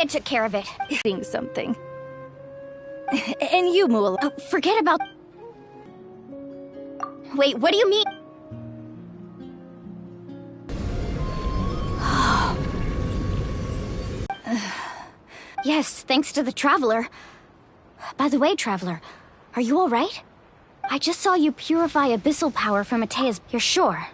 I took care of it. Being something. And you, Mool. Oh, forget about... Wait, what do you mean? Yes, thanks to the Traveler. By the way, Traveler, are you alright? I just saw you purify abyssal power from Atea's... You're sure?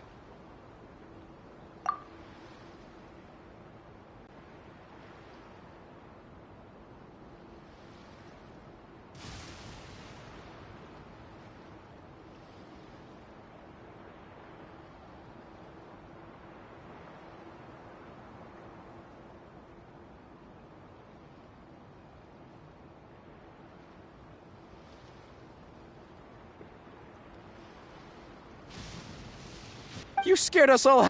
You scared us all.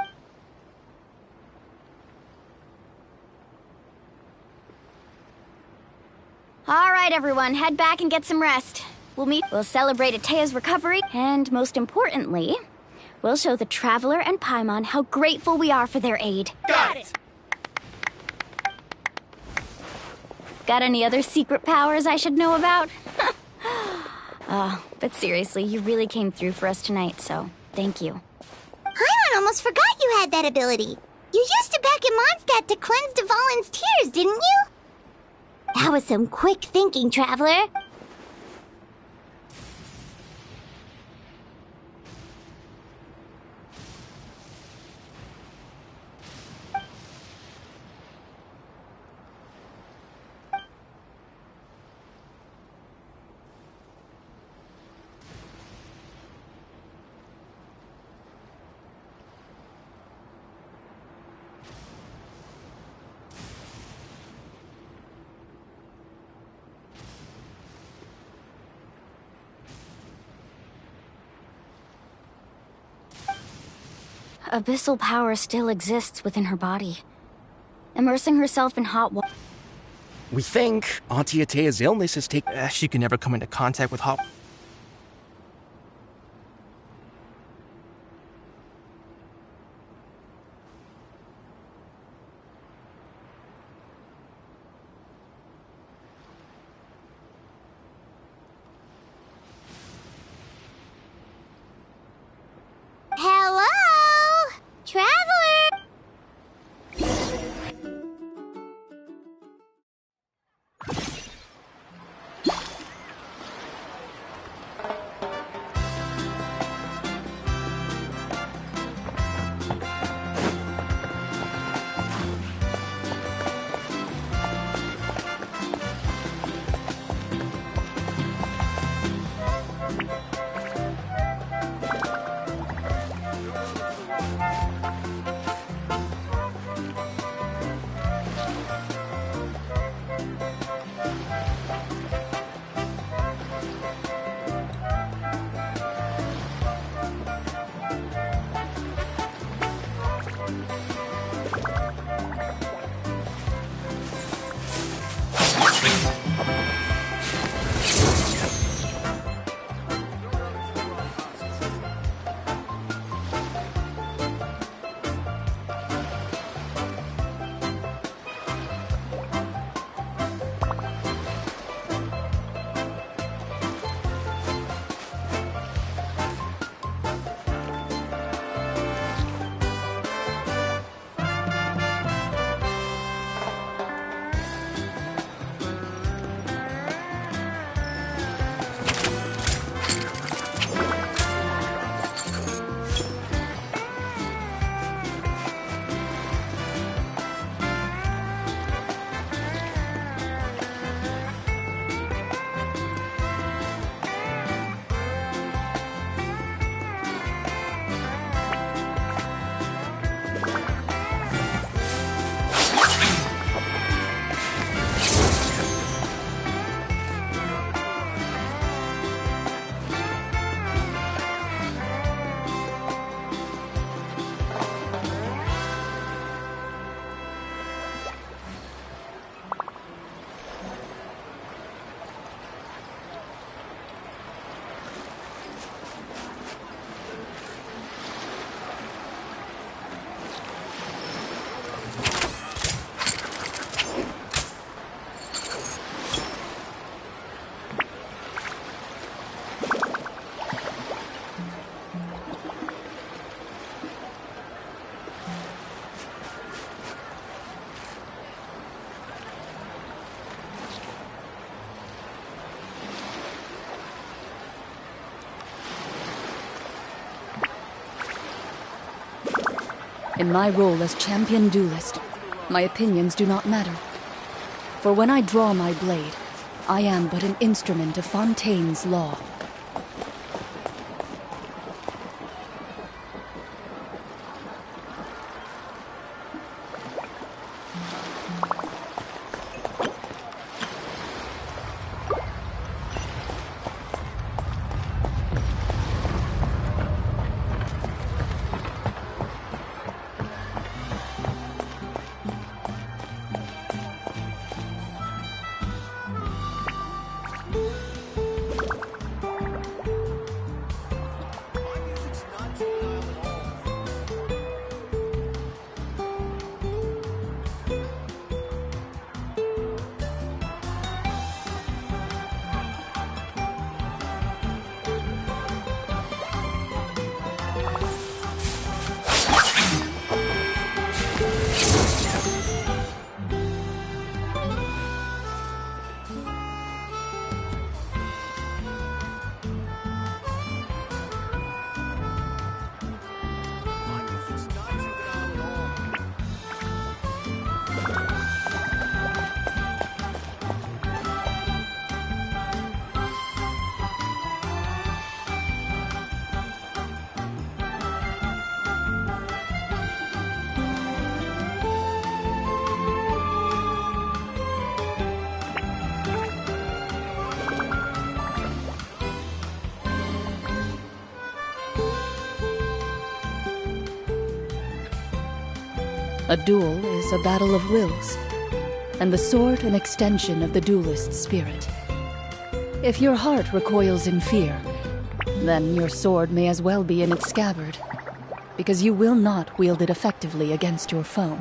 Alright, everyone, head back and get some rest. We'll celebrate Atea's recovery, and most importantly, we'll show the Traveler and Paimon how grateful we are for their aid. Got it! Got any other secret powers I should know about? But seriously, you really came through for us tonight, so thank you. Paimon almost forgot you had that ability. You used it back in Mondstadt to cleanse Dvalin's tears, didn't you? That was some quick thinking, Traveler. Abyssal power still exists within her body. Immersing herself in hot water. We think Auntie Atea's illness has taken... She can never come into contact with hot... Hello? Traveler? In my role as champion duelist, my opinions do not matter. For when I draw my blade, I am but an instrument of Fontaine's law. A duel is a battle of wills, and the sword an extension of the duelist's spirit. If your heart recoils in fear, then your sword may as well be in its scabbard, because you will not wield it effectively against your foe.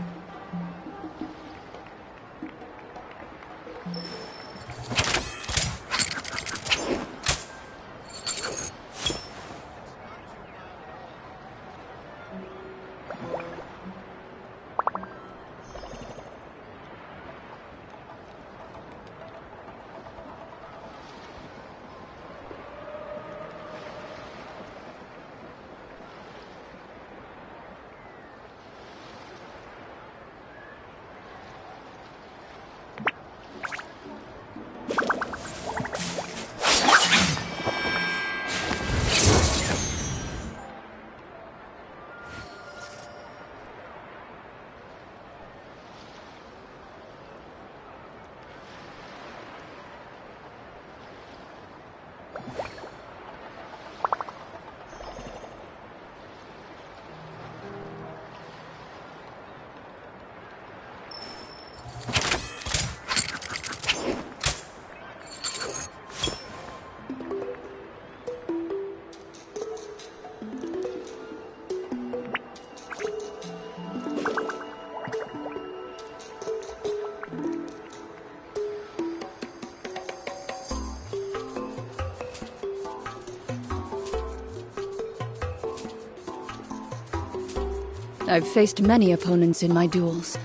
I've faced many opponents in my duels.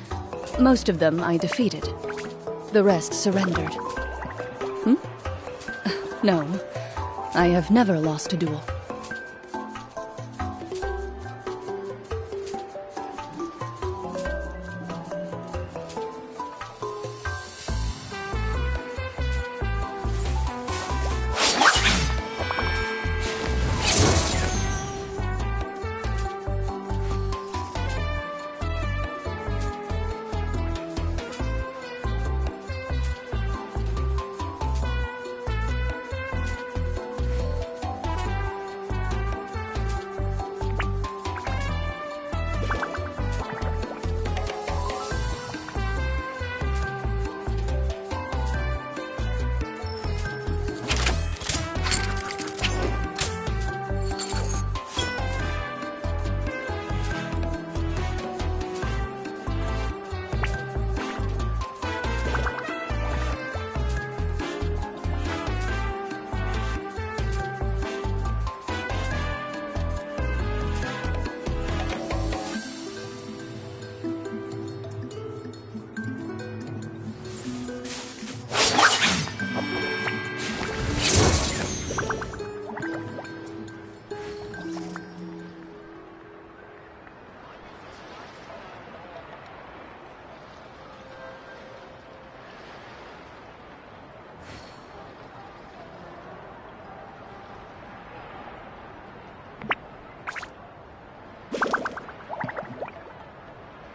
Most of them I defeated. The rest surrendered. No, I have never lost a duel.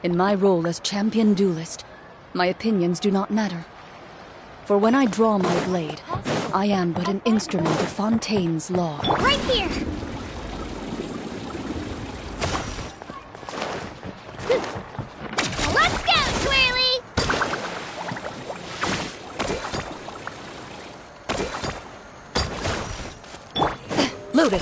In my role as champion duelist, my opinions do not matter. For when I draw my blade, I am but an instrument of Fontaine's law. Right here! Let's go, Twirly! Loaded.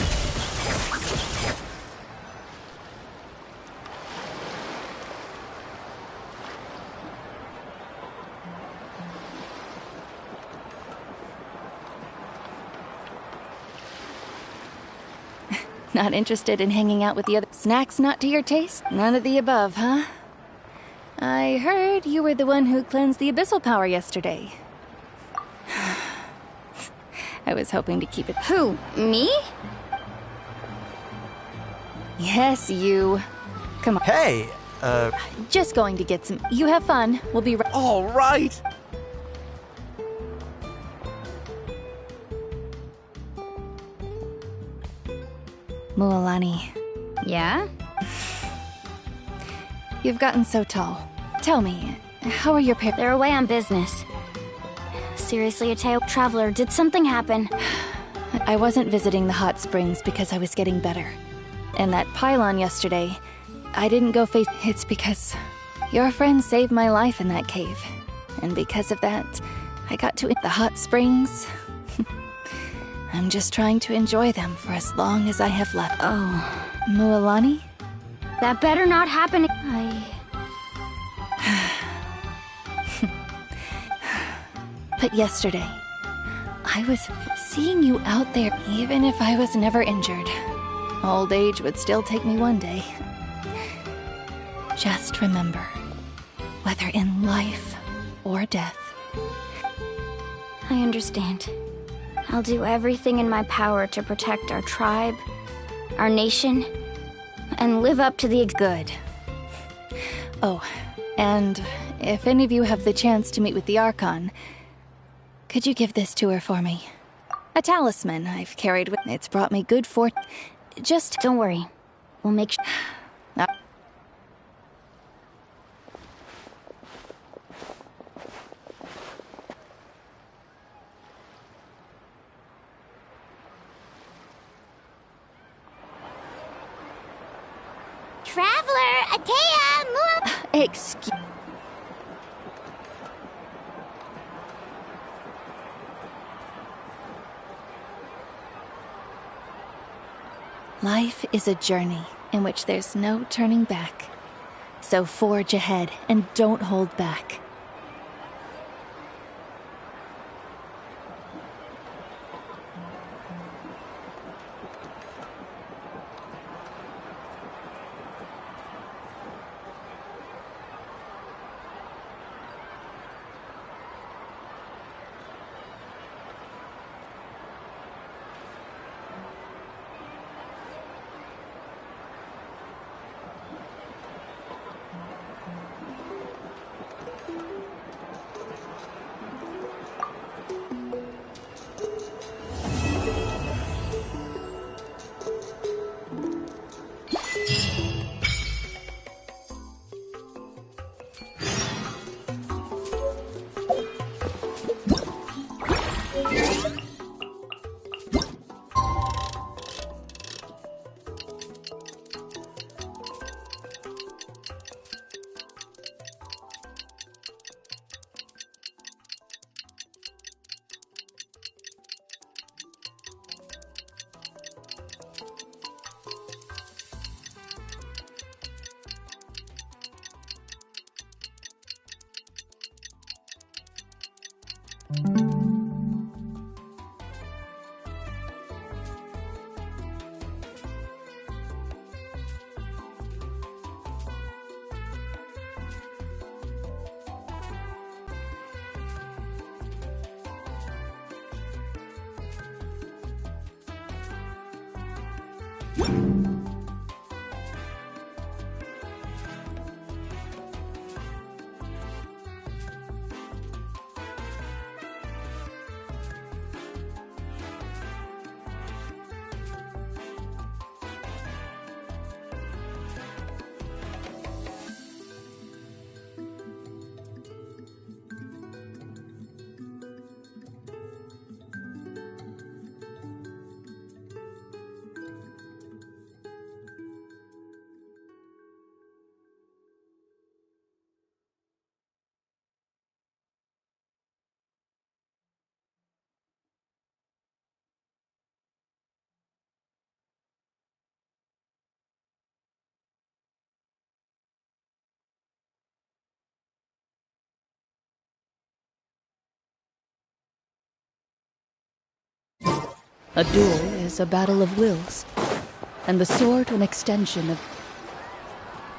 Not interested in hanging out with the other snacks not to your taste? None of the above, huh? I heard you were the one who cleansed the abyssal power yesterday. I was hoping to keep it. Who? Me? Yes, you. Come on. Hey, Just going to get some. You have fun. We'll be right. All right. Mualani, Yeah? you've gotten so tall. Tell me, how are your parents? They're away on business. Seriously, Ateo Traveler, did something happen? I wasn't visiting the hot springs because I was getting better. And that pylon yesterday, I didn't go face. It's because your friend saved my life in that cave. And because of that, I got to the hot springs. I'm just trying to enjoy them for as long as I have left. Oh, Mualani? that better not happen. But yesterday, I was seeing you out there, even if I was never injured. Old age would still take me one day. Just remember, whether in life or death. I understand. I'll do everything in my power to protect our tribe, our nation, and live up to the good. Oh, and if any of you have the chance to meet with the Archon, could you give this to her for me? A talisman I've carried with. It's brought me good fortune. Just Don't worry. We'll make sure. Traveler, Atea, Mua. Excuse. Life is a journey in which there's no turning back. So forge ahead and don't hold back. A duel is a battle of wills, and the sword an extension of...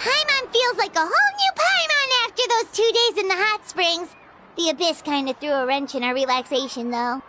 Paimon feels like a whole new Paimon after those 2 days in the hot springs. The Abyss kind of threw a wrench in our relaxation, though.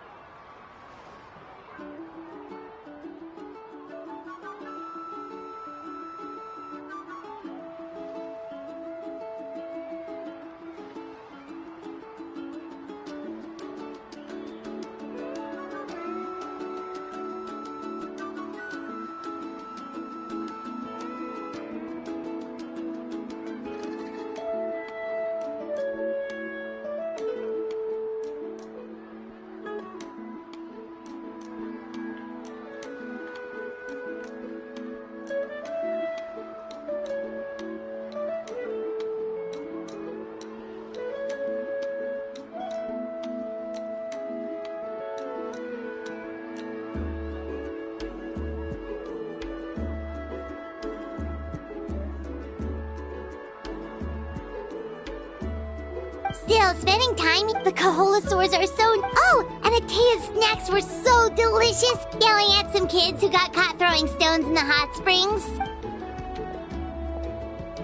Still, spending time with the Kaholasaurs are so... Oh, and Atea's snacks were so delicious! Yelling at some kids who got caught throwing stones in the hot springs.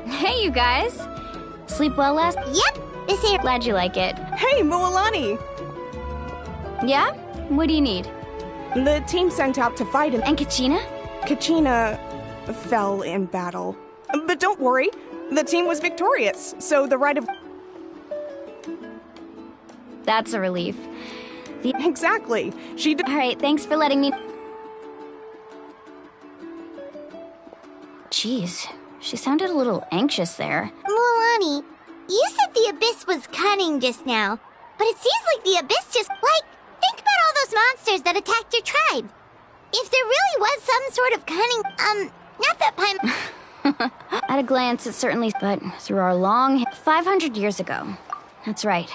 Hey, you guys. Sleep well last? Yep, this here... Glad you like it. Hey, Moalani! Yeah? What do you need? The team sent out to fight him. And Kachina? Kachina fell in battle. But don't worry, the team was victorious, so the right of... That's a relief. Exactly. She did... Alright, thanks for letting me... Jeez, she sounded a little anxious there. Moalani, you said the Abyss was cunning just now, but it seems like the Abyss just, think about all those monsters that attacked your tribe. If there really was some sort of cunning, not that Paimon... At a glance, it certainly... But through our long... 500 years ago. That's right.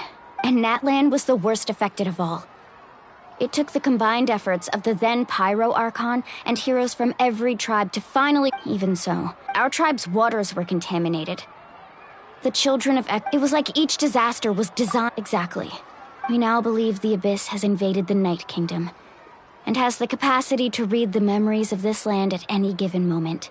And Natlan was the worst affected of all. It took the combined efforts of the then Pyro Archon and heroes from every tribe to finally... Even so, our tribe's waters were contaminated. The children of It was like each disaster was designed... Exactly. We now believe the Abyss has invaded the Night Kingdom, and has the capacity to read the memories of this land at any given moment.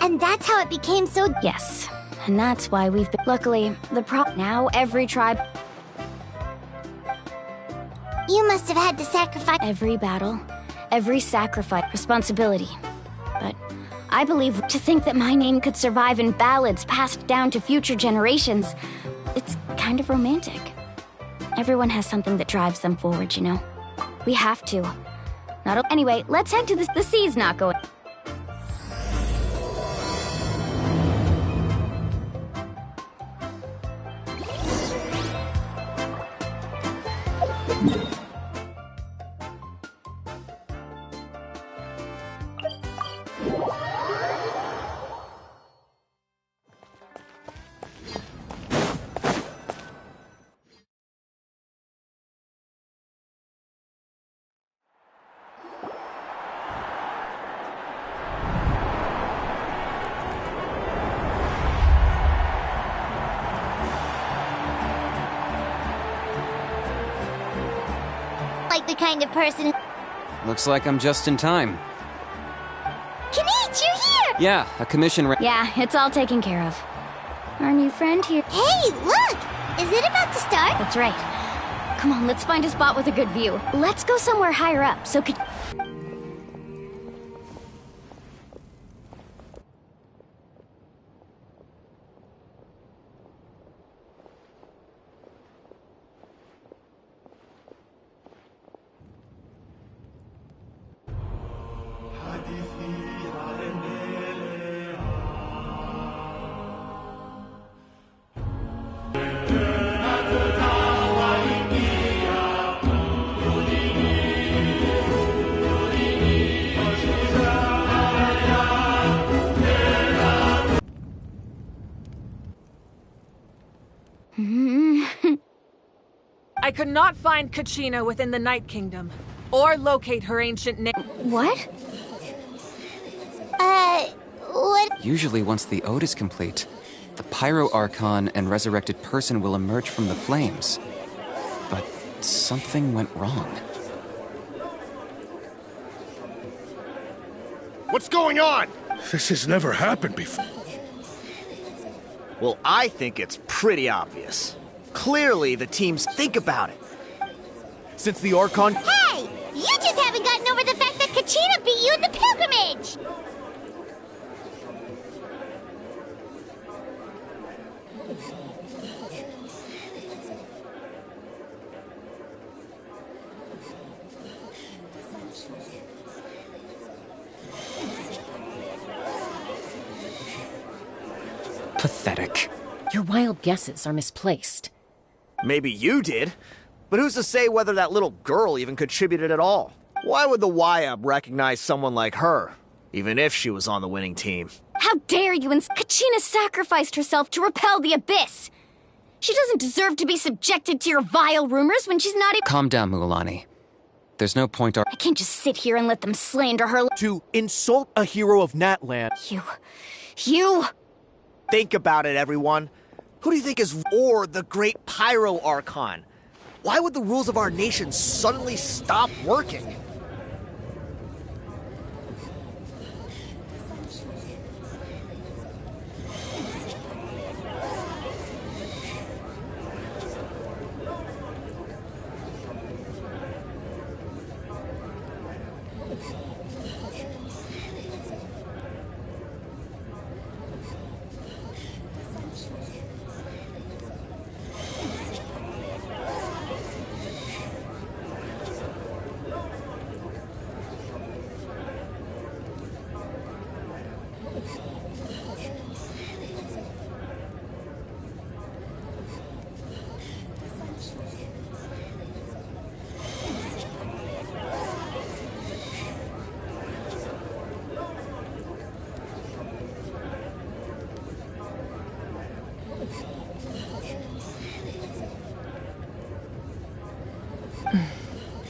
And that's how it became so... Yes, and that's why we've been... Luckily, now every tribe... You must have had to sacrifice... Every battle, every sacrifice, responsibility. But I believe to think that my name could survive in ballads passed down to future generations, it's kind of romantic. Everyone has something that drives them forward, you know? We have to. Anyway, let's head to the sea's not going... Like the kind of person... Looks like I'm just in time. Kinich, you're here! Yeah, a commission... Yeah, it's all taken care of. Our new friend here... Hey, look! Is it about to start? That's right. Come on, let's find a spot with a good view. Let's go somewhere higher up, so could... I could not find Kachina within the Night Kingdom, or locate her ancient name. What? What? Usually once the ode is complete, the Pyro Archon and resurrected person will emerge from the flames. But something went wrong. What's going on? This has never happened before. Well, I think it's pretty obvious. Clearly, the teams think about it. Since the Archon... Hey! You just haven't gotten over the fact that Kachina beat you in the pilgrimage! Pathetic. Your wild guesses are misplaced. Maybe you did, but who's to say whether that little girl even contributed at all? Why would the YUB recognize someone like her, even if she was on the winning team? How dare you Kachina sacrificed herself to repel the Abyss! She doesn't deserve to be subjected to your vile rumors when she's not even— Calm down, Mualani. There's no point I can't just sit here and let them slander her. To insult a hero of Natlan. You... Think about it, everyone. Who do you think is or the great Pyro Archon? Why would the rules of our nation suddenly stop working?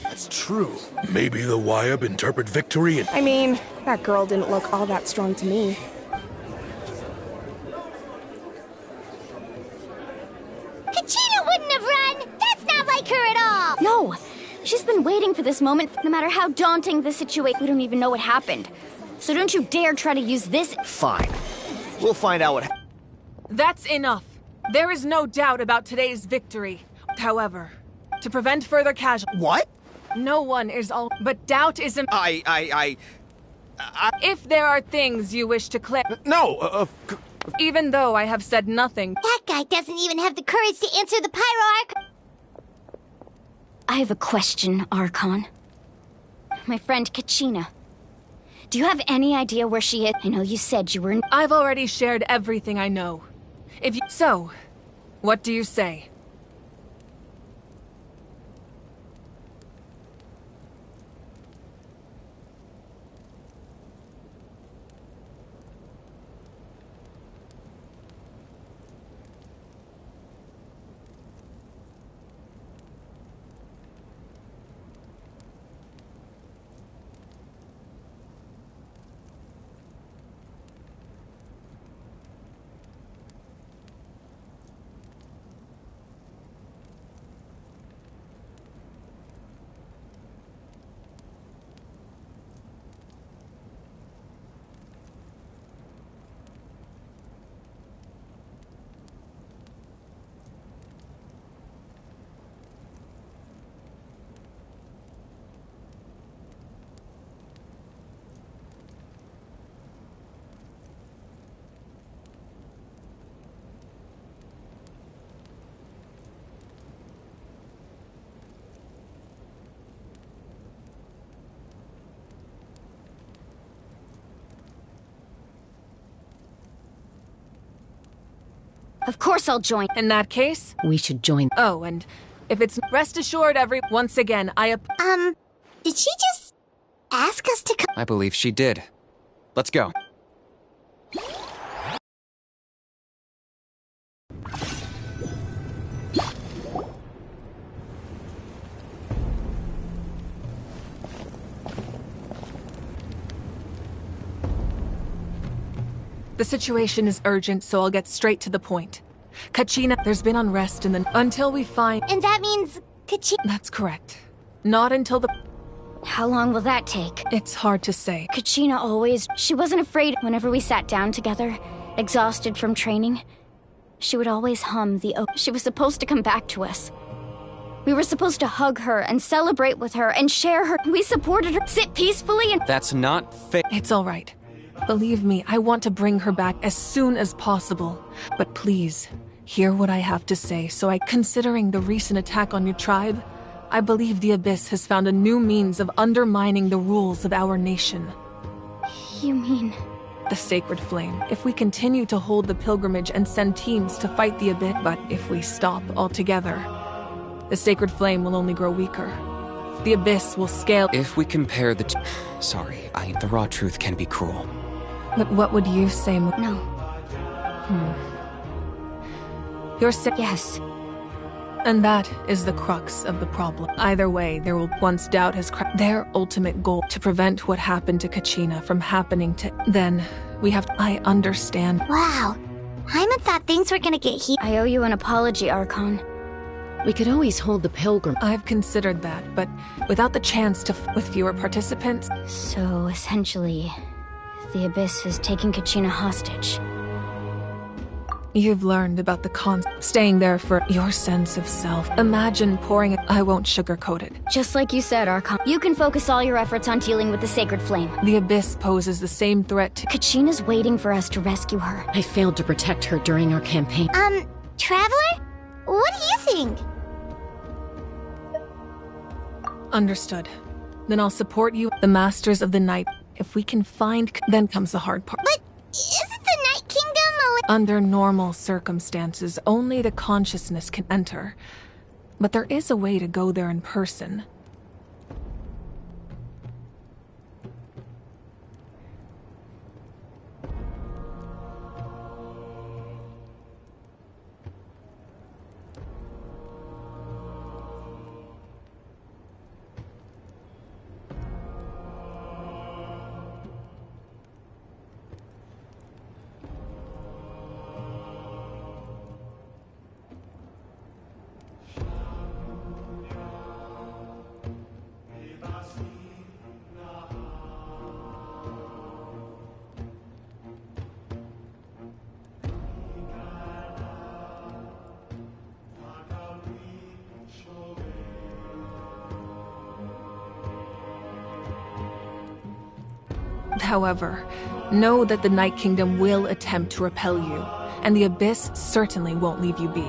That's true. Maybe the YUB interpret victory and... I mean, that girl didn't look all that strong to me. Kachina wouldn't have run! That's not like her at all! No! She's been waiting for this moment, no matter how daunting the situation. We don't even know what happened. So don't you dare try to use this— Fine. We'll find out what... That's enough. There is no doubt about today's victory. However, to prevent further casualties... What? No one is all... But doubt is... If there are things you wish to clear... No, Even though I have said nothing... That guy doesn't even have the courage to answer the Pyro Archon. I have a question, Archon. My friend Kachina. Do you have any idea where she is? I know you said you were in— I've already shared everything I know. If you... So, what do you say? Of course I'll join. In that case... We should join. Oh, and if it's... Rest assured, once again, Did she just ask us to come? I believe she did. Let's go. The situation is urgent, so I'll get straight to the point. Kachina, there's been unrest in the... Until we find... And that means Kachina... That's correct. Not until the... How long will that take? It's hard to say. Kachina always... She wasn't afraid whenever we sat down together, exhausted from training. She would always hum the... She was supposed to come back to us. We were supposed to hug her and celebrate with her and share her. We supported her, sit peacefully and... That's not fair. It's all right. Believe me, I want to bring her back as soon as possible. But please, hear what I have to say. Considering the recent attack on your tribe, I believe the Abyss has found a new means of undermining the rules of our nation. You mean... The Sacred Flame. If we continue to hold the pilgrimage and send teams to fight the Abyss, but if we stop altogether, the Sacred Flame will only grow weaker. The Abyss will scale... If we compare the two... Sorry, the raw truth can be cruel. But what would you say? No. You're sick. Yes. And that is the crux of the problem. Either way, there will once doubt has cracked their ultimate goal to prevent what happened to Kachina from happening to... Then, we have to... I understand. Wow. Hyman thought things were gonna get heated. I owe you an apology, Archon. We could always hold the pilgrim. I've considered that, but without the chance to... with fewer participants... So, essentially, the Abyss has taken Kachina hostage. You've learned about the staying there for your sense of self. Imagine pouring it. I won't sugarcoat it. Just like you said, Archon, you can focus all your efforts on dealing with the Sacred Flame. The Abyss poses the same threat to... Kachina's waiting for us to rescue her. I failed to protect her during our campaign. Traveler? What do you think? Understood. Then I'll support you, the Masters of the Night. If we can find... Then comes the hard part. But isn't the Night Kingdom a... Under normal circumstances, only the consciousness can enter. But there is a way to go there in person. However, know that the Night Kingdom will attempt to repel you, and the Abyss certainly won't leave you be.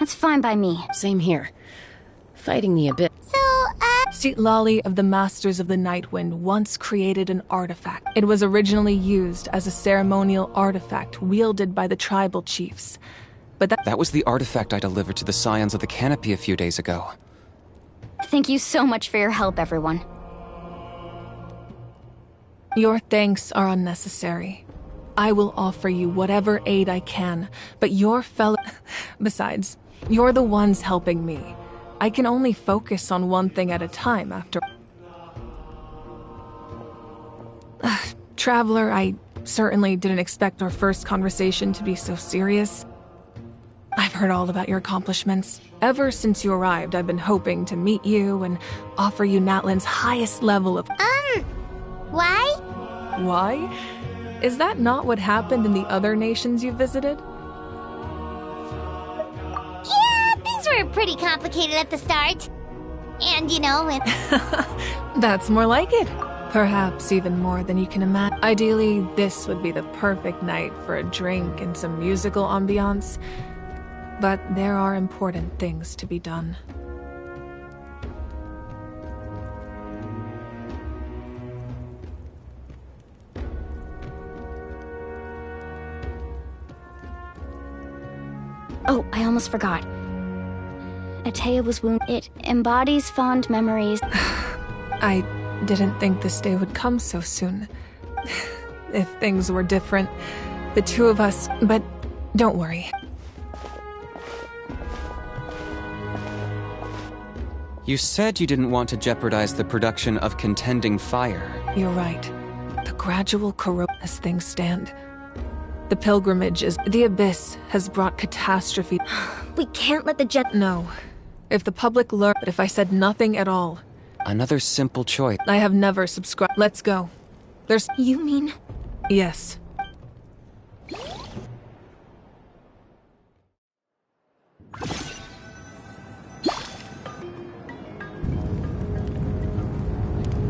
That's fine by me. Same here. Fighting the abyss. So, Lolly of the Masters of the Nightwind once created an artifact. It was originally used as a ceremonial artifact wielded by the tribal chiefs. But That was the artifact I delivered to the Scions of the Canopy a few days ago. Thank you so much for your help, everyone. Your thanks are unnecessary. I will offer you whatever aid I can, but your fellow... Besides, you're the ones helping me. I can only focus on one thing at a time after... Traveler, I certainly didn't expect our first conversation to be so serious. I've heard all about your accomplishments. Ever since you arrived, I've been hoping to meet you and offer you Natlan's highest level of... why? Why? Is that not what happened in the other nations you visited? Yeah, things were pretty complicated at the start. And, That's more like it. Perhaps even more than you can imagine. Ideally, this would be the perfect night for a drink and some musical ambiance. But there are important things to be done. Oh, I almost forgot. Atea was wounded. It embodies fond memories. I didn't think this day would come so soon. If things were different, the two of us... But don't worry. You said you didn't want to jeopardize the production of contending fire. You're right. The gradual corrosion as things stand. The pilgrimage is... The abyss has brought catastrophe. We can't let the No. If the public learn... But if I said nothing at all... Another simple choice. I have never subscribed... Let's go. There's... You mean? Yes.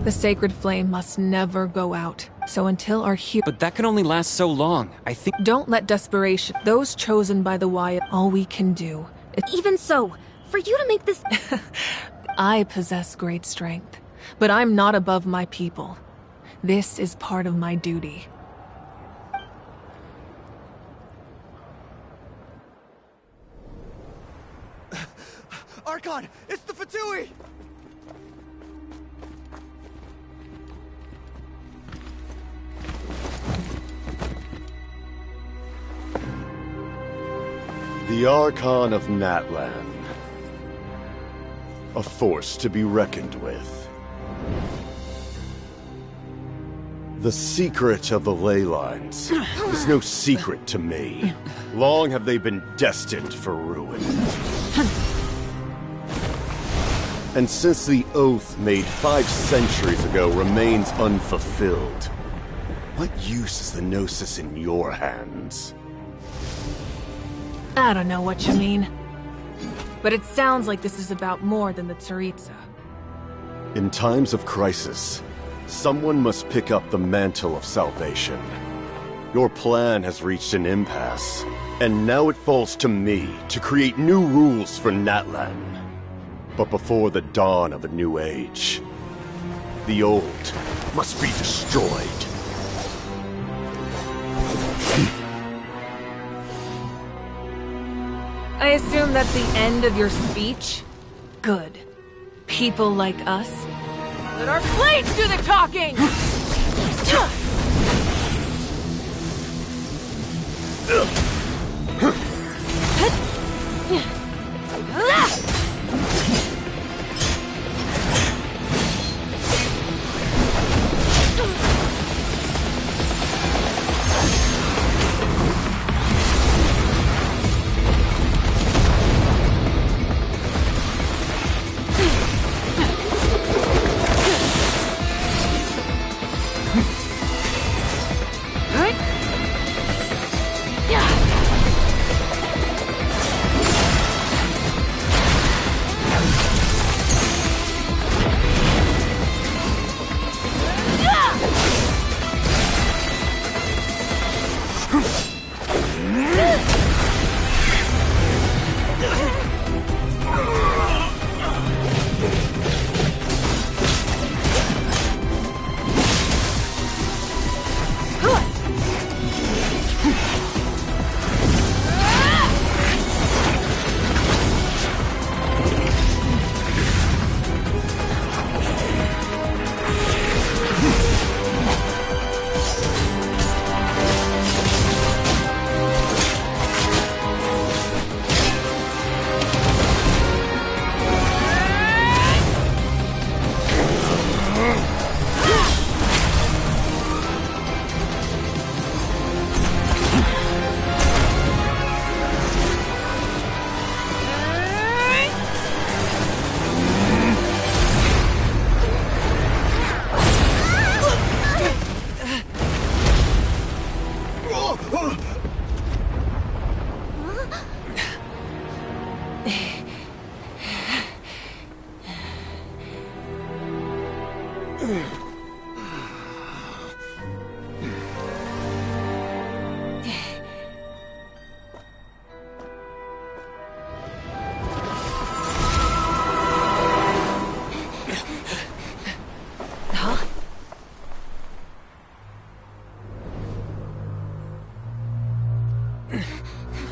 The sacred flame must never go out. So until our But that can only last so long. I think... Don't let desperation... Those chosen by the Wyatt... All we can do... Even so, for you to make this... I possess great strength. But I'm not above my people. This is part of my duty. Archon! It's the Fatui! The Archon of Natlan. A force to be reckoned with. The secret of the ley lines is no secret to me. Long have they been destined for ruin. And since the oath made 5 centuries ago remains unfulfilled, what use is the Gnosis in your hands? I don't know what you mean. But it sounds like this is about more than the Tsaritsa. In times of crisis, someone must pick up the mantle of salvation. Your plan has reached an impasse, and now it falls to me to create new rules for Natlan. But before the dawn of a new age, the old must be destroyed. I assume that's the end of your speech? Good. People like us. Let our blades do the talking!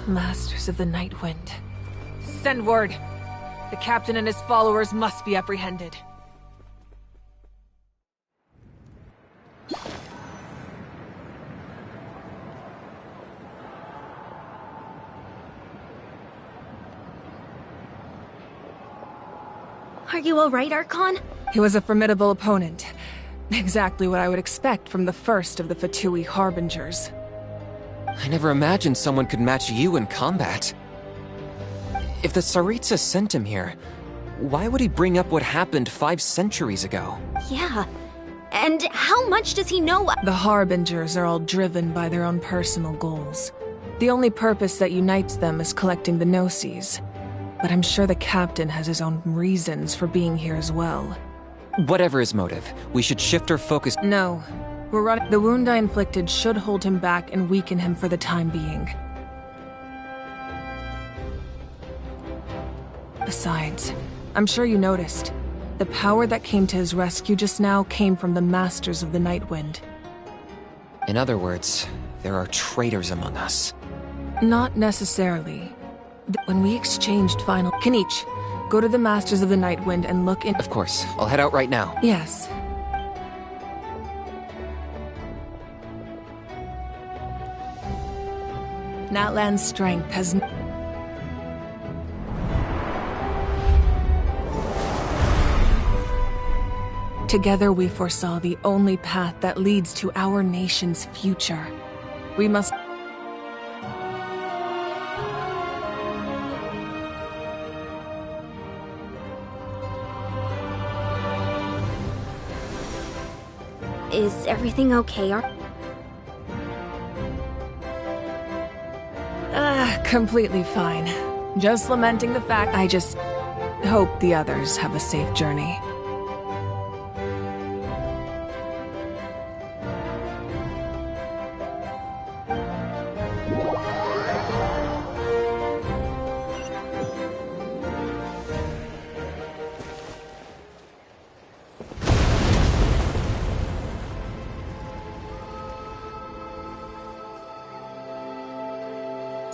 Masters of the Night Wind. Send word. The captain and his followers must be apprehended. Are you alright, Archon? He was a formidable opponent. Exactly what I would expect from the first of the Fatui Harbingers. I never imagined someone could match you in combat. If the Tsaritsa sent him here, why would he bring up what happened 5 centuries ago? Yeah. And how much does he know? The Harbingers are all driven by their own personal goals. The only purpose that unites them is collecting the Gnosis. But I'm sure the captain has his own reasons for being here as well. Whatever his motive, we should shift our focus. No. We're running. The wound I inflicted should hold him back and weaken him for the time being. Besides, I'm sure you noticed. The power that came to his rescue just now came from the Masters of the Night Wind. In other words, there are traitors among us. Not necessarily. When we exchanged final... Kanich, go to the Masters of the Night Wind and look in... Of course. I'll head out right now. Yes. Natlan's strength has... Together we foresaw the only path that leads to our nation's future. We must... Is everything okay? Completely fine. Just lamenting the fact I just hope the others have a safe journey.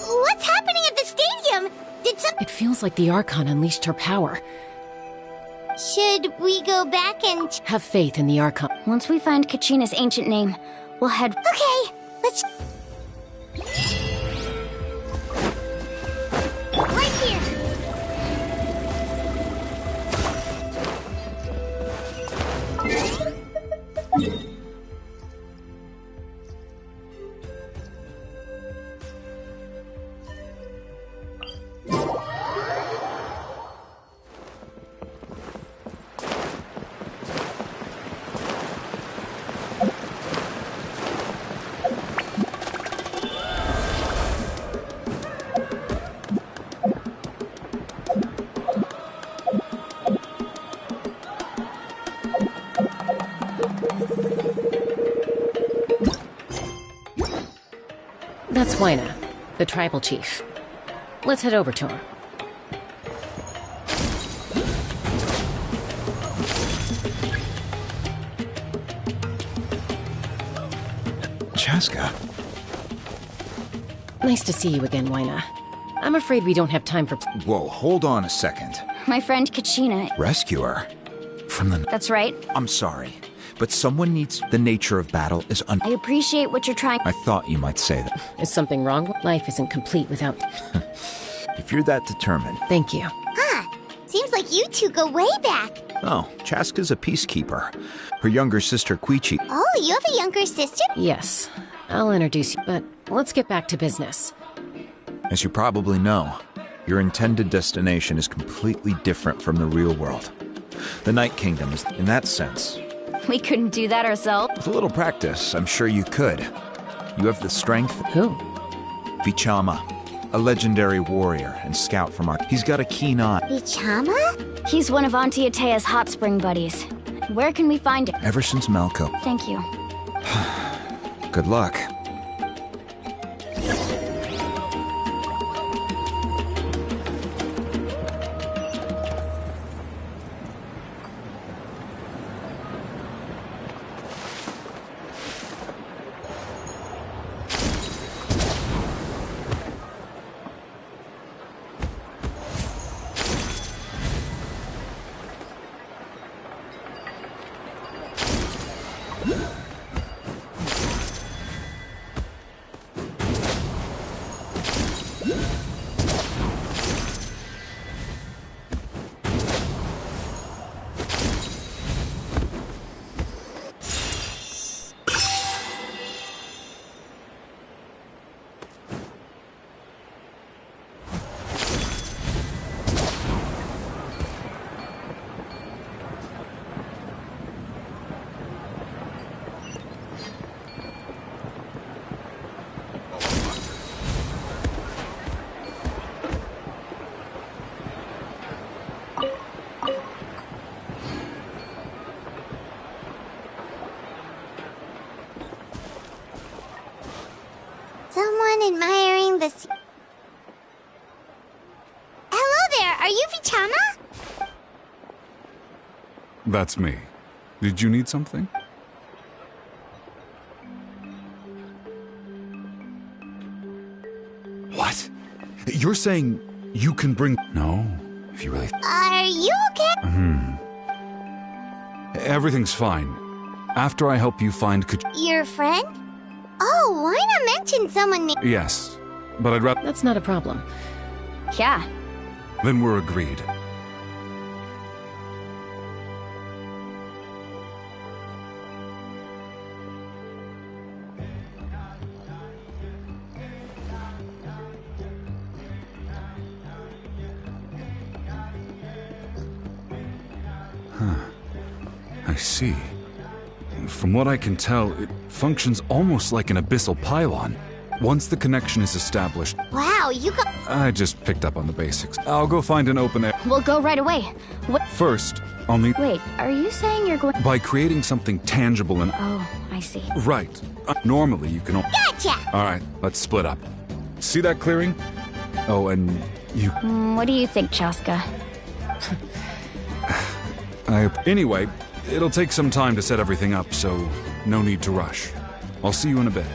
What's happening at the stadium? Did some... It feels like the Archon unleashed her power. Should we go back and... Have faith in the Archon. Once we find Kachina's ancient name, we'll head... Okay, let's... Right here! That's Wyna, the tribal chief. Let's head over to her. Chaska. Nice to see you again, Wyna. I'm afraid we don't have time for... Whoa, hold on a second. My friend Kachina... Rescuer? From the... That's right. I'm sorry, but someone needs... The nature of battle is I appreciate what you're trying... I thought you might say that. Is something wrong? Life isn't complete without... If you're that determined... Thank you. Huh. Seems like you two go way back. Oh, Chaska's a peacekeeper. Her younger sister, Quichi... Oh, you have a younger sister? Yes. I'll introduce you, but let's get back to business. As you probably know, your intended destination is completely different from the real world. The Night Kingdom is, in that sense... We couldn't do that ourselves. With a little practice, I'm sure you could. You have the strength... Who? Vichama, a legendary warrior and scout from our... He's got a keen eye. Vichama? He's one of Auntie Atea's hot spring buddies. Where can we find him? Ever since Malco. Thank you. Good luck. Someone admiring the sea. Hello there, are you Vichama? That's me. Did you need something? What? You're saying you can bring... No, if you really... Are you okay? Everything's fine. After I help you find Your friend? Oh, why not mention someone named... Yes, but I'd rather... That's not a problem. Yeah. Then we're agreed. I see. From what I can tell, it functions almost like an abyssal pylon. Once the connection is established... Wow, you got... I just picked up on the basics. I'll go find an open air... We'll go right away. What? First, I'll need... Wait, are you saying you're going... By creating something tangible and... Oh, I see. Right. Normally you can... Gotcha! Alright, let's split up. See that clearing? Oh, and you... What do you think, Chaska? Anyway, it'll take some time to set everything up, so no need to rush. I'll see you in a bit.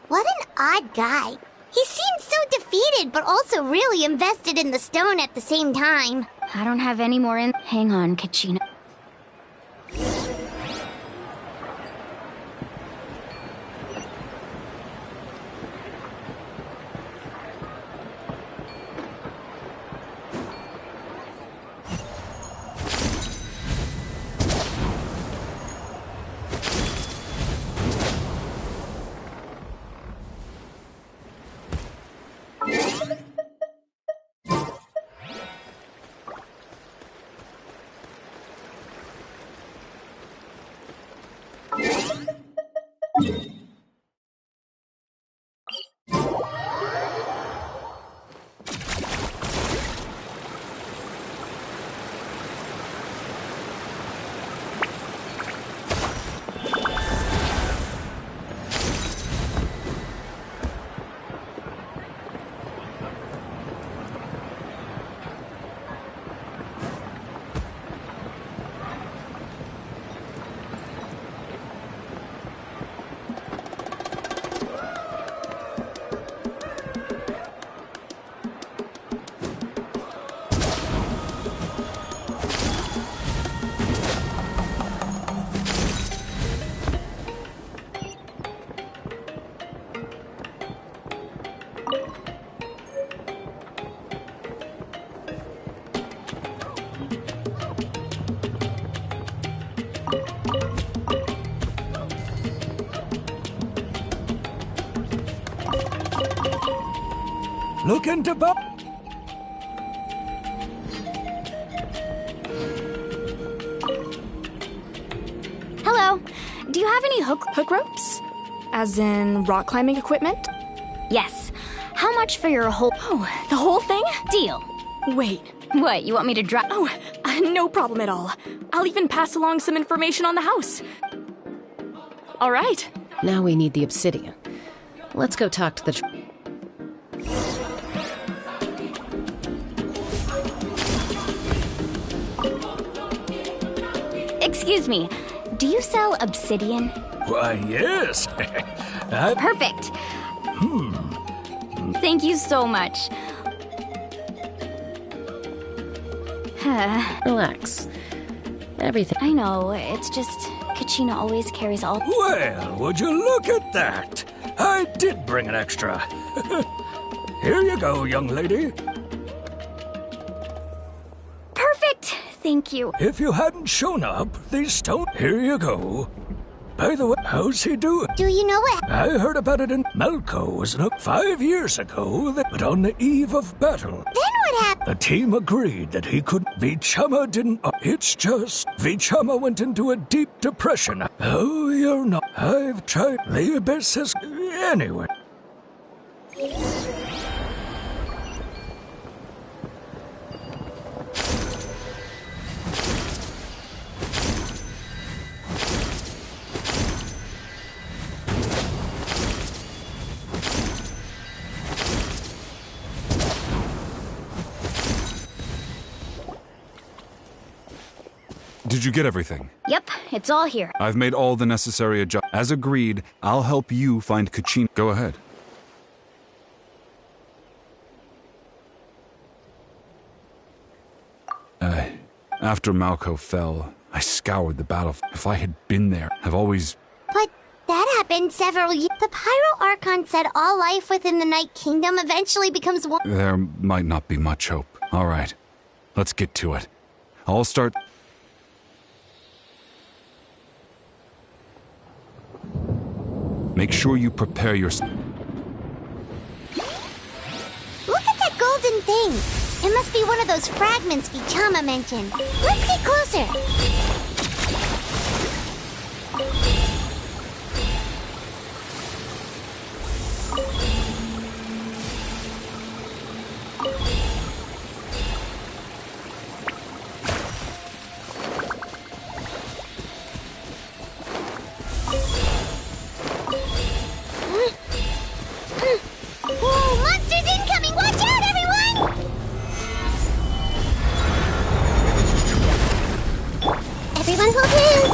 What an odd guy. He seems so defeated, but also really invested in the stone at the same time. I don't have any more in... Hang on, Kachina. Look into both. Hello. Do you have any hook ropes? As in rock climbing equipment? Yes. How much for your whole... Oh, the whole thing? Deal. Wait. What, you want me to drop... Oh, no problem at all. I'll even pass along some information on the house. All right. Now we need the obsidian. Let's go talk to the... Excuse me, do you sell obsidian? Why, yes. Perfect. Thank you so much. Relax. Everything... I know, it's just... Kachina always carries all... Well, would you look at that? I did bring an extra. Here you go, young lady. Perfect! Thank you. If you hadn't shown up, these stone... Here you go. By the way, how's he doing? Do you know what? I heard about it in Melko, wasn't it? 5 years ago, but on the eve of battle. Then what happened? The team agreed that he could... Vichama didn't... It's just... Vichama went into a deep depression. Oh, you're not... I've tried... The Abyss has... Anyway. Did you get everything? Yep, it's all here. I've made all the necessary adjustments. As agreed, I'll help you find Kachina. Go ahead. After Malko fell, I scoured the battlefield. If I had been there, I've always... But that happened several years. The Pyro Archon said all life within the Night Kingdom eventually becomes one. There might not be much hope. All right, let's get to it. I'll start... Make sure you prepare your... Look at that golden thing! It must be one of those fragments Vichama mentioned. Let's get closer! Whoa, monsters incoming! Watch out, everyone! Everyone hold hands!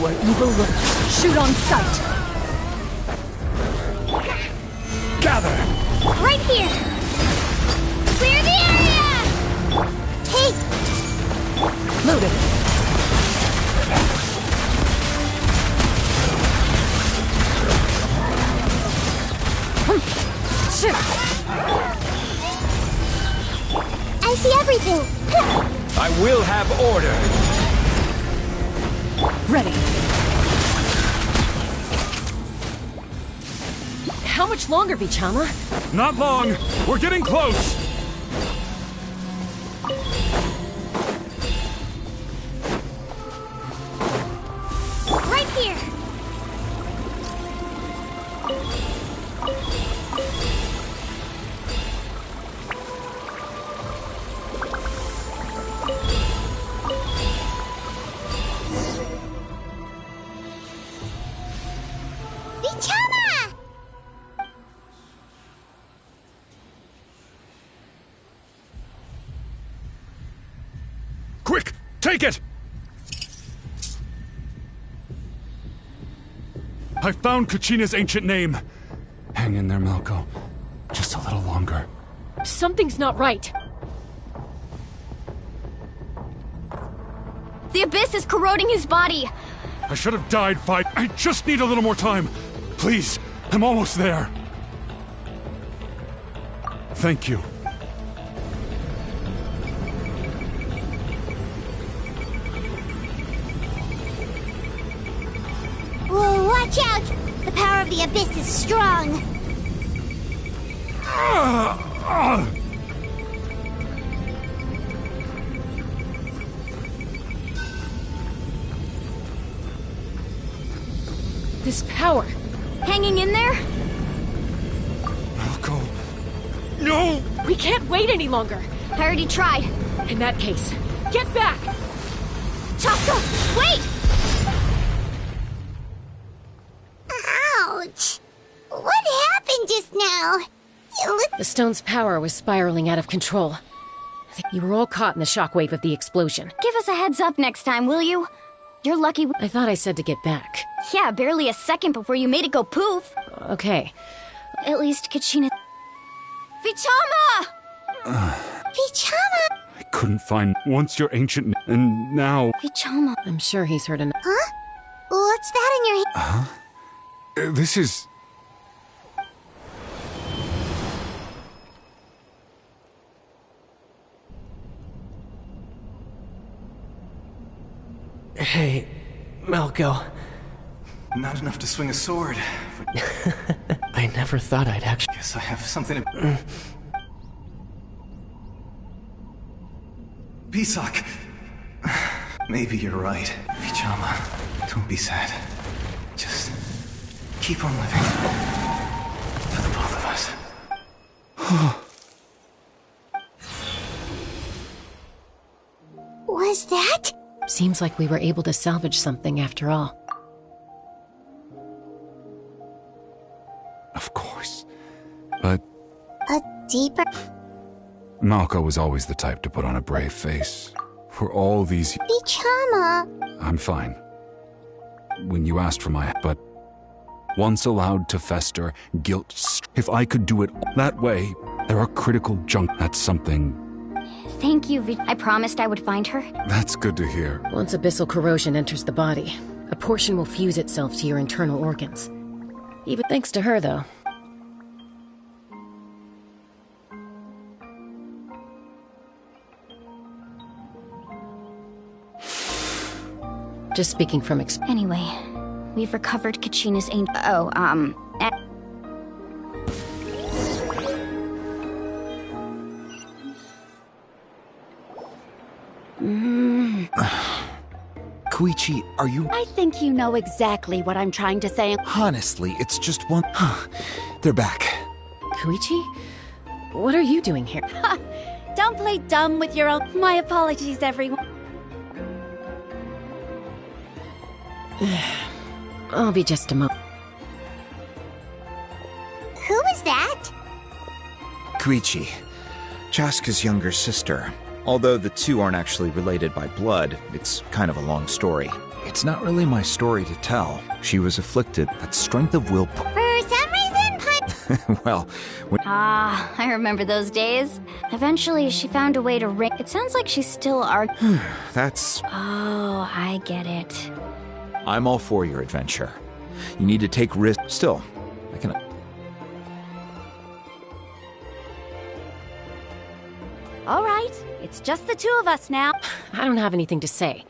Where evil lurks, shoot on sight. Gather! Right here! Clear the area! Hey! Loaded. Shoot! I see everything! I will have order! Ready. How much longer, Vichama? Not long! We're getting close! Right here! Vichama! Quick! Take it! I found Kachina's ancient name. Hang in there, Malko. Just a little longer. Something's not right. The Abyss is corroding his body. I should have died fight. I just need a little more time. Please, I'm almost there. Thank you. Whoa, watch out! The power of the Abyss is strong! This power. Hanging in there? Malko. No! We can't wait any longer. I already tried. In that case, get back! Chaska, wait! Ouch! What happened just now? The stone's power was spiraling out of control. I think you were all caught in the shockwave of the explosion. Give us a heads up next time, will you? You're lucky I thought I said to get back. Yeah, barely a second before you made it go poof. Okay. At least Kachina... Vichama! Vichama! I couldn't find once your ancient and now... Vichama. I'm sure he's heard enough. Huh? What's that in your hand? Huh? This is... Hey, Malko. Not enough to swing a sword. I never thought I'd actually... Guess I have something to... Pisak! Maybe you're right. Vichama, don't be sad. Just keep on living. For the both of us. Was that? Seems like we were able to salvage something after all. Of course. But deeper. Malko was always the type to put on a brave face. For all these... Vichama! I'm fine. When you asked for my... But once allowed to fester, if I could do it that way, there are critical junk. That's something... Thank you, I promised I would find her. That's good to hear. Once abyssal corrosion enters the body, a portion will fuse itself to your internal organs. Even thanks to her, though. Just speaking from Anyway, we've recovered Kachina's ancient... Koichi, are you... I think you know exactly what I'm trying to say. Honestly, it's just one... They're back. Koichi? What are you doing here? Don't play dumb with your own... My apologies, everyone. I'll be just a moment. Who was that? Koichi, Chaska's younger sister. Although the two aren't actually related by blood, it's kind of a long story. It's not really my story to tell. She was afflicted. That strength of will... For some reason, well... I remember those days. Eventually, she found a way to ring... It sounds like she's still That's... Oh, I get it. I'm all for your adventure. You need to take risks. Still, I can... All right, it's just the two of us now. I don't have anything to say.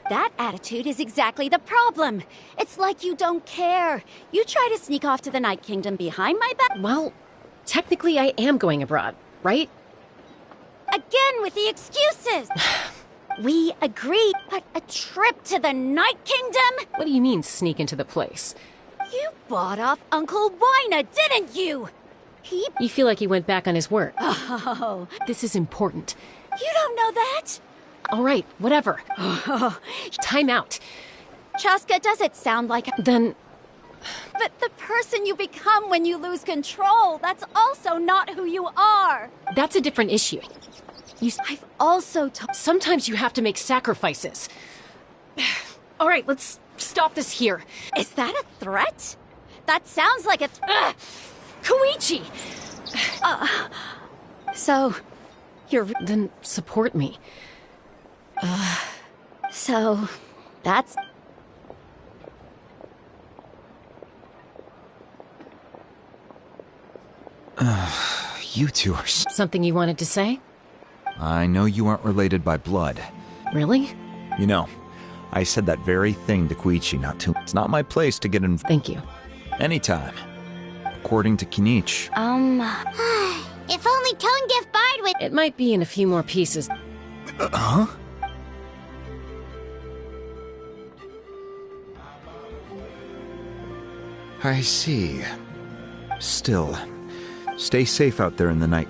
That attitude is exactly the problem. It's like you don't care. You try to sneak off to the Night Kingdom behind my back. Well, technically I am going abroad, right? Again with the excuses! We agreed, but a trip to the Night Kingdom? What do you mean, sneak into the place? You bought off Uncle Wina, didn't you? You feel like he went back on his word. Oh. This is important. You don't know that? All right, whatever. Time out. Chaska, does it sound like... Then... But the person you become when you lose control, that's also not who you are. That's a different issue. I've also Sometimes you have to make sacrifices. All right, let's stop this here. Is that a threat? That sounds like a... Koichi! So, you're... Then support me. So, that's... You two are... Something you wanted to say? I know you aren't related by blood. Really? You know, I said that very thing to Koichi not too... It's not my place to get in... Thank you. Anytime. According to Kinich. If only Tone-Deaf Bard would... It might be in a few more pieces. Huh? I see. Still, stay safe out there in the night.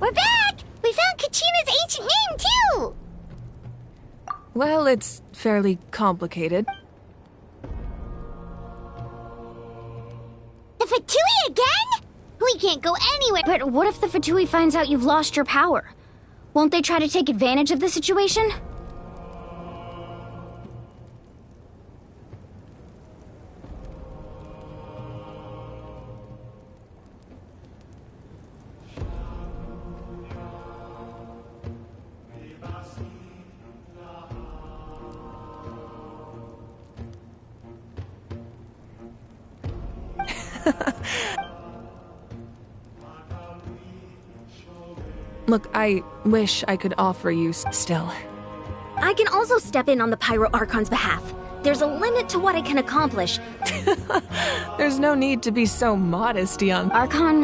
We're back! We found Kachina's ancient name, too! Well, it's fairly complicated. way. But what if the Fatui finds out you've lost your power? Won't they try to take advantage of the situation? Look, I wish I could offer you still. I can also step in on the Pyro Archon's behalf. There's a limit to what I can accomplish. There's no need to be so modest, young. Archon,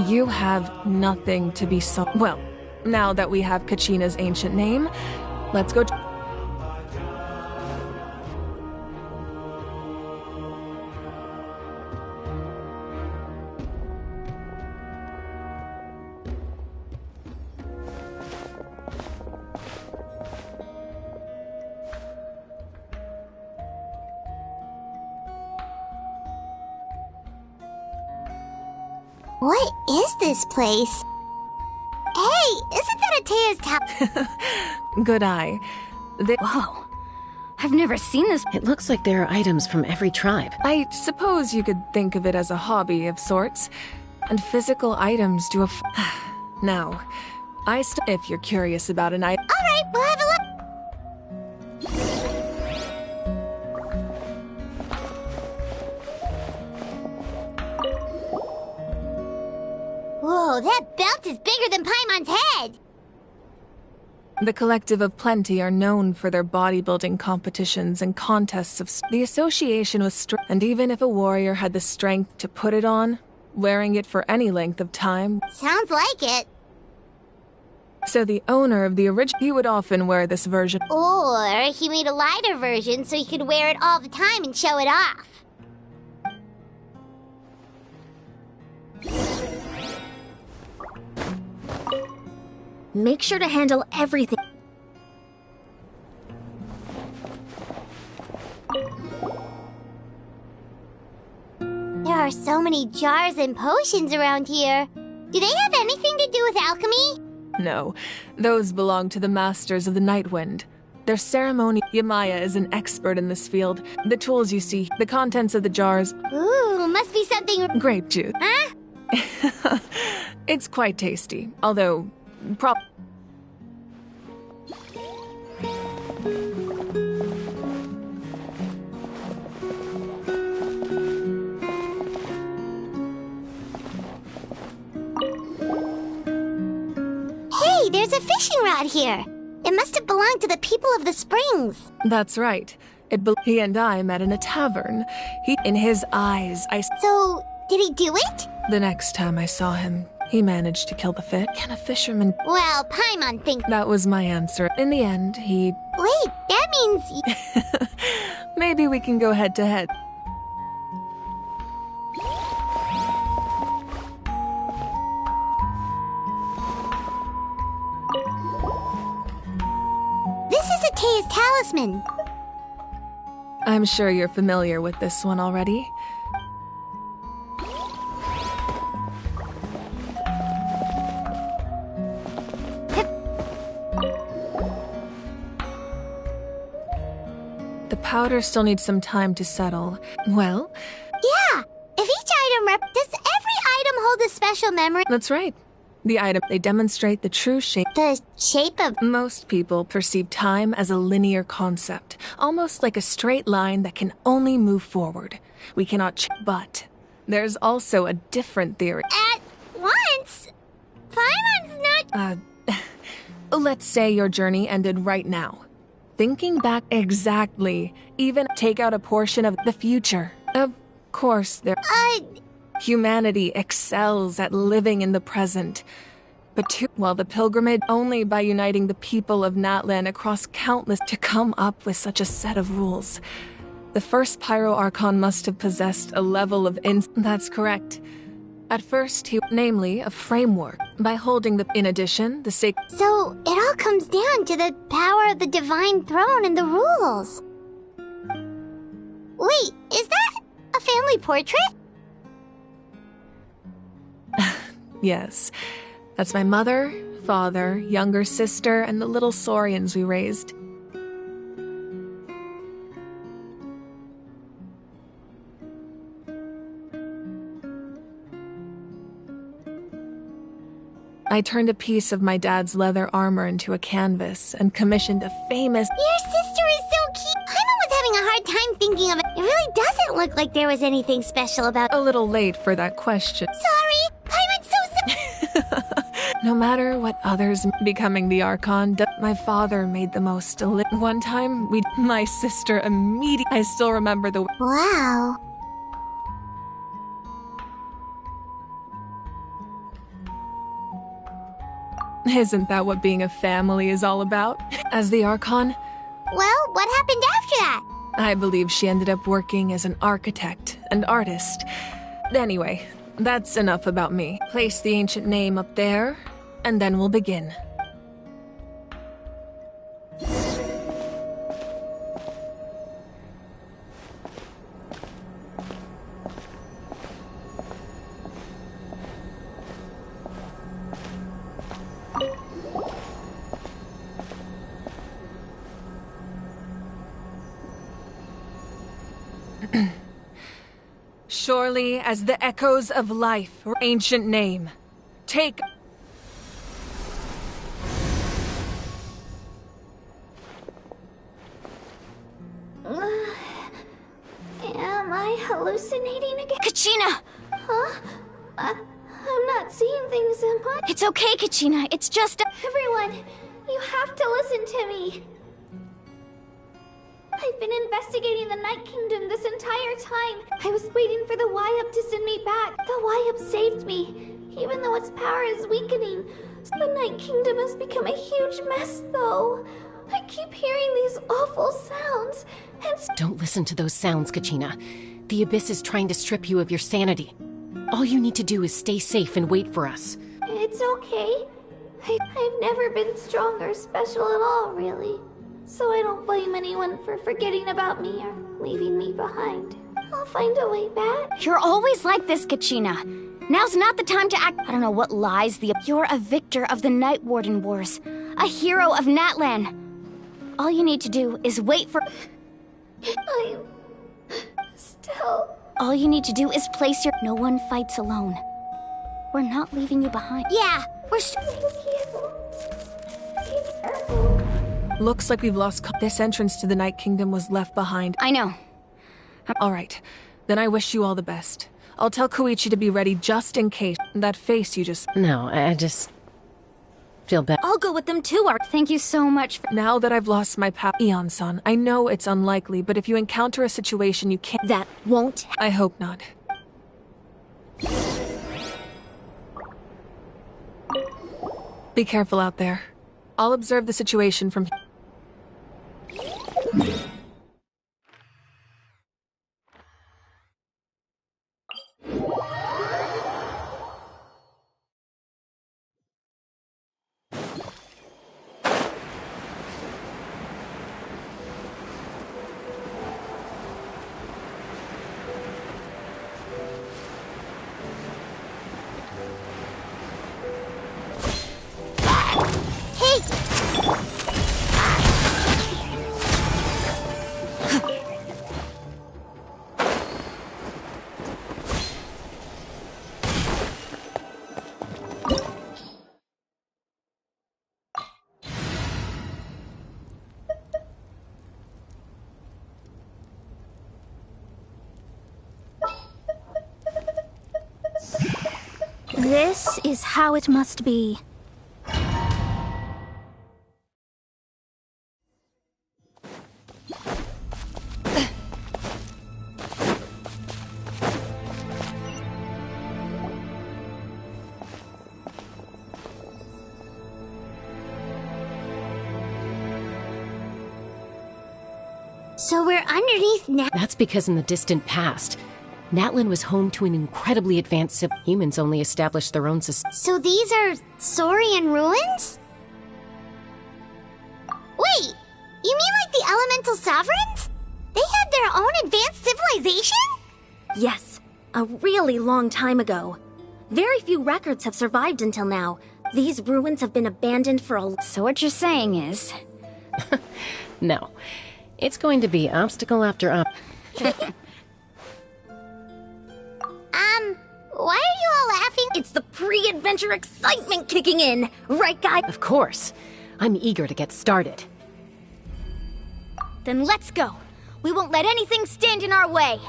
You have nothing to be so... Well, now that we have Kachina's ancient name, let's go... What is this place? Hey, isn't that Atea's tower? Good eye. Whoa. I've never seen this. It looks like there are items from every tribe. I suppose you could think of it as a hobby of sorts. And physical items do a Now, if you're curious about an item... Alright, we'll have a look. Whoa, that belt is bigger than Paimon's head! The Collective of Plenty are known for their bodybuilding competitions and contests of... The association was and even if a warrior had the strength to put it on, wearing it for any length of time... Sounds like it. So the owner of the original... He would often wear this version. Or he made a lighter version so he could wear it all the time and show it off. Make sure to handle everything. There are so many jars and potions around here. Do they have anything to do with alchemy? No, those belong to the Masters of the Nightwind. Their ceremony... Yamaya is an expert in this field. The tools you see, the contents of the jars... Ooh, must be something... Grape juice. Huh? It's quite tasty, although... Hey, there's a fishing rod here. It must have belonged to the people of the springs. That's right. He and I met in a tavern. In his eyes, So, did he do it? The next time I saw him, he managed to kill the fish. Can a fisherman... Well, Paimon thinks... That was my answer. In the end, he... Wait, that means... Maybe we can go head-to-head. This is Atea's talisman. I'm sure you're familiar with this one already. The powder still needs some time to settle. Well... Yeah! If each item does every item hold a special memory? That's right. The item, they demonstrate the true shape. The shape of... Most people perceive time as a linear concept, almost like a straight line that can only move forward. We cannot but there's also a different theory. At once? Paimon's not... Let's say your journey ended right now. Thinking back exactly, even take out a portion of the future. Of course, humanity excels at living in the present. But while the pilgrimage, only by uniting the people of Natlan across countless to come up with such a set of rules. The first Pyro Archon must have possessed a level of That's correct. At first, namely, a framework, by holding in addition, the sacred... So, it all comes down to the power of the Divine Throne and the rules. Wait, is that a family portrait? Yes. That's my mother, father, younger sister, and the little saurians we raised. I turned a piece of my dad's leather armor into a canvas and commissioned a famous— Your sister is so cute! Paimon was having a hard time thinking of it. It really doesn't look like there was anything special about— A little late for that question. Sorry! Paimon's so No matter what others becoming the Archon, my father made the most One time, my sister immediately— I still remember the— Wow. Isn't that what being a family is all about? As the Archon? Well, what happened after that? I believe she ended up working as an architect and artist. Anyway, that's enough about me. Place the ancient name up there, and then we'll begin. Surely as the echoes of life, ancient name. Take— Am I hallucinating again? Kachina! Huh? I'm not seeing things, am I? It's okay, Kachina. It's just— Everyone, you have to listen to me. I've been investigating the Night Kingdom this entire time. I was waiting for the Wyup to send me back. The Wyup saved me, even though its power is weakening. The Night Kingdom has become a huge mess, though. I keep hearing these awful sounds, and— Don't listen to those sounds, Kachina. The Abyss is trying to strip you of your sanity. All you need to do is stay safe and wait for us. It's okay. I've never been strong or special at all, really. So I don't blame anyone for forgetting about me or leaving me behind. I'll find a way back. You're always like this, Kachina. Now's not the time to act— I don't know what lies the— You're a victor of the Night Warden Wars. A hero of Natlan. All you need to do is wait for— I'm still— All you need to do is place your— No one fights alone. We're not leaving you behind. Yeah, we're— Looks like we've lost— This entrance to the Night Kingdom was left behind. I know. Alright, then I wish you all the best. I'll tell Koichi to be ready just in case. That face you just— No, I just feel bad. I'll go with them too, Art. Thank you so much for— Now that I've lost my Eon-san, I know it's unlikely, but if you encounter a situation you can't— That won't— I hope not. Be careful out there. I'll observe the situation from— This is how it must be. So we're underneath now. That's because in the distant past, Natlan was home to an incredibly advanced civ. Humans only established their own society. So these are Saurian ruins? Wait, you mean like the Elemental Sovereigns? They had their own advanced civilization? Yes, a really long time ago. Very few records have survived until now. These ruins have been abandoned for a... So what you're saying is... No. It's going to be obstacle after Why are you all laughing? It's the pre-adventure excitement kicking in! Right, guy? Of course. I'm eager to get started. Then let's go. We won't let anything stand in our way.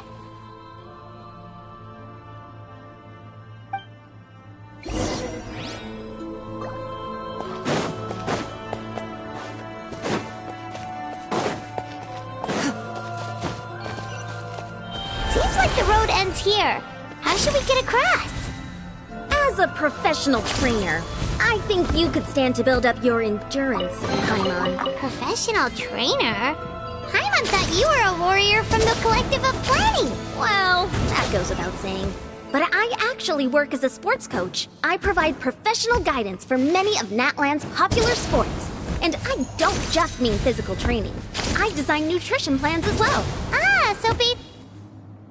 Seems like the road ends here. How should we get across? As a professional trainer, I think you could stand to build up your endurance, Paimon. Professional trainer? Paimon thought you were a warrior from the Collective of Planning. Well, that goes without saying. But I actually work as a sports coach. I provide professional guidance for many of Natlan's popular sports. And I don't just mean physical training. I design nutrition plans as well. Ah, so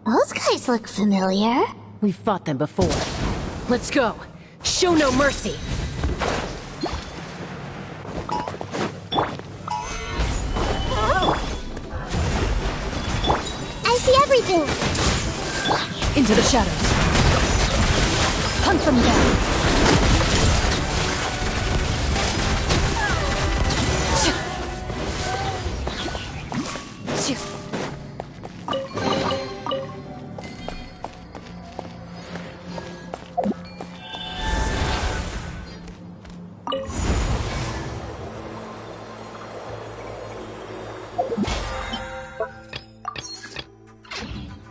those guys look familiar. We've fought them before. Let's go. Show no mercy. I see everything. Into the shadows. Hunt them down.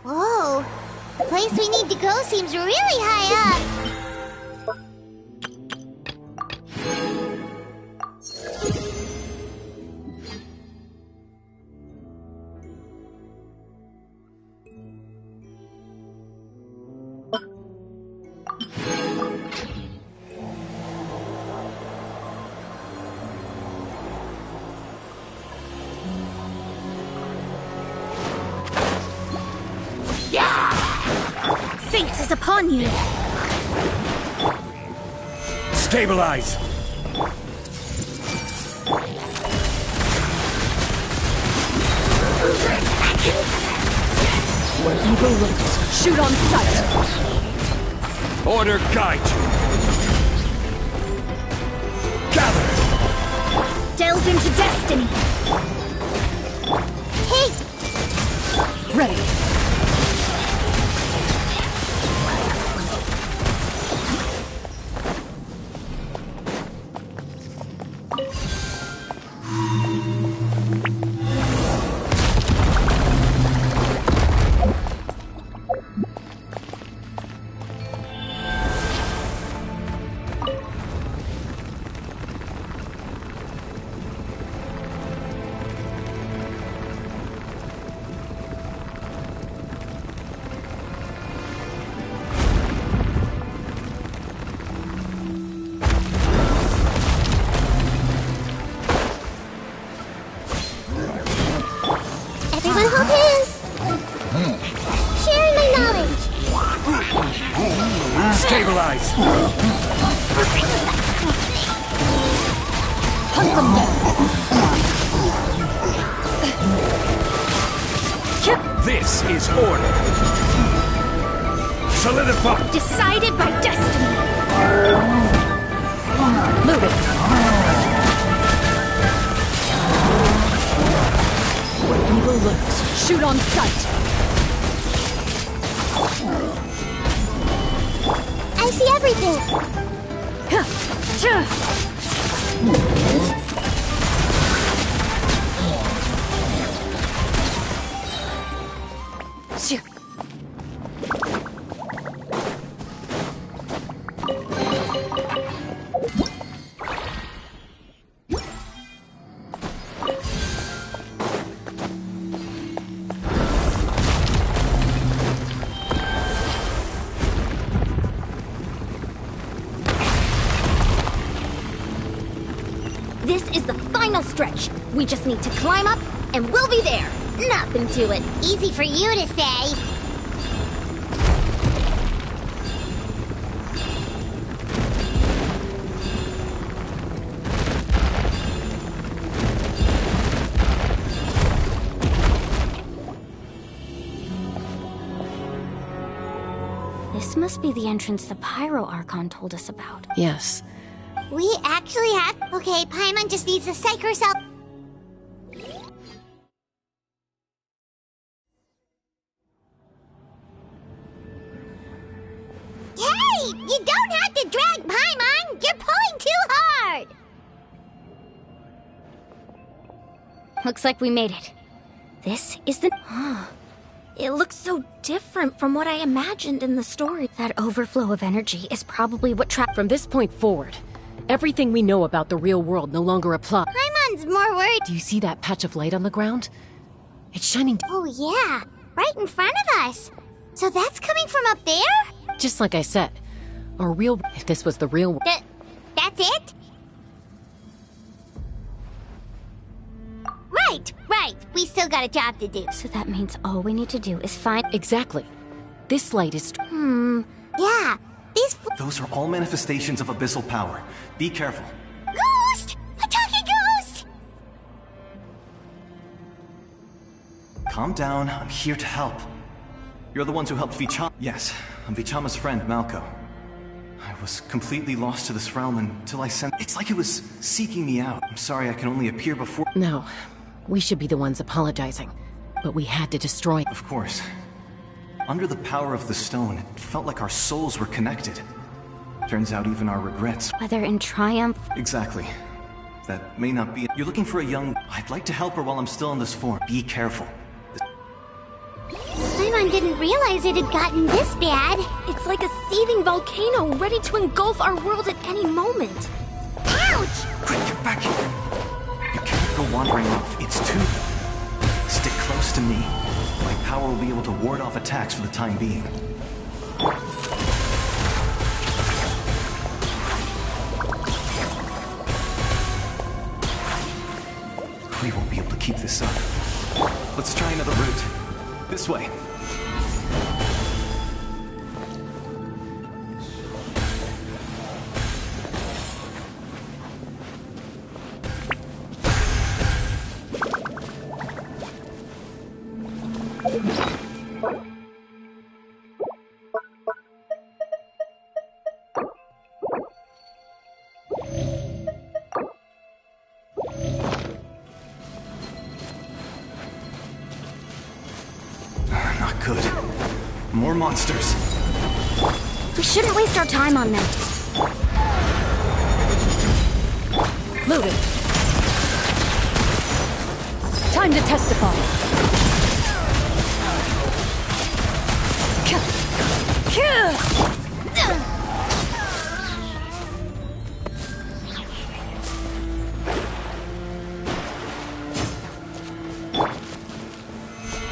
Whoa, the place we need to go seems really high up. Fate is upon you! Stabilize! Where evil lurks, shoot on sight! Order guide you! Gather! Delve into destiny! Hey! Ready! Everyone hold hands! Sharing my knowledge! Stabilize! Hunt them down! This is order! Solidify! Decided by destiny! Move it! Where evil lurks, shoot on sight! I see everything! This is the final stretch. We just need to climb up, and we'll be there. Nothing to it. Easy for you to say. This must be the entrance the Pyro Archon told us about. Yes. We actually have... Okay, Paimon just needs to psych herself... Hey! You don't have to drag Paimon! You're pulling too hard! Looks like we made it. This is the... It looks so different from what I imagined in the story. That overflow of energy is probably what From this point forward, everything we know about the real world no longer applies. Paimon's more worried... Do you see that patch of light on the ground? It's shining... Oh yeah, right in front of us. So that's coming from up there? Just like I said, our real... If this was the real world... That's it? Right. We still got a job to do. So that means all we need to do is find... Exactly. This light is... Yeah. Those are all manifestations of abyssal power. Be careful. Ghost! A talking ghost! Calm down. I'm here to help. You're the ones who helped Vichama. Yes, I'm Vichama's friend, Malko. I was completely lost to this realm until I sent... It's like it was seeking me out. I'm sorry I can only appear before... No. We should be the ones apologizing. But we had to destroy... Of course. Under the power of the stone, it felt like our souls were connected. Turns out even our regrets... Whether in triumph... Exactly. That may not be... You're looking for a young... I'd like to help her while I'm still in this form. Be careful. Paimon didn't realize it had gotten this bad. It's like a seething volcano ready to engulf our world at any moment. Ouch! Quick, get back here. You can't go wandering off. It's too... Stick close to me. My power will be able to ward off attacks for the time being. We won't be able to keep this up. Let's try another route. This way. Good. More monsters. We shouldn't waste our time on them. Moving. Time to testify.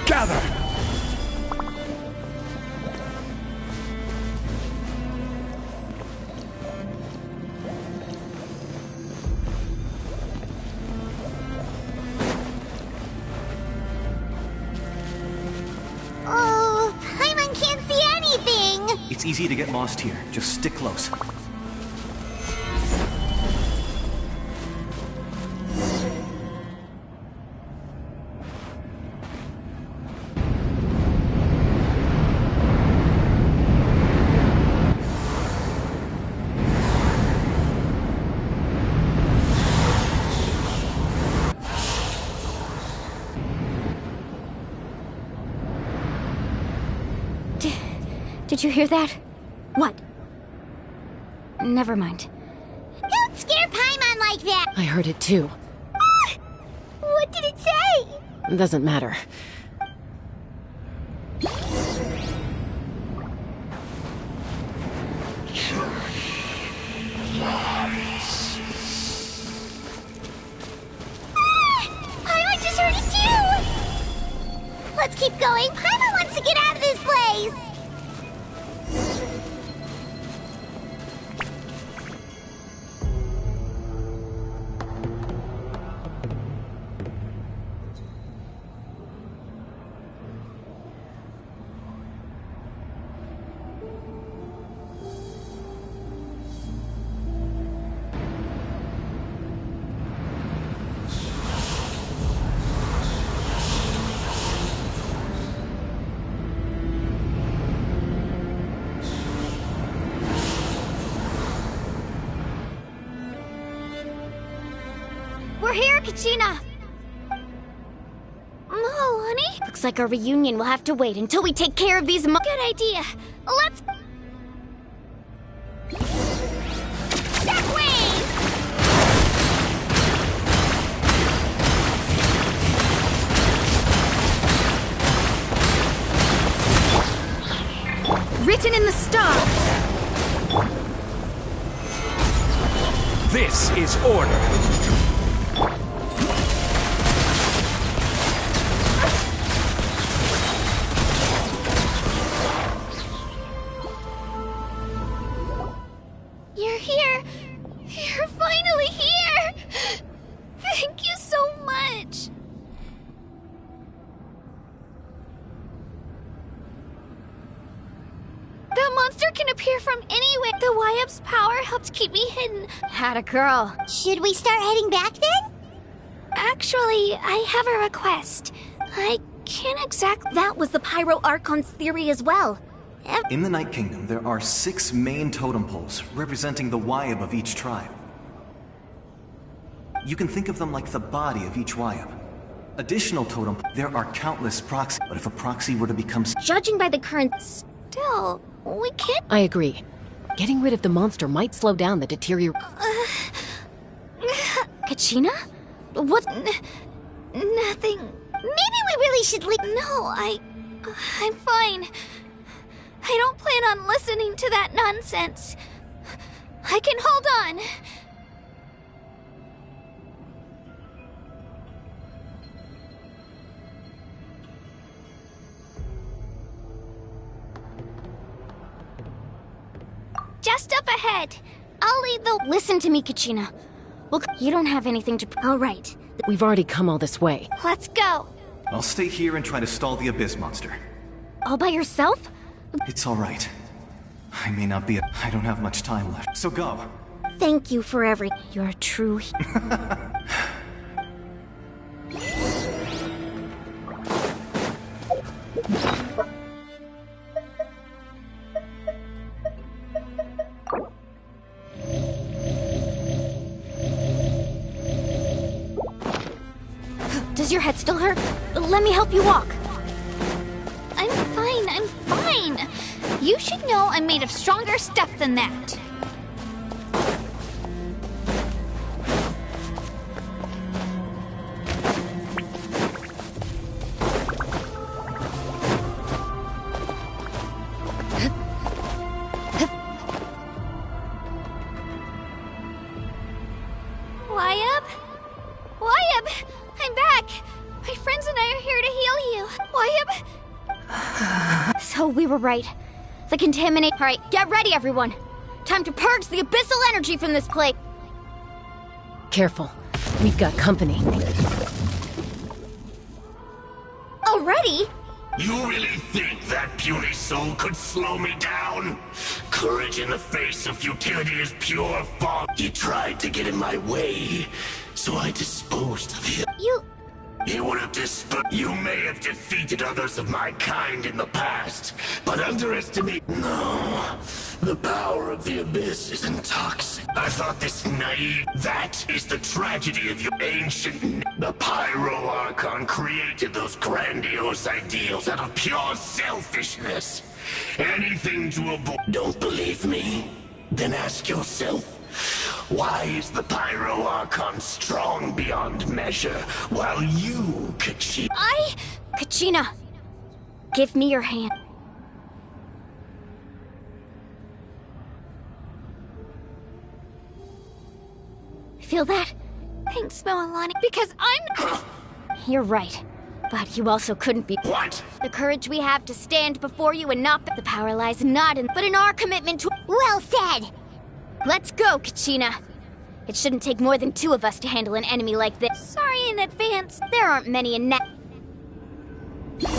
Gather! Oh, Paimon can't see anything! It's easy to get lost here. Just stick close. Did you hear that? What? Never mind. Don't scare Paimon like that! I heard it too. What did it say? It doesn't matter. Paimon just heard it too! Let's keep going. Paimon wants to get out of this place! Kachina! Oh, honey? Looks like our reunion will have to wait until we take care of these Good idea. Let's... Shockwave! Written in the stars! This is order. You're here! You're finally here! Thank you so much! The monster can appear from anywhere. The YUP's power helped keep me hidden. Had a girl. Should we start heading back then? Actually, I have a request. I can't exactly... That was the Pyro Archon's theory as well. In the Night Kingdom, there are 6 main totem poles representing the YUP of each tribe. You can think of them like the body of each YUP. Additional totem... There are countless proxies, but if a proxy were to become... Judging by the current... Still, we can't... I agree. Getting rid of the monster might slow down the deterioration. Kachina? What? Nothing. Maybe we really should leave. No, I'm fine. I don't plan on listening to that nonsense. I can hold on. Just up ahead. I'll lead the... Listen to me, Kachina. Look, you don't have anything to... All right. We've already come all this way. Let's go. I'll stay here and try to stall the Abyss monster. All by yourself? It's all right. I may not be I don't have much time left, so go. Thank you for every... You're a true... Does your head still hurt? Let me help you walk. I'm fine. You should know I'm made of stronger stuff than that. YUP! I'm back! My friends and I are here to heal you. YUP! So we were right. The contaminate... Alright, get ready, everyone. Time to purge the abyssal energy from this place. Careful. We've got company. Already? You really think that puny soul could slow me down? Courage in the face of futility is pure fog. He tried to get in my way, so I disposed of him. You would have You may have defeated others of my kind in the past, but underestimate... No. The power of the Abyss isn't toxic. I thought this naive... That is the tragedy of your ancient... The Pyro Archon created those grandiose ideals out of pure selfishness. Anything to avoid... Don't believe me? Then ask yourself, why is the Pyro Archon strong beyond measure, while you, Kachina... Kachina, give me your hand. Feel that? Thanks, Moalani, because I'm... You're right. But you also couldn't be... What? The courage we have to stand before you and not... The power lies not in... But in our commitment to... Well said! Let's go, Kachina. It shouldn't take more than 2 of us to handle an enemy like this. Sorry in advance. There aren't many in that... Let's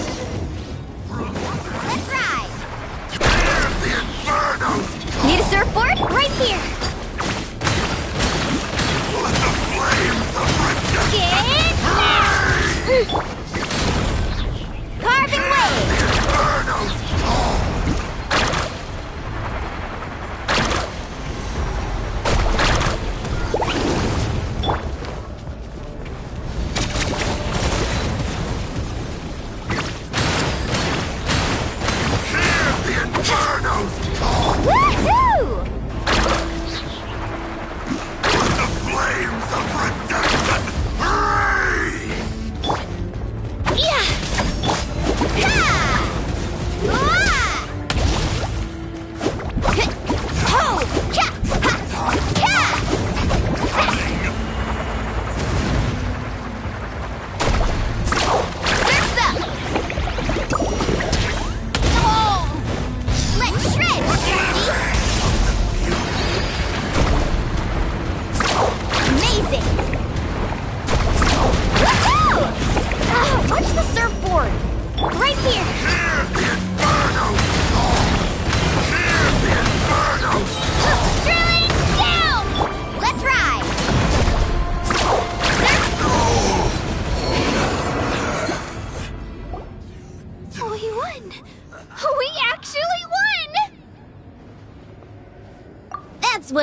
ride! The Inferno! Need a surfboard? Right here! Let the flames of Get now! Carving wave! Inferno's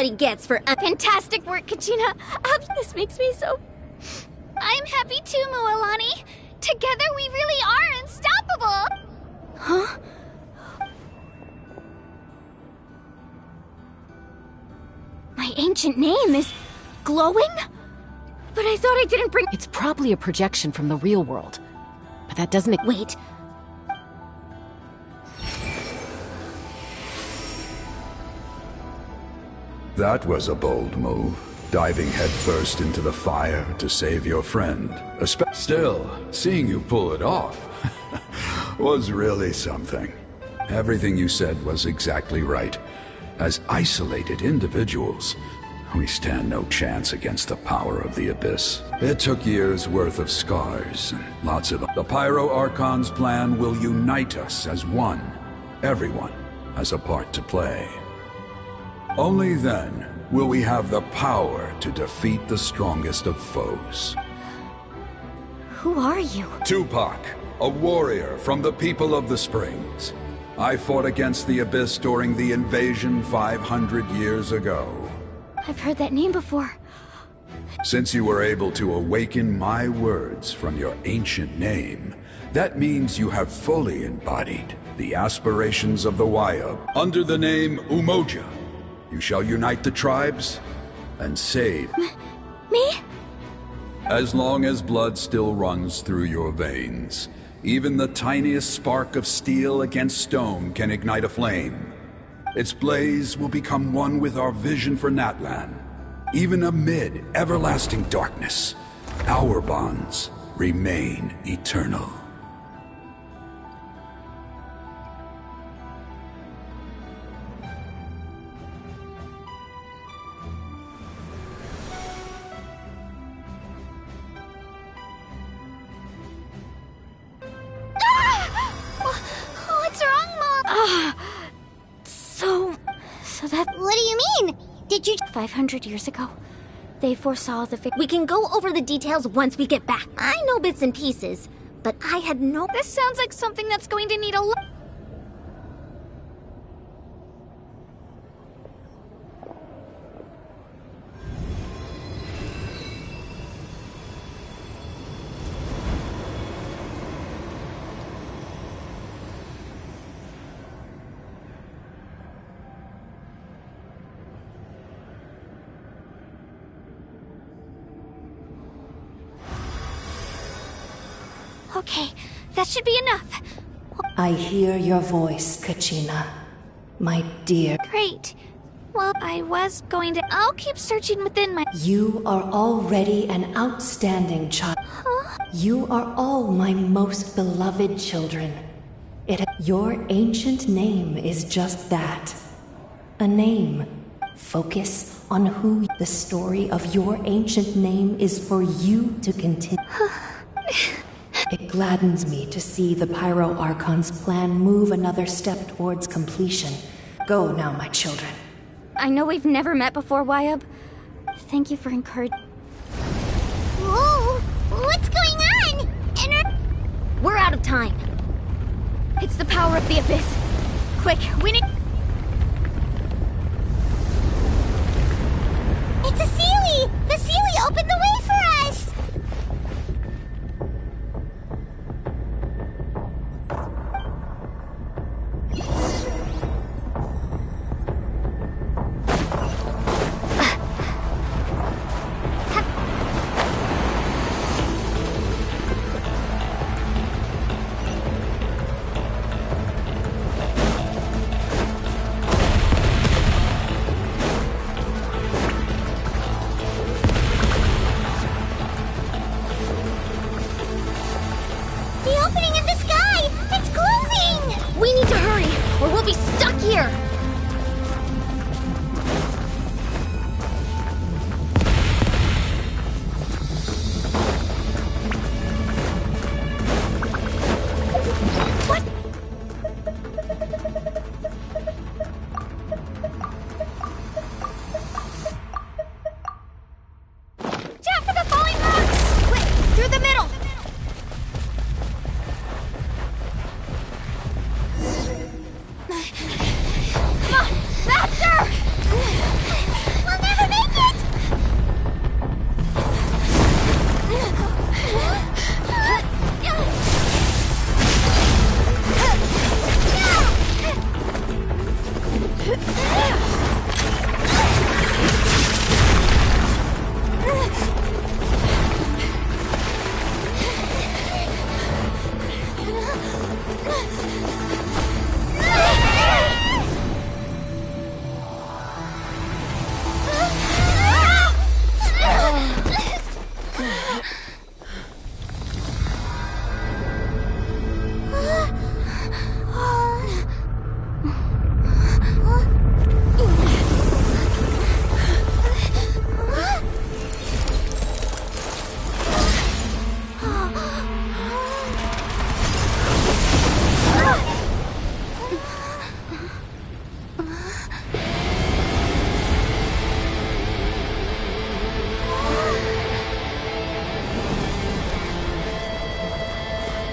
what he gets for Fantastic work, Kachina. This makes me so... I'm happy too, Mualani. Together we really are unstoppable. Huh? My ancient name is glowing? But I thought I didn't bring... It's probably a projection from the real world. But that doesn't... Wait. That was a bold move. Diving headfirst into the fire to save your friend. Still, seeing you pull it off was really something. Everything you said was exactly right. As isolated individuals, we stand no chance against the power of the Abyss. It took years' worth of scars and lots of... The Pyro Archon's plan will unite us as one. Everyone has a part to play. Only then will we have the power to defeat the strongest of foes. Who are you? Tupac, a warrior from the people of the Springs. I fought against the Abyss during the invasion 500 years ago. I've heard that name before. Since you were able to awaken my words from your ancient name, that means you have fully embodied the aspirations of the Wayab. Under the name Umoja, you shall unite the tribes and save... Me? As long as blood still runs through your veins, even the tiniest spark of steel against stone can ignite a flame. Its blaze will become one with our vision for Natlan. Even amid everlasting darkness, our bonds remain eternal. What's wrong, Mom? So that... What do you mean? Did you... 500 years ago, they foresaw the... We can go over the details once we get back. I know bits and pieces, but I had no... This sounds like something that's going to need a lot. Okay, that should be enough. I hear your voice, Kachina. My dear. Great. Well, I was going to... I'll keep searching within my... You are already an outstanding child. Huh? You are all my most beloved children. Your ancient name is just that. A name. Focus on who... The story of your ancient name is for you to continue. It gladdens me to see the Pyro Archon's plan move another step towards completion. Go now, my children. I know we've never met before, Wayab. Thank you for encouraging... Whoa! What's going on? We're out of time. It's the power of the Abyss. Quick, we need... It's a Seelie! The Seelie opened the way for us!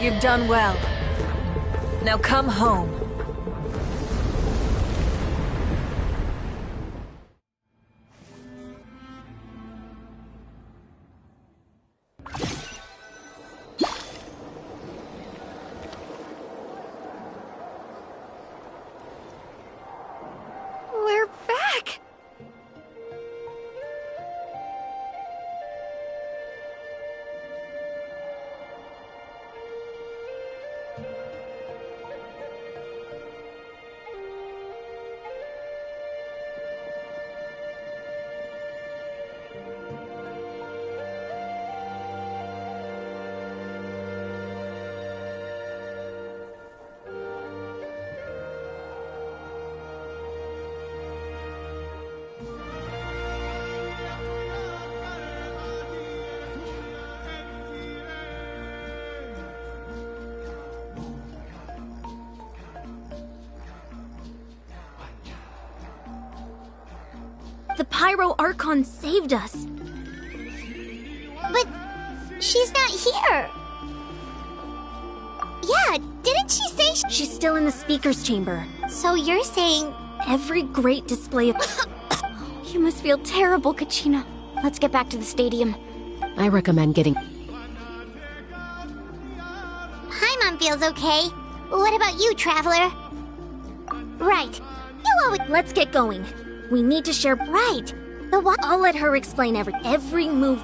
You've done well. Now come home. We're back! The Pyro Archon saved us. But she's not here. Yeah, didn't she say She's still in the speaker's chamber. So you're saying every great display of... You must feel terrible, Kachina. Let's get back to the stadium. I recommend getting... Paimon feels okay. What about you, Traveler? Right. You always... Let's get going. We need to share... Right. The what? I'll let her explain every move.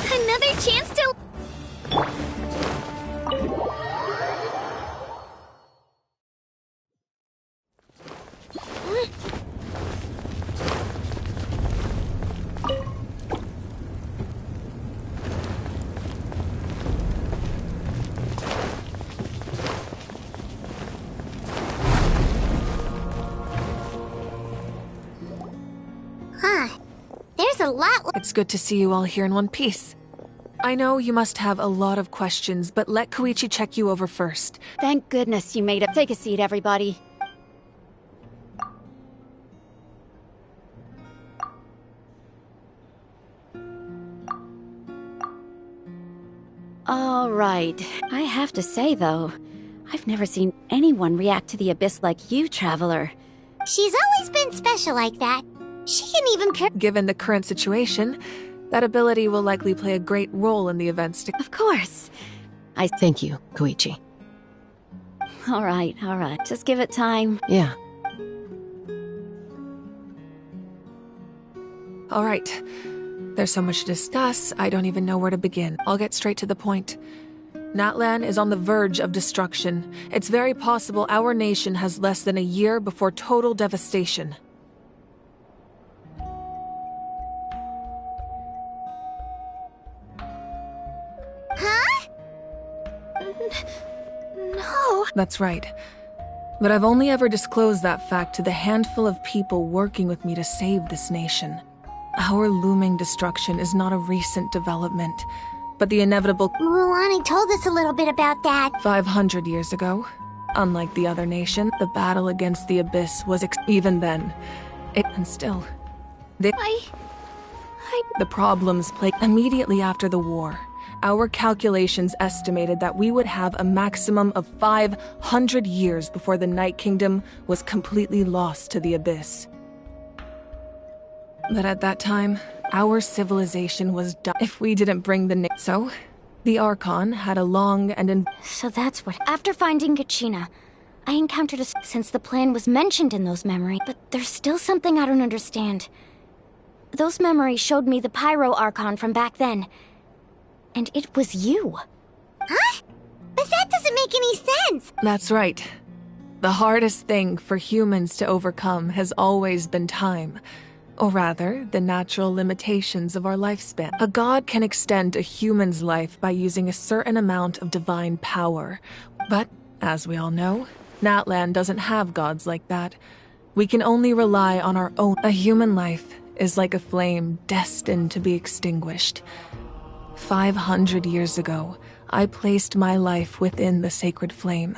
Another chance to... There's a lot... It's good to see you all here in one piece. I know you must have a lot of questions, but let Koichi check you over first. Thank goodness you made it. Take a seat, everybody. All right. I have to say, though, I've never seen anyone react to the Abyss like you, Traveler. She's always been special like that. She can even... Given the current situation, that ability will likely play a great role in the events to... Of course. I thank you, Koichi. All right. Just give it time. Yeah. All right. There's so much to discuss, I don't even know where to begin. I'll get straight to the point. Natlan is on the verge of destruction. It's very possible our nation has less than a year before total devastation. Huh? No. That's right. But I've only ever disclosed that fact to the handful of people working with me to save this nation. Our looming destruction is not a recent development, but the inevitable... Mulan told us a little bit about that. 500 years ago. Unlike the other nation, the battle against the Abyss was even then. And still... The problems plagued immediately after the war. Our calculations estimated that we would have a maximum of 500 years before the Night Kingdom was completely lost to the Abyss. But at that time, our civilization was done if we didn't bring the So, the Archon had a long and So that's what... After finding Gachina, I encountered since the plan was mentioned in those memories, but there's still something I don't understand. Those memories showed me the Pyro Archon from back then. And it was you. Huh? But that doesn't make any sense! That's right. The hardest thing for humans to overcome has always been time. Or rather, the natural limitations of our lifespan. A god can extend a human's life by using a certain amount of divine power. But, as we all know, Natlan doesn't have gods like that. We can only rely on our own. A human life is like a flame destined to be extinguished. 500 years ago, I placed my life within the sacred flame.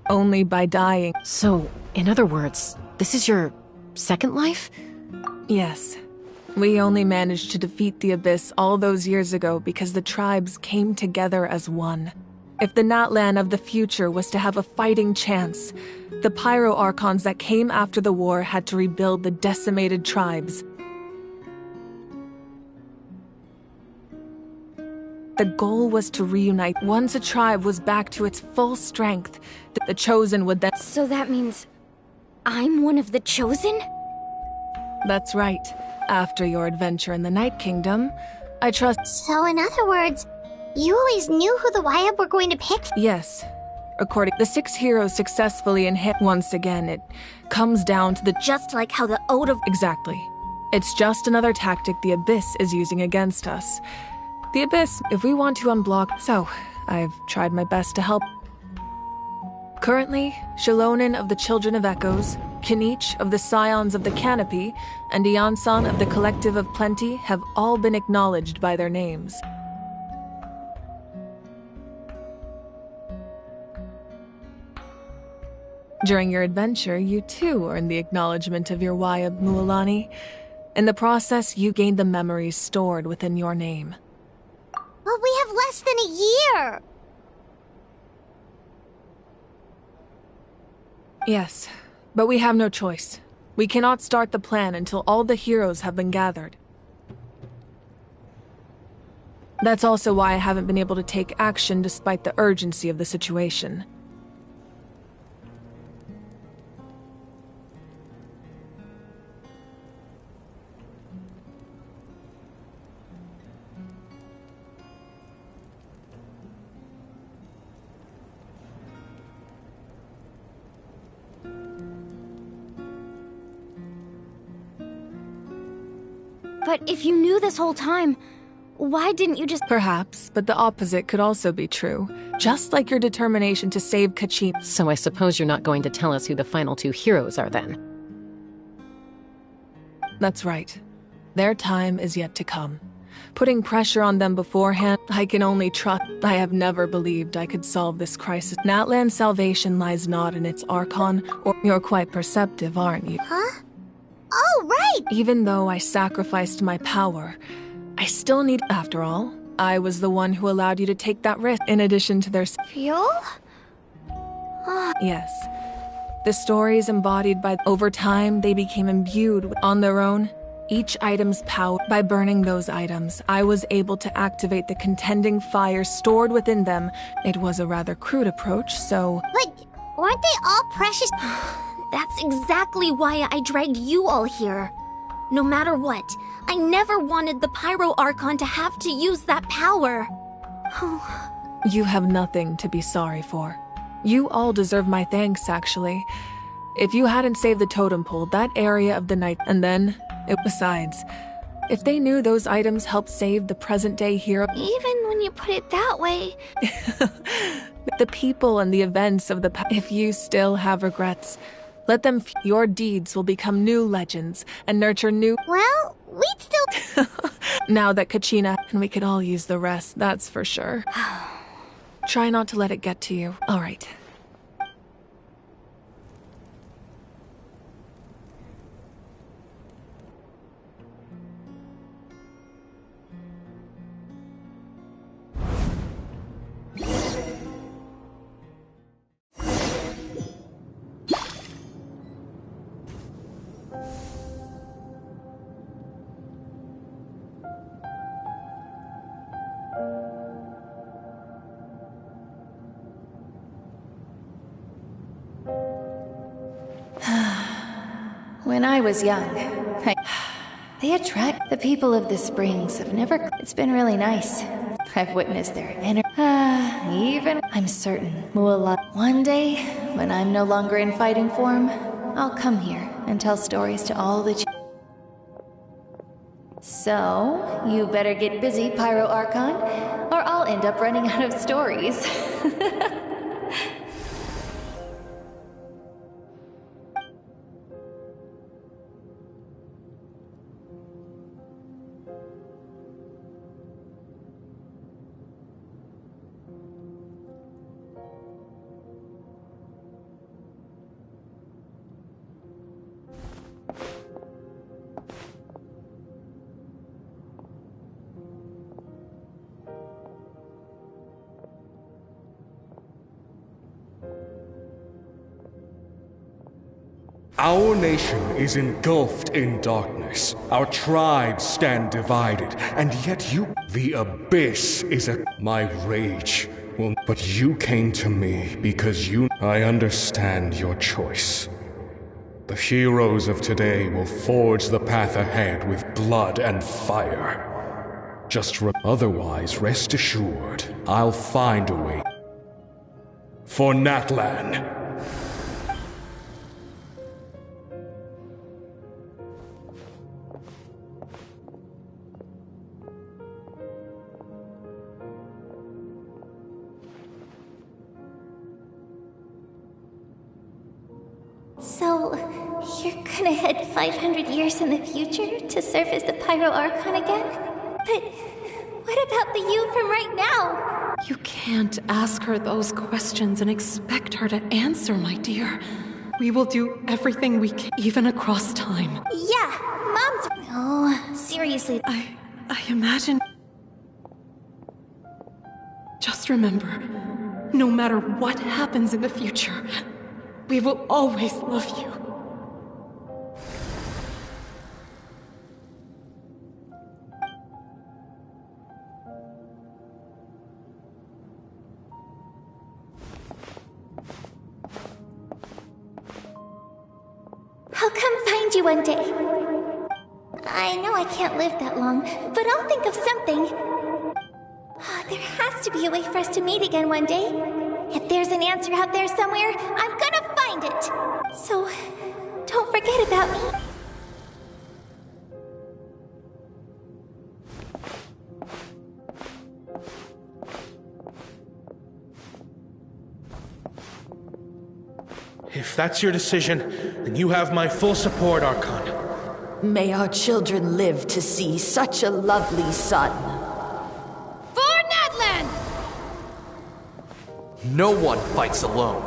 Only by dying. So, in other words, this is your second life? Yes. We only managed to defeat the Abyss all those years ago because the tribes came together as one. If the Natlan of the future was to have a fighting chance, the Pyro Archons that came after the war had to rebuild the decimated tribes. The goal was to reunite. Once a tribe was back to its full strength, the Chosen would then— So that means I'm one of the Chosen? That's right. After your adventure in the Night Kingdom, I trust— So in other words, you always knew who the Wyatt were going to pick? Yes. According— the 6 heroes successfully inhit— Once again, it comes down to the— Just like how the Ode of— Exactly. It's just another tactic the Abyss is using against us. The Abyss, if we want to unblock— So, I've tried my best to help. Currently, Shalonin of the Children of Echoes, Kinich of the Scions of the Canopy, and Iansan of the Collective of Plenty have all been acknowledged by their names. During your adventure, you too earned the acknowledgement of your Wayab Mualani. In the process, you gained the memories stored within your name. But we have less than a year! Yes, but we have no choice. We cannot start the plan until all the heroes have been gathered. That's also why I haven't been able to take action despite the urgency of the situation. But if you knew this whole time, why didn't you just— Perhaps, but the opposite could also be true. Just like your determination to save Kachina. So I suppose you're not going to tell us who the final 2 heroes are then? That's right. Their time is yet to come. Putting pressure on them beforehand, I can only trust— I have never believed I could solve this crisis. Natlan's salvation lies not in its Archon, or— You're quite perceptive, aren't you? Huh? Oh, right! Even though I sacrificed my power, I still need— After all, I was the one who allowed you to take that risk, in addition to their... Fuel? Yes. The stories embodied by... Over time, they became imbued on their own. Each item's power. By burning those items, I was able to activate the contending fire stored within them. It was a rather crude approach, so... But weren't they all precious? That's exactly why I dragged you all here. No matter what, I never wanted the Pyro Archon to have to use that power. You have nothing to be sorry for. You all deserve my thanks, actually. If you hadn't saved the totem pole, that area of the night, and then... Besides, if they knew those items helped save the present-day hero... Even when you put it that way... The people and the events of the past... If you still have regrets, let them... Your deeds will become new legends and nurture new... Well, we'd still... Now that Kachina... And we could all use the rest, that's for sure. Try not to let it get to you. All right. When I was young, they attract the people of the springs. Have never. It's been really nice. I've witnessed their energy. Even I'm certain Muala. One day, when I'm no longer in fighting form, I'll come here and tell stories to all the. So you better get busy, Pyro Archon, or I'll end up running out of stories. Our nation is engulfed in darkness. Our tribes stand divided, and yet you... The Abyss is a... My rage will... But you came to me because you... I understand your choice. The heroes of today will forge the path ahead with blood and fire. Otherwise, rest assured, I'll find a way. For Natlan. So, you're gonna head 500 years in the future to serve as the Pyro Archon again? But what about the you from right now? You can't ask her those questions and expect her to answer, my dear. We will do everything we can, even across time. Yeah, Mom's... Oh, seriously. I imagine... Just remember, no matter what happens in the future, we will always love you. I'll come find you one day. I know I can't live that long, but I'll think of something. There has to be a way for us to meet again one day. If there's an answer out there somewhere, I'm gonna find it. So, don't forget about me. If that's your decision, then you have my full support, Archon. May our children live to see such a lovely son. For Natlan! No one fights alone.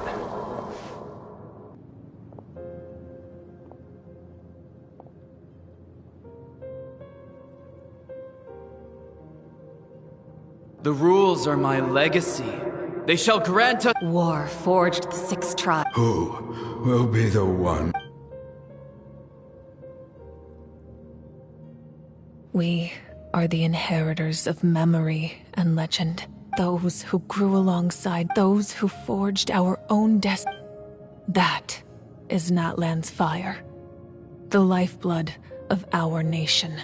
The rules are my legacy. They shall grant us— War forged the six tribes. Who will be the one? We are the inheritors of memory and legend. Those who grew alongside those who forged our own destiny. That is Natlan's fire. The lifeblood of our nation.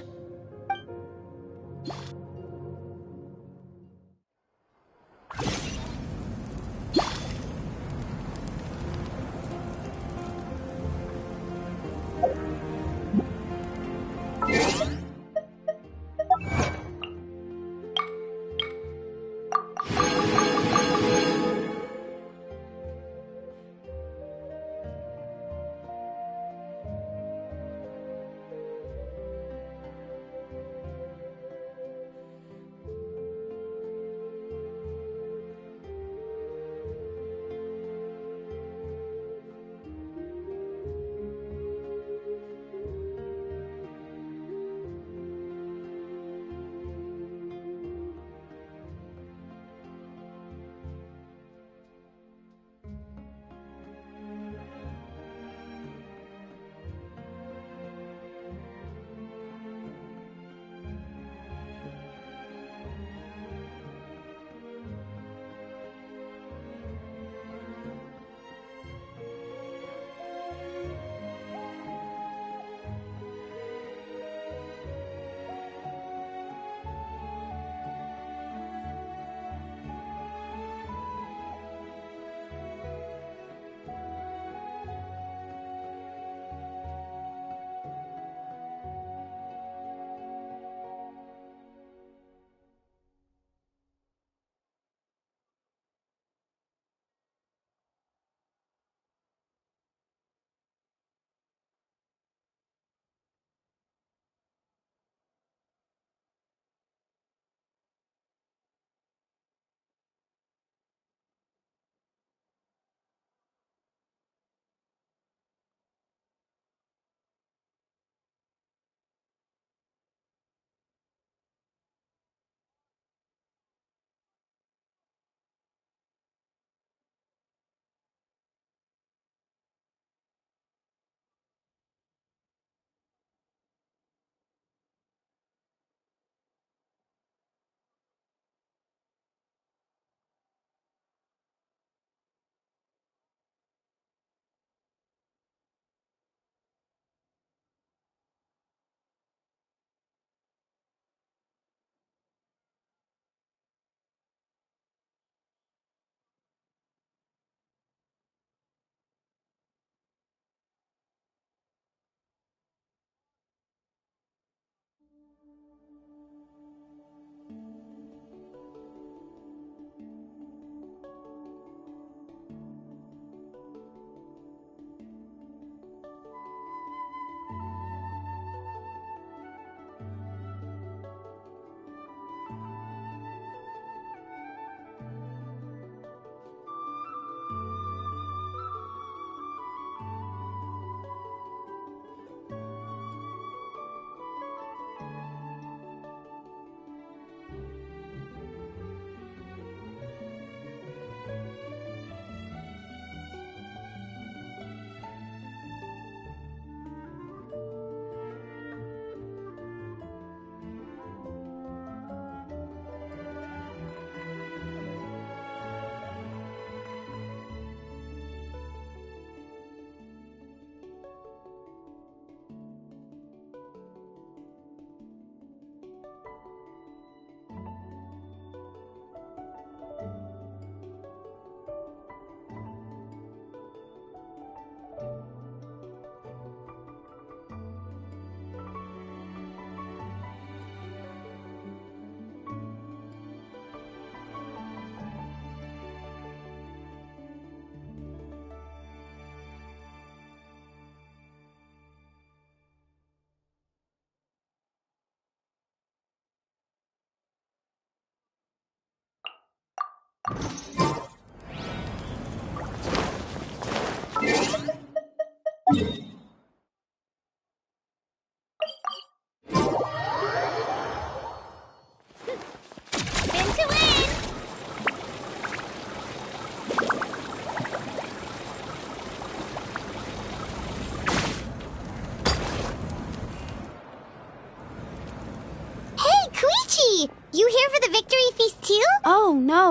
Spin to win!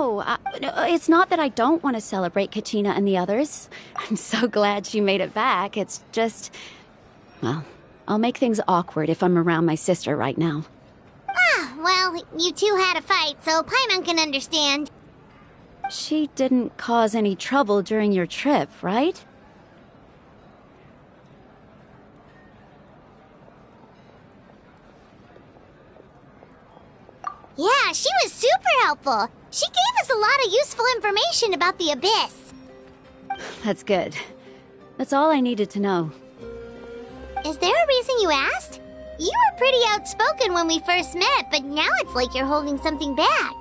no, it's not that I don't want to celebrate Kachina and the others. I'm so glad she made it back. It's just... Well, I'll make things awkward if I'm around my sister right now. Ah, well, you two had a fight, so Paimon can understand. She didn't cause any trouble during your trip, right? Yeah, she was super helpful. She gave us a lot of useful information about the Abyss. That's good. That's all I needed to know. Is there a reason you asked? You were pretty outspoken when we first met, but now it's like you're holding something back.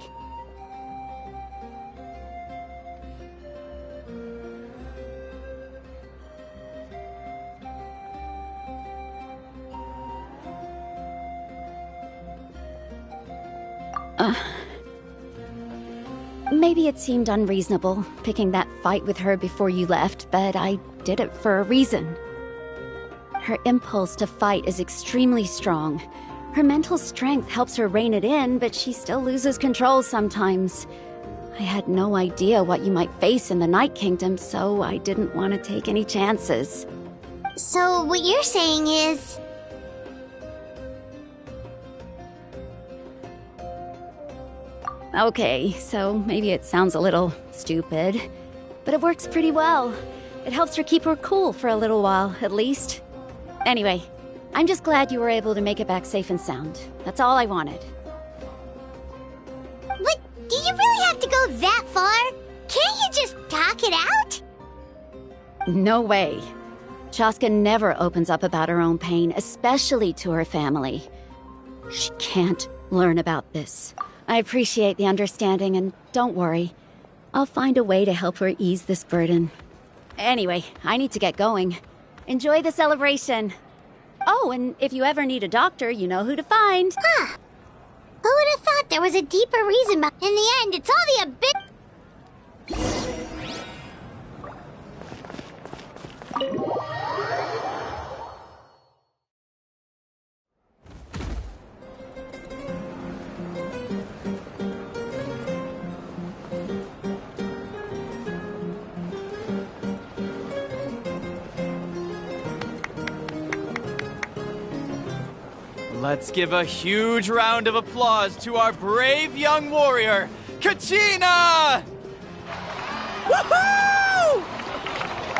Maybe it seemed unreasonable, picking that fight with her before you left, but I did it for a reason. Her impulse to fight is extremely strong. Her mental strength helps her rein it in, but she still loses control sometimes. I had no idea what you might face in the Night Kingdom, so I didn't want to take any chances. So what you're saying is... Okay, so maybe it sounds a little stupid, but it works pretty well. It helps her keep her cool for a little while, at least. Anyway, I'm just glad you were able to make it back safe and sound. That's all I wanted. But do you really have to go that far? Can't you just talk it out? No way. Chaska never opens up about her own pain, especially to her family. She can't learn about this. I appreciate the understanding, and don't worry. I'll find a way to help her ease this burden. Anyway, I need to get going. Enjoy the celebration. Oh, and if you ever need a doctor, you know who to find. Huh. Who would have thought there was a deeper reason, but in the end, it's all the Abyss. Let's give a huge round of applause to our brave young warrior, Kachina! Woohoo!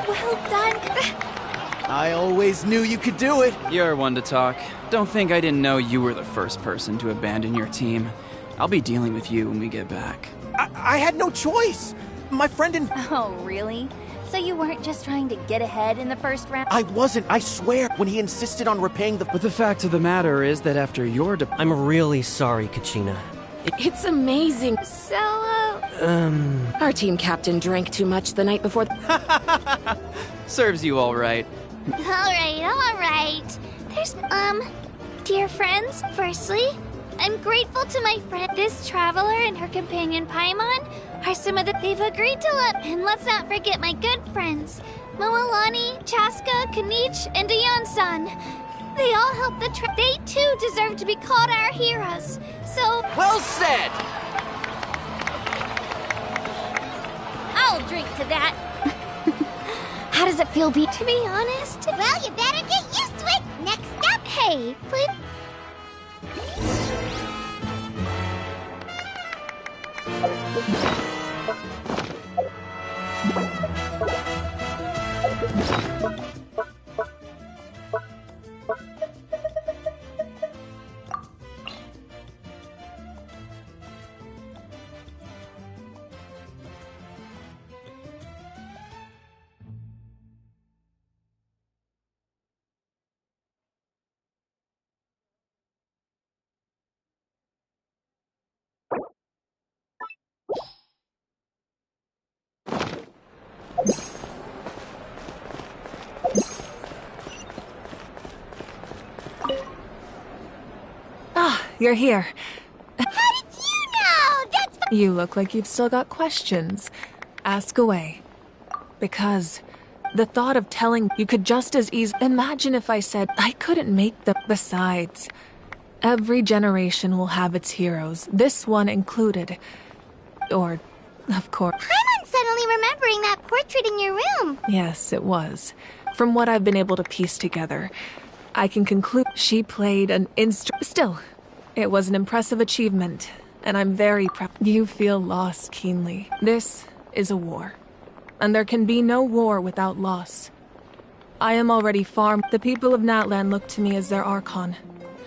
Well done. I always knew you could do it. You're one to talk. Don't think I didn't know you were the first person to abandon your team. I'll be dealing with you when we get back. I had no choice. My friend and... Oh, really? So you weren't just trying to get ahead in the first round? I wasn't, I swear, when he insisted on repaying the... But the fact of the matter is that after your... I'm really sorry, Kachina. It's amazing. So, Our team captain drank too much the night before. Serves you all right. All right. There's, dear friends, firstly, I'm grateful to my friend, this traveler and her companion Paimon, are some of the they've agreed to let, and let's not forget my good friends, Moalani, Chaska, Kanich, and Dayan-san. They all helped the they too deserve to be called our heroes, so... Well said! I'll drink to that. How does it feel, To be honest... Well, you better get used to it. Next up... Hey, please... You're here. How did you know? That's... You look like you've still got questions. Ask away. Because the thought of telling you could just as easily... Imagine if I said I couldn't make them. Besides, every generation will have its heroes, this one included. Or Of course. I'm suddenly remembering that portrait in your room. Yes, it was. From what I've been able to piece together, I can conclude she played an Still, it was an impressive achievement, and I'm very proud. You feel loss keenly. This is a war, and there can be no war without loss. I am already far. The people of Natlan look to me as their Archon,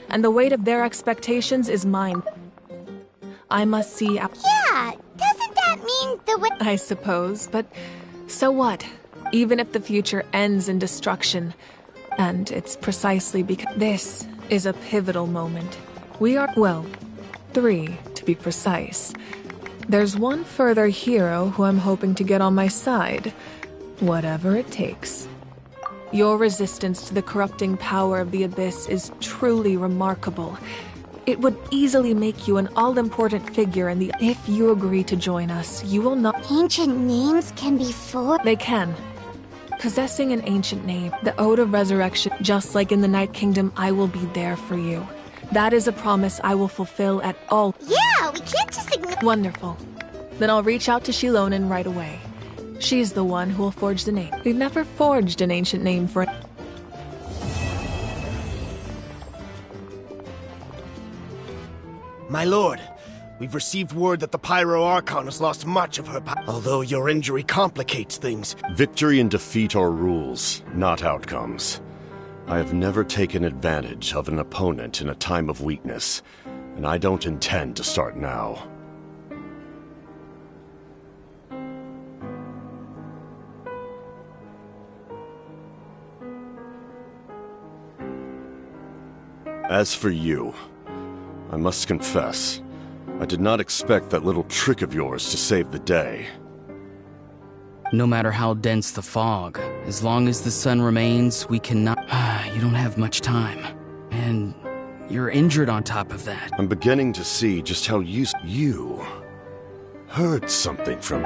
and the weight of their expectations is mine. I must see. Yeah, doesn't that mean the way? I suppose, but so what? Even if the future ends in destruction, and it's precisely because this is a pivotal moment. We are, well, 3 to be precise. There's one further hero who I'm hoping to get on my side, whatever it takes. Your resistance to the corrupting power of the Abyss is truly remarkable. It would easily make you an all-important figure in the... If you agree to join us, you will not... Ancient names can be full... They can. Possessing an ancient name, the Ode of Resurrection, just like in the Night Kingdom, I will be there for you. That is a promise I will fulfill at all... Yeah, we can't just ignore... Wonderful. Then I'll reach out to Shilonen right away. She's the one who will forge the name. We've never forged an ancient name for... My lord, we've received word that the Pyro Archon has lost much of her power. Although your injury complicates things. Victory and defeat are rules, not outcomes. I have never taken advantage of an opponent in a time of weakness, and I don't intend to start now. As for you, I must confess, I did not expect that little trick of yours to save the day. No matter how dense the fog, as long as the sun remains, we cannot... You don't have much time. And you're injured on top of that. I'm beginning to see just how you heard something from...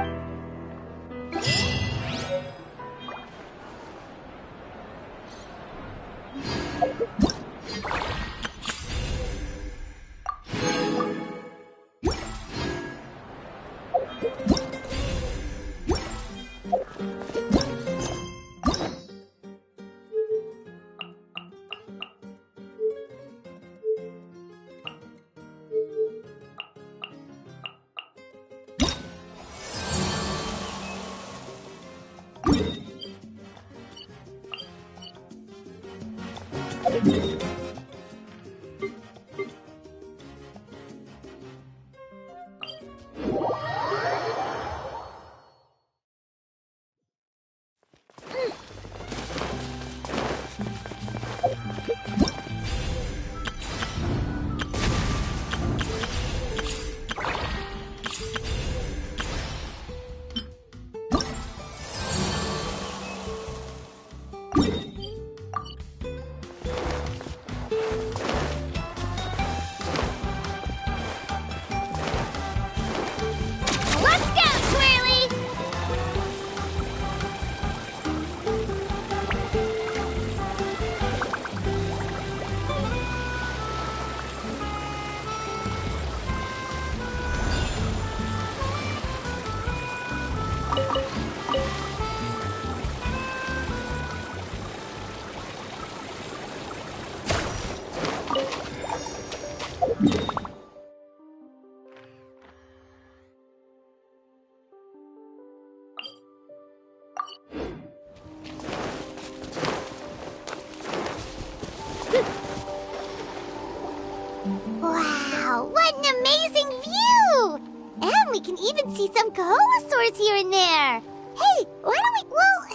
Wow, what an amazing view! And we can even see some Kaholosaurs here and there. Hey, why don't we... Well,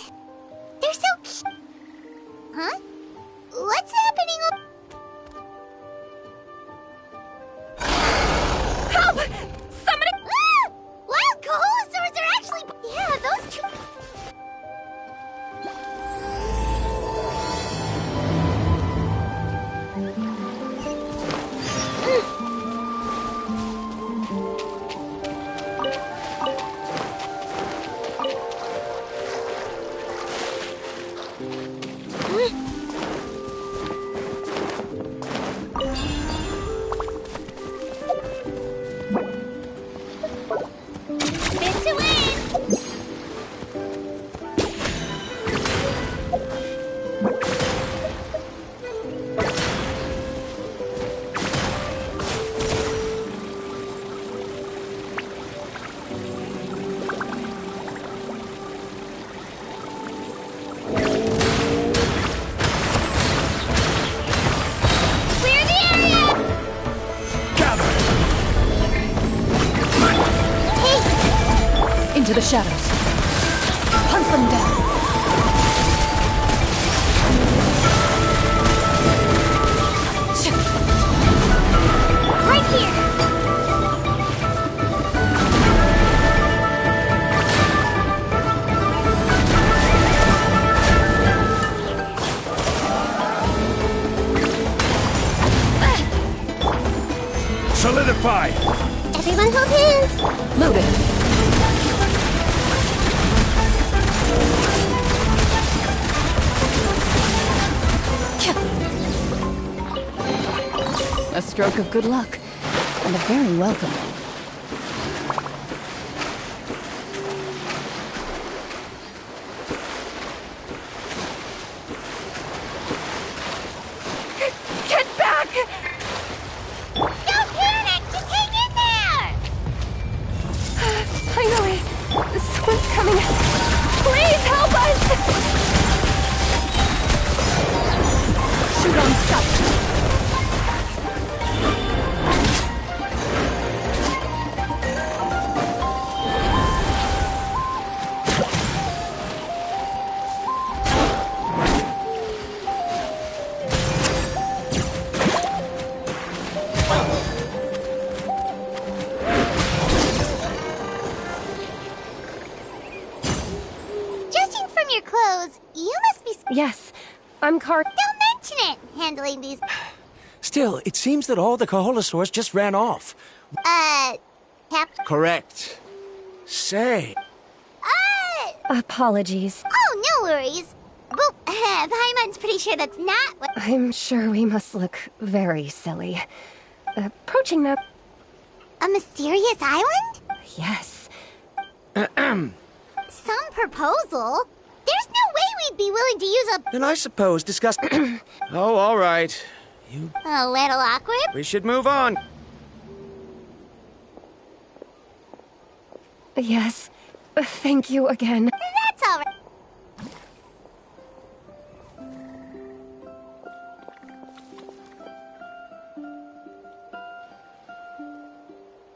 they're so cute. Huh? What's happening? Help! Somebody... Ah! Wild Kaholosaurs are actually... Yeah, those two... shadows. Hunt them down. Right here! Solidify! Everyone hold hands! Loaded. A stroke of good luck, and a very welcome one. Get back! Don't panic! Just hang in there! Finally! Someone's coming! Please help us! Shoot on sight! Judging from your clothes, you must be... Yes, I'm Car- Don't mention it! Handling these... Still, it seems that all the Kaholosaurs just ran off. Cap... Correct. Say. Apologies. Oh, no worries. But Paimon's pretty sure that's not what... I'm sure we must look very silly. Approaching the... A mysterious island? Yes. Some proposal? There's no way we'd be willing to use a... Then I suppose discuss... Oh, all right. A little awkward? We should move on. Yes. Thank you again. That's all right.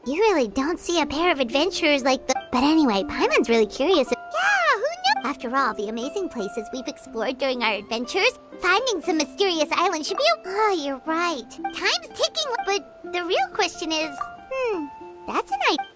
You really don't see a pair of adventurers like the... But anyway, Paimon's really curious. Yeah, who knew? After all, the amazing places we've explored during our adventures, finding some mysterious island should be... Oh, you're right. Time's ticking, but the real question is... that's an idea.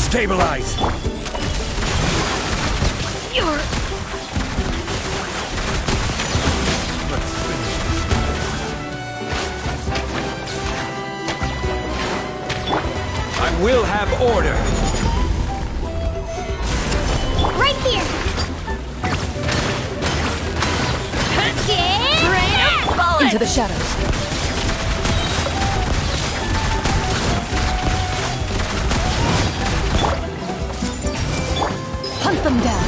Stabilize! You're... I will have order! Right here! Into the shadows. Hunt them down.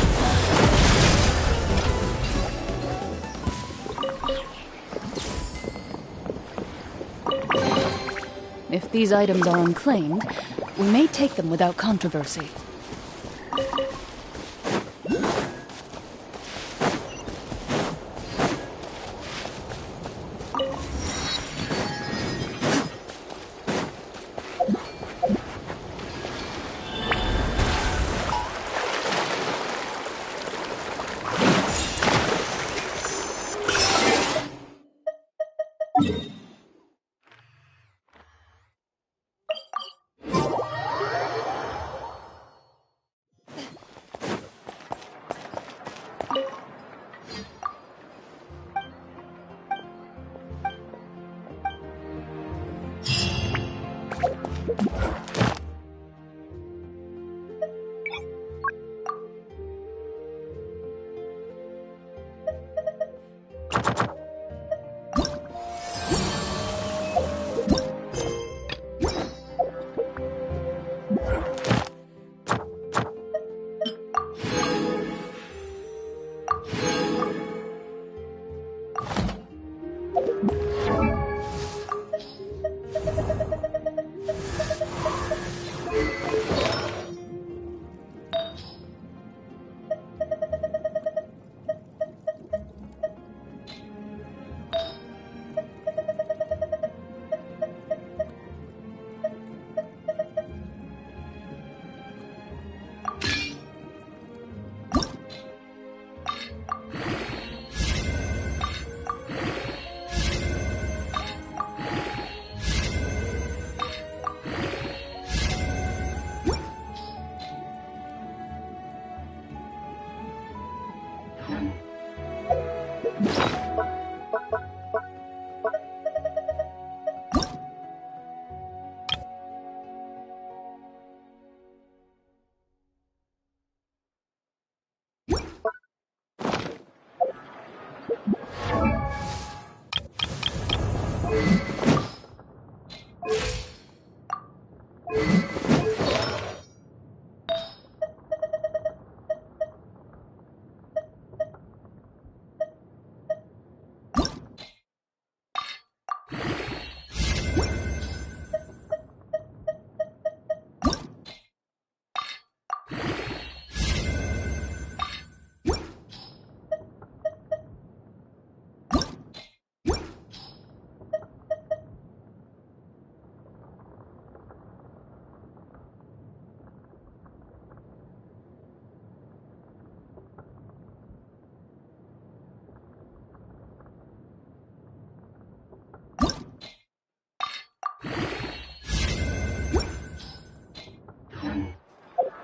If these items are unclaimed, we may take them without controversy.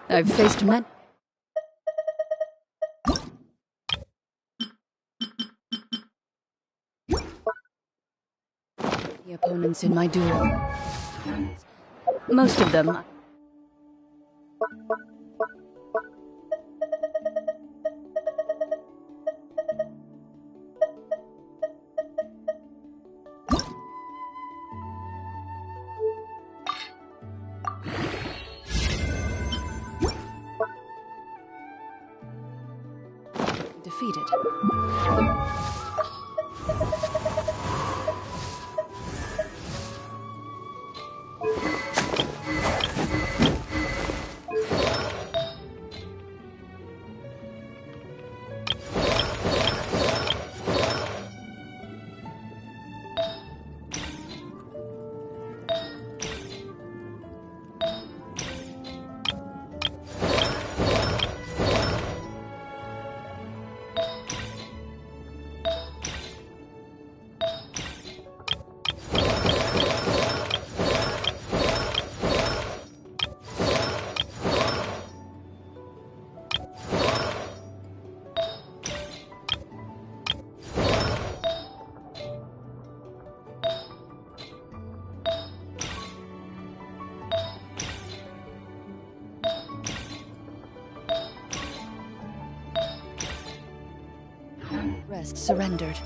I've faced men. The opponents in my duel. Most of them. Defeated. Rest surrendered.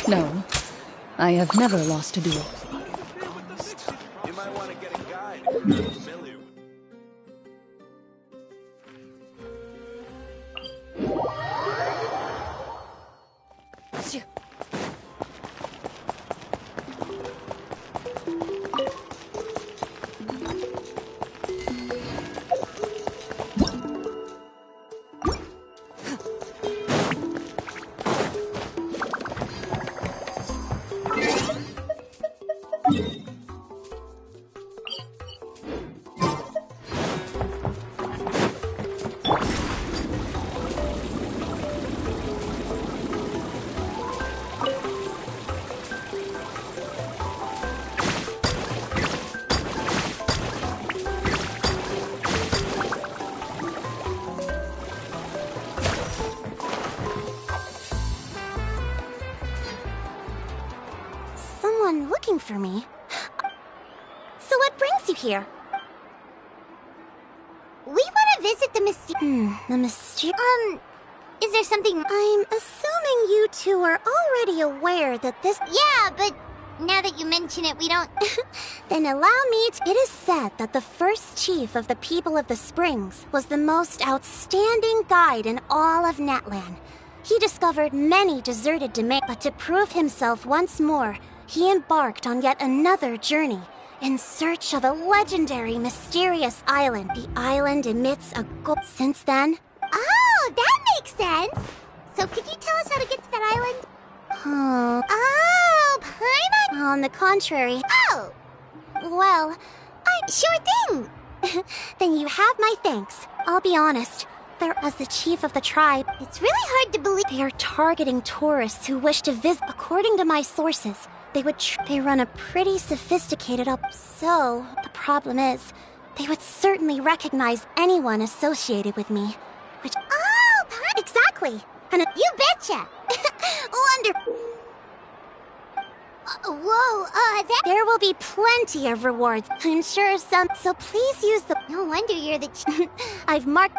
No, I have never lost a duel. You might want to get a guide. So what brings you here? We want to visit the is there something... I'm assuming you two are already aware that this... Yeah, but now that you mention it, we don't... Then allow me to... It is said that the first chief of the people of the Springs was the most outstanding guide in all of Natlan. He discovered many deserted domains, but to prove himself once more, he embarked on yet another journey in search of a legendary, mysterious island. The island emits a Since then... Oh, that makes sense! So could you tell us how to get to that island? Oh, Paimon? On the contrary. Oh! Well, Sure thing! Then you have my thanks. I'll be honest. As the chief of the tribe, it's really hard to believe they are targeting tourists who wish to visit. According to my sources, they run a pretty sophisticated So, the problem is, they would certainly recognize anyone associated with me. Exactly! And you betcha! There will be plenty of rewards. I'm sure some... So please use the... No wonder you're the... I've marked...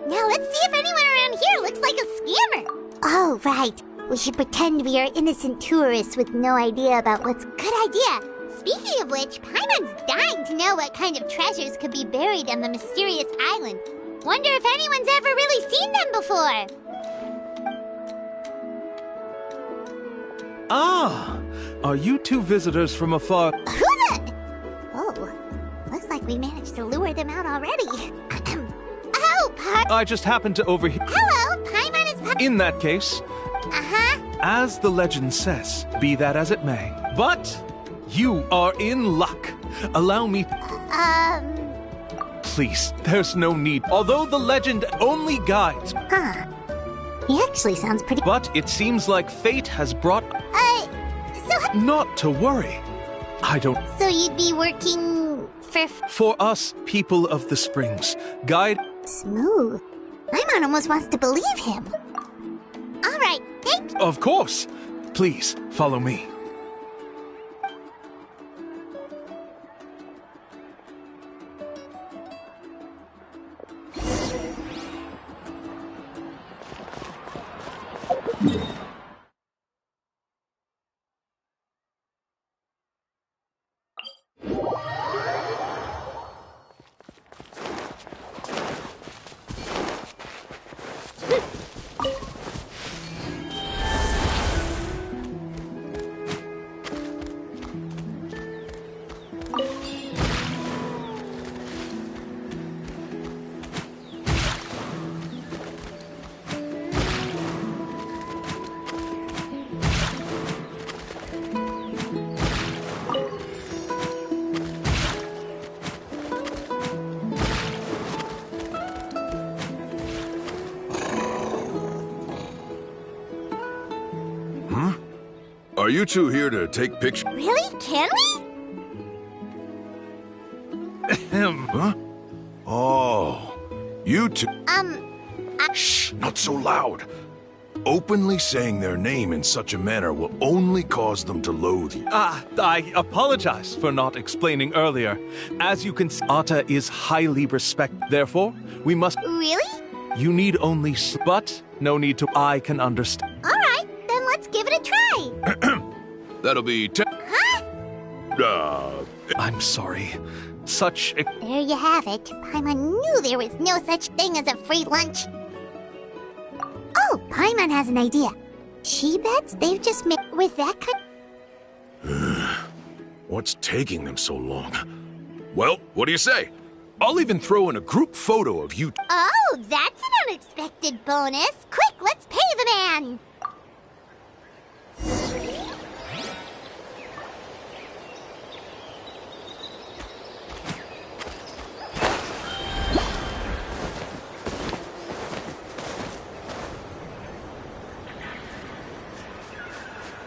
Now let's see if anyone around here looks like a scammer. Oh, right. We should pretend we are innocent tourists with no idea about what's... Good idea. Speaking of which, Paimon's dying to know what kind of treasures could be buried on the mysterious island. Wonder if anyone's ever really seen them before. Ah! Are you two visitors from afar? Who the... Oh, looks like we managed to lure them out already. I just happened to overhear. Hello, Paimon is... In that case, as the legend says, be that as it may. But you are in luck. Allow me... Please, there's no need. Although the legend only guides... Huh. He actually sounds pretty... But it seems like fate has brought... so... Not to worry. I don't... So you'd be working for... For us, people of the Springs, guide... Smooth. Paimon almost wants to believe him. All right, thanks. Of course. Please, follow me. Are you two here to take pictures? Really? Can we? Huh? Oh, you two... Shh, not so loud. Openly saying their name in such a manner will only cause them to loathe you. I apologize for not explaining earlier. As you can see, Atta is highly respected. Therefore, we must... Really? You need only... But no need to... I can understand. All right, then let's give it a try. That'll be... Huh? I'm sorry. Such... There you have it. Paimon knew there was no such thing as a free lunch. Oh, Paimon has an idea. She bets they've just made with that kind... What's taking them so long? Well, what do you say? I'll even throw in a group photo of you. Oh, that's an unexpected bonus. Quick, let's pay the man.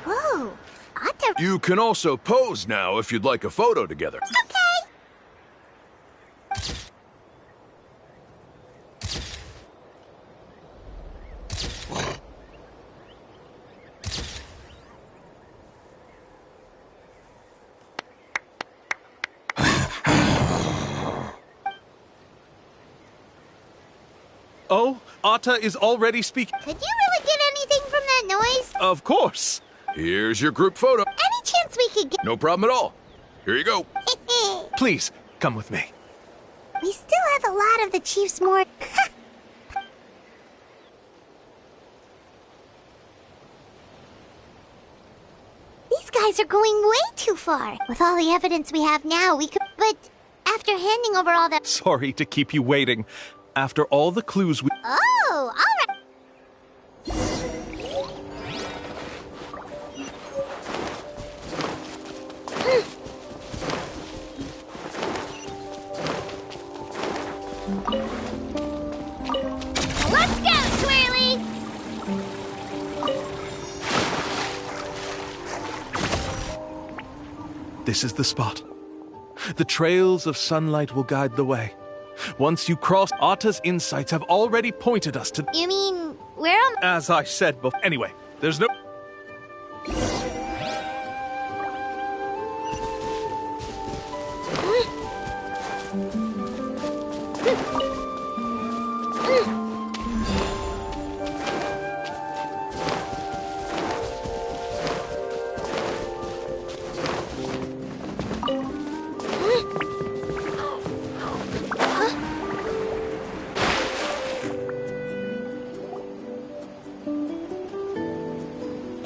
Whoa, Atta... You can also pose now if you'd like a photo together. Okay. Oh, Atta is already speaking. Could you really get anything from that noise? Of course. Here's your group photo. Any chance we could get... No problem at all. Here you go. Please, come with me. We still have a lot of the Chief's more... These guys are going way too far. With all the evidence we have now, we could... But after handing over all that... Sorry to keep you waiting. After all the clues we... Oh, all right. Let's go, Twirly! This is the spot. The trails of sunlight will guide the way. Once you cross, Atta's insights have already pointed us to... You mean, where am... As I said before. Anyway, there's no...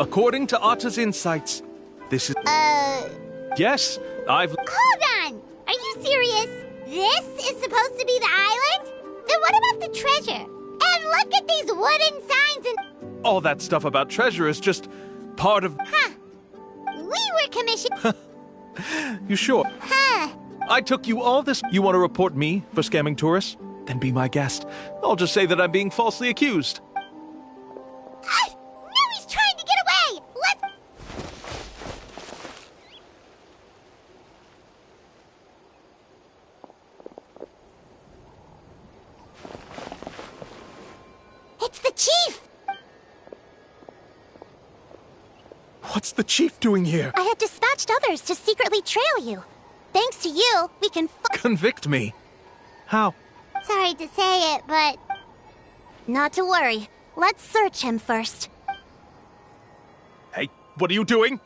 According to Atta's insights, this is... Yes, I've... Hold on! Are you serious? This is supposed to be the island? Then what about the treasure? And look at these wooden signs and... All that stuff about treasure is just part of... Huh. We were commissioned... You sure? Huh. I took you all this... You want to report me for scamming tourists? Then be my guest. I'll just say that I'm being falsely accused. No, he's trying to get away! Let's... It's the chief! What's the chief doing here? I had dispatched others to secretly trail you. Thanks to you, we can Convict me. How? Sorry to say it, but... Not to worry. Let's search him first. Hey, what are you doing?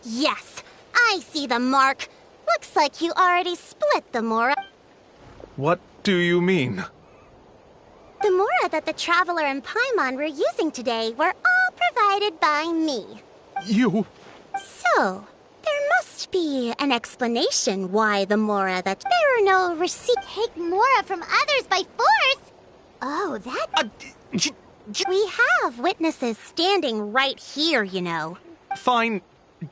Yes, I see the mark. Looks like you already split the Mora. What do you mean? The Mora that the Traveler and Paimon were using today were all provided by me. You... So, there must be an explanation why the Mora that... There are no receipts. Take Mora from others by force? Oh, that... We have witnesses standing right here, you know. Fine.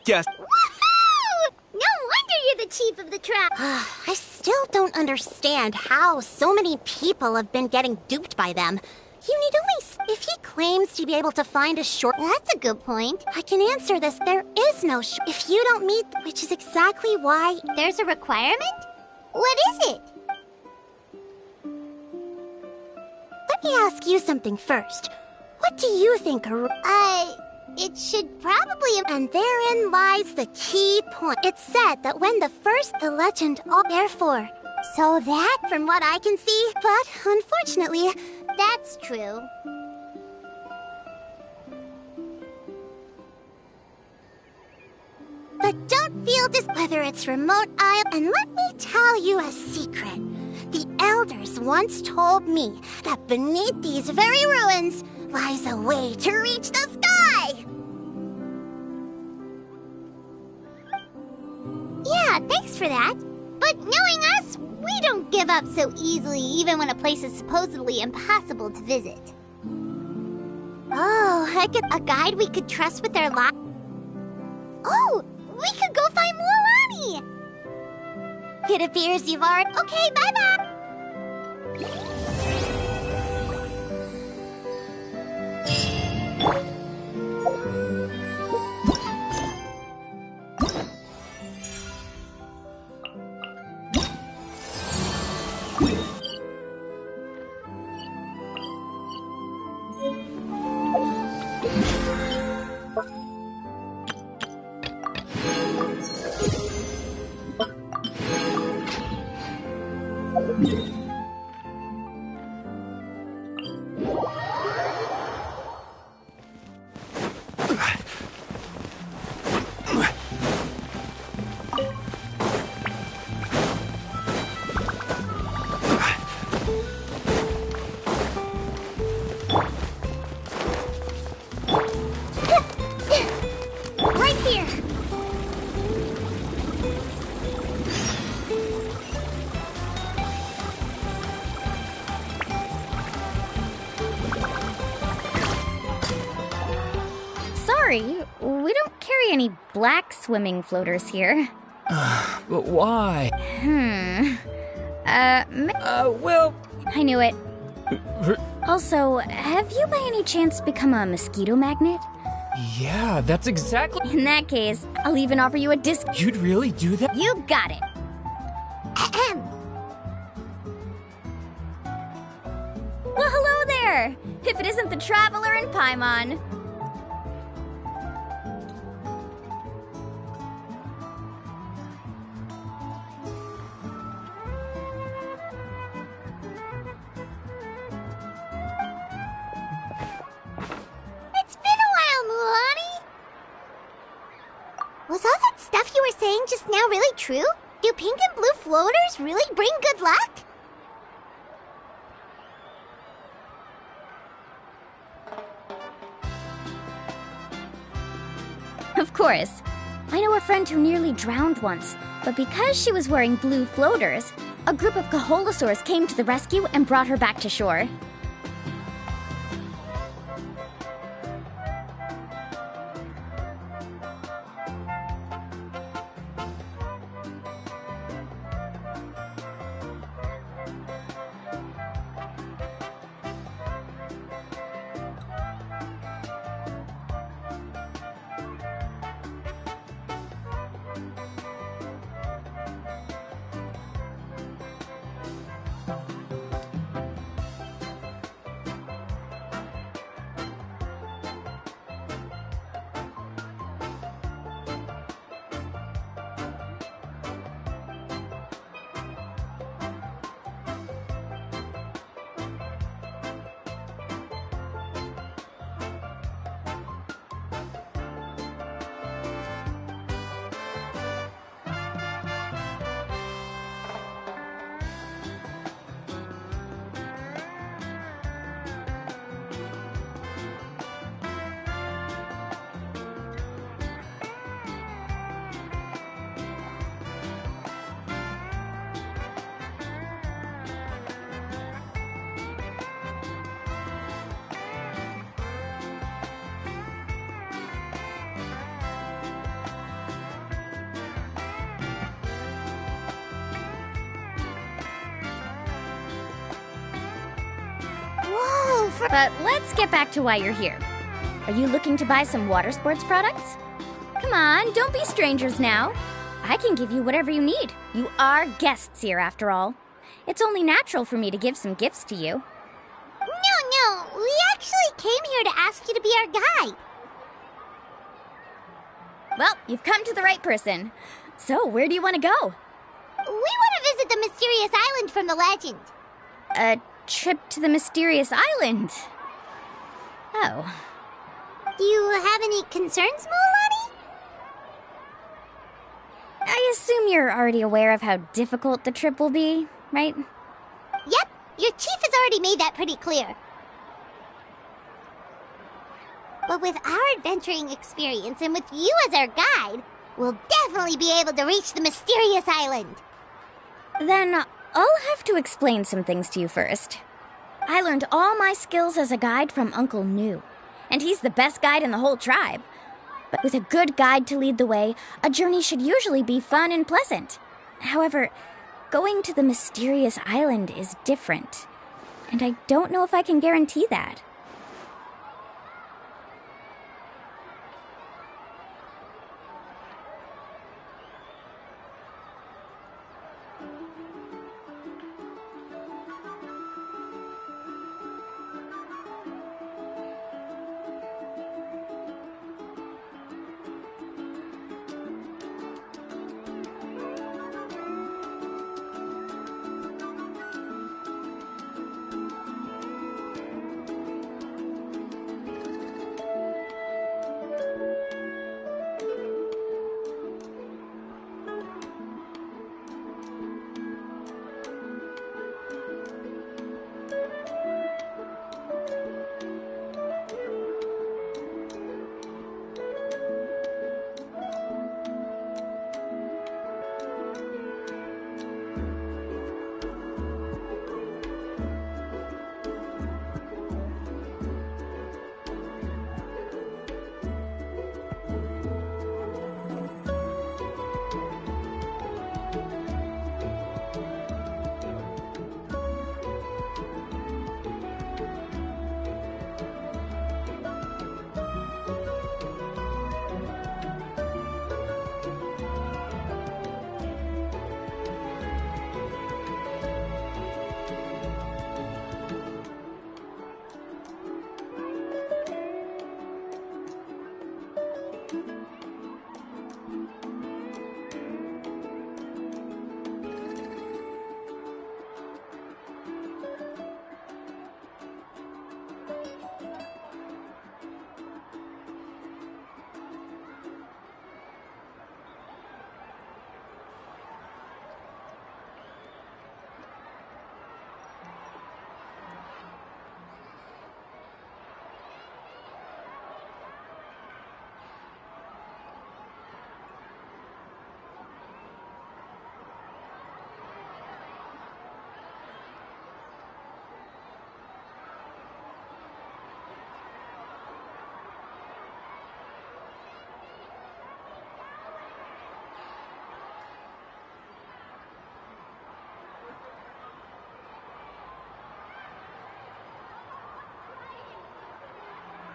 Yes. Woohoo! No wonder you're the chief of the trap. I still don't understand how so many people have been getting duped by them. You need only... If he claims to be able to find a short... That's a good point. I can answer this. There is no If you don't meet... Which is exactly why... There's a requirement? What is it? Let me ask you something first. What do you think it should probably... And therein lies the key point. It's said that when the legend... Therefore... So that, from what I can see, but unfortunately, that's true. But don't feel whether it's remote isle. And let me tell you a secret. The elders once told me that beneath these very ruins lies a way to reach the sky. Yeah, thanks for that. But knowing us, we don't give up so easily, even when a place is supposedly impossible to visit. Oh, a guide we could trust with their life. Oh, we could go find Mualani! It appears you've already... Okay, bye-bye! We don't carry any black swimming floaters here. But why? Well... I knew it. Also, have you by any chance become a mosquito magnet? Yeah, that's exactly... In that case, I'll even offer you a discount. You'd really do that? You got it. Well, hello there! If it isn't the Traveler and Paimon. Was all that stuff you were saying just now really true? Do pink and blue floaters really bring good luck? Of course. I know a friend who nearly drowned once. But because she was wearing blue floaters, a group of Kaholosaurs came to the rescue and brought her back to shore. But let's get back to why you're here. Are you looking to buy some water sports products? Come on, don't be strangers now. I can give you whatever you need. You are guests here, after all. It's only natural for me to give some gifts to you. No, we actually came here to ask you to be our guide. Well, you've come to the right person. So, where do you want to go? We want to visit the mysterious island from the legend. A trip to the mysterious island? Oh. Do you have any concerns, Moolani? I assume you're already aware of how difficult the trip will be, right? Yep, your chief has already made that pretty clear. But with our adventuring experience and with you as our guide, we'll definitely be able to reach the mysterious island. Then I'll have to explain some things to you first. I learned all my skills as a guide from Uncle Nu, and he's the best guide in the whole tribe. But with a good guide to lead the way, a journey should usually be fun and pleasant. However, going to the mysterious island is different, and I don't know if I can guarantee that.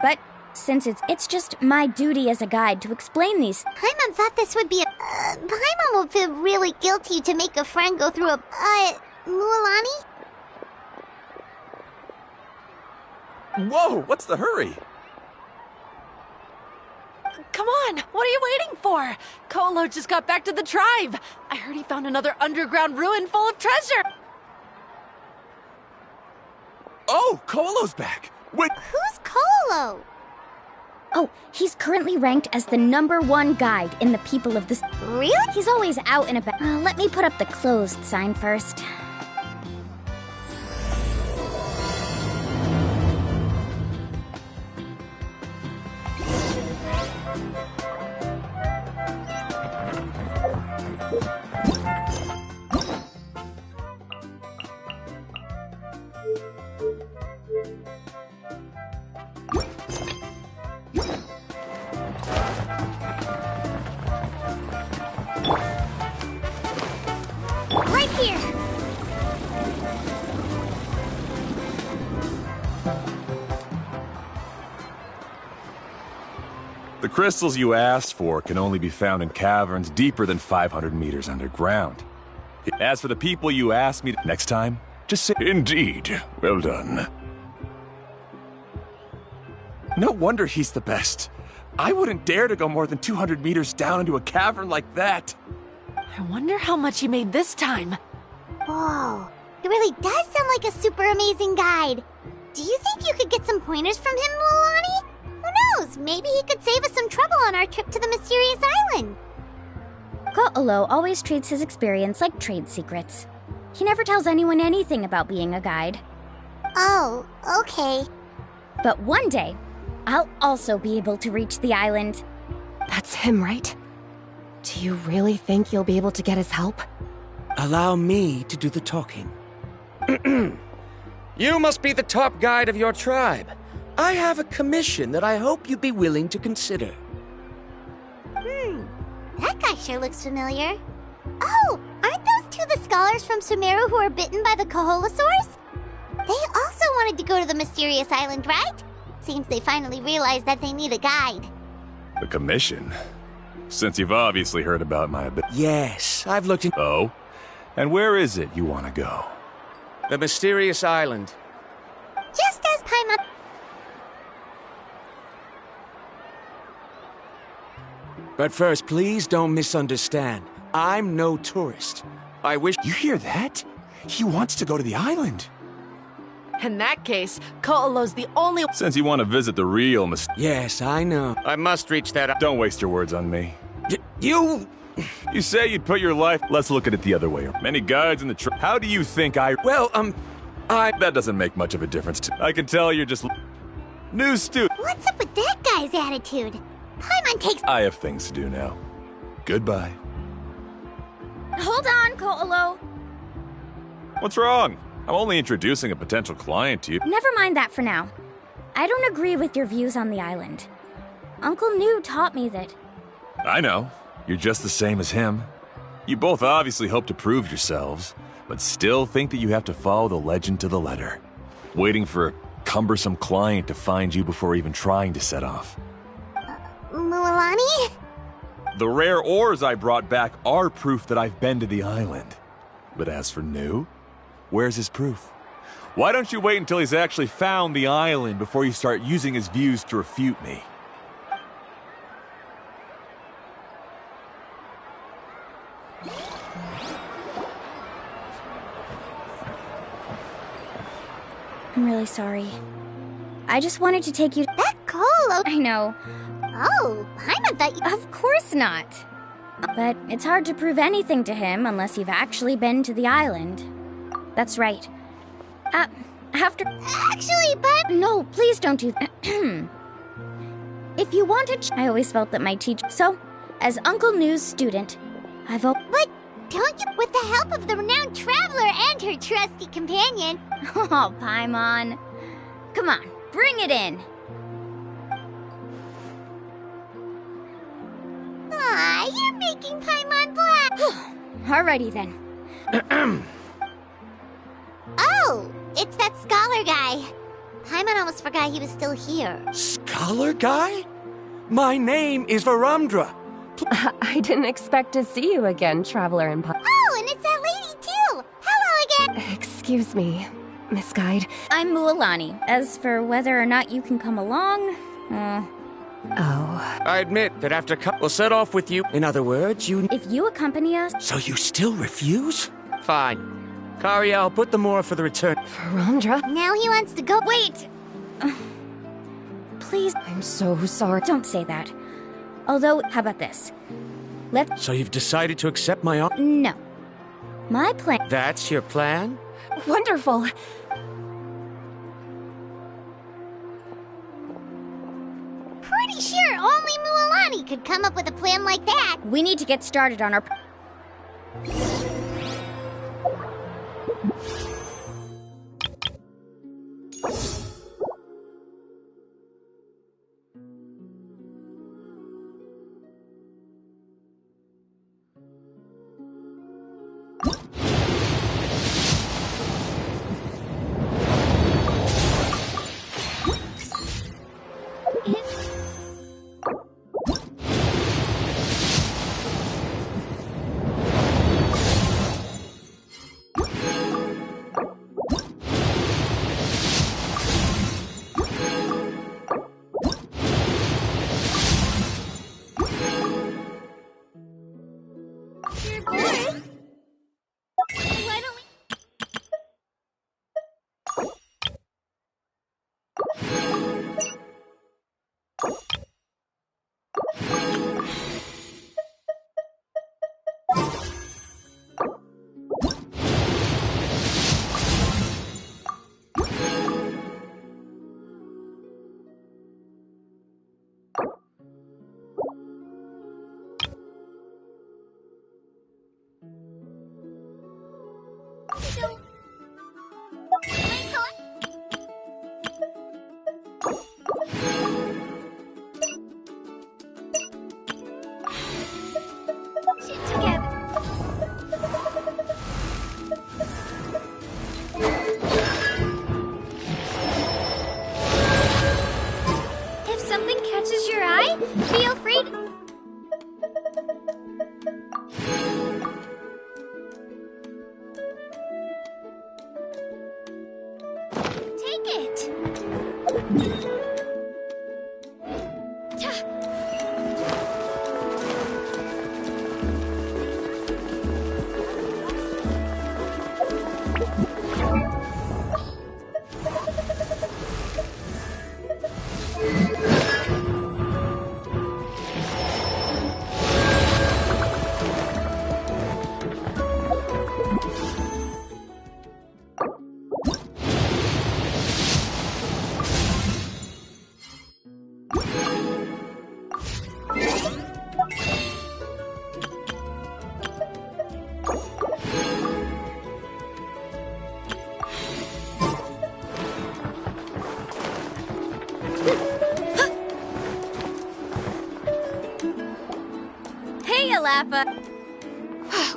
But since it's just my duty as a guide to explain these... Paimon thought this would be a... Paimon will feel really guilty to make a friend go through a... Mualani? Whoa, what's the hurry? Come on, what are you waiting for? Kolo just got back to the tribe. I heard he found another underground ruin full of treasure. Oh, Kolo's back. Wait. Who's Kolo? Oh, he's currently ranked as the #1 guide in the people of this... Really? He's always out and about. Let me put up the closed sign first. Right here! The crystals you asked for can only be found in caverns deeper than 500 meters underground. As for the people you asked me next time, just say... Indeed. Well done. No wonder he's the best. I wouldn't dare to go more than 200 meters down into a cavern like that. I wonder how much he made this time. Whoa, it really does sound like a super amazing guide. Do you think you could get some pointers from him, Mualani? Who knows, maybe he could save us some trouble on our trip to the mysterious island. Ko'olo always treats his experience like trade secrets. He never tells anyone anything about being a guide. Oh, okay. But one day, I'll also be able to reach the island. That's him, right? Do you really think you'll be able to get his help? Allow me to do the talking. You must be the top guide of your tribe. I have a commission that I hope you'd be willing to consider. That guy sure looks familiar. Oh, aren't those two the scholars from Sumeru who were bitten by the Koholosaurs? They also wanted to go to the mysterious island, right? Seems they finally realized that they need a guide. The commission? Since you've obviously heard about my ability. Yes, I've looked in... Oh? And where is it you want to go? The mysterious island. Just as Paimon... But first, please don't misunderstand. I'm no tourist. I wish... You hear that? He wants to go to the island. In that case, Ko'olo's the only... Since you want to visit the real Yes, I know. I must reach that... Don't waste your words on me. You... You say you'd put your life... Let's look at it the other way. Many guides in the trip. How do you think I... Well, That doesn't make much of a difference to... I can tell you're just... New student. What's up with that guy's attitude? Paimon takes... I have things to do now. Goodbye. Hold on, Ko'olo. What's wrong? I'm only introducing a potential client to you. Never mind that for now. I don't agree with your views on the island. Uncle New taught me that... I know. You're just the same as him. You both obviously hope to prove yourselves, but still think that you have to follow the legend to the letter. Waiting for a cumbersome client to find you before even trying to set off. Mualani? The rare ores I brought back are proof that I've been to the island. But as for New, where's his proof? Why don't you wait until he's actually found the island before you start using his views to refute me? I'm really sorry. I just wanted to take you... That Kolo... I know. Oh, Paimon thought you... Of course not. But it's hard to prove anything to him unless you've actually been to the island. That's right. After... Actually, but... No, please don't do that. If you wanted... I always felt that my teacher... So, as Uncle New's student, I've... But don't you... With the help of the renowned traveler and her trusty companion... Oh, Paimon. Come on, bring it in. Aw, you're making Paimon blush. Alrighty then. Oh, it's that scholar guy. Paimon almost forgot he was still here. Scholar guy? My name is Varamdra. I didn't expect to see you again, Traveler and Oh, and it's that lady too! Hello again! Excuse me, Miss Guide. I'm Mualani. As for whether or not you can come along, Oh. I admit that after we'll set off with you. In other words, you... If you accompany us... So you still refuse? Fine. Kariel, put the more for the return. Varamdra? Now he wants to go. Wait! Please. I'm so sorry. Don't say that. Although, how about this? So you've decided to accept my offer? No. My plan... That's your plan? Wonderful. Pretty sure only Mualani could come up with a plan like that. We need to get started on our...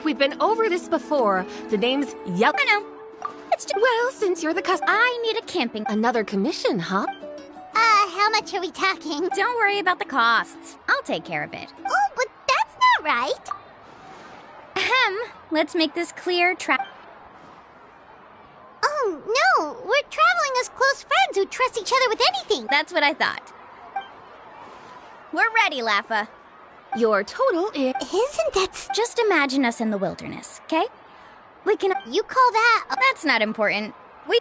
We've been over this before. The name's Yep. I know. It's just... Well, since you're the I need a camping... Another commission, huh? How much are we talking? Don't worry about the costs. I'll take care of it. Oh, but that's not right. Ahem. Let's make this clear. Oh, no. We're traveling as close friends who trust each other with anything. That's what I thought. We're ready, Laffa. Your total is... Isn't that... Just imagine us in the wilderness, okay? We can... You call that... That's not important. We...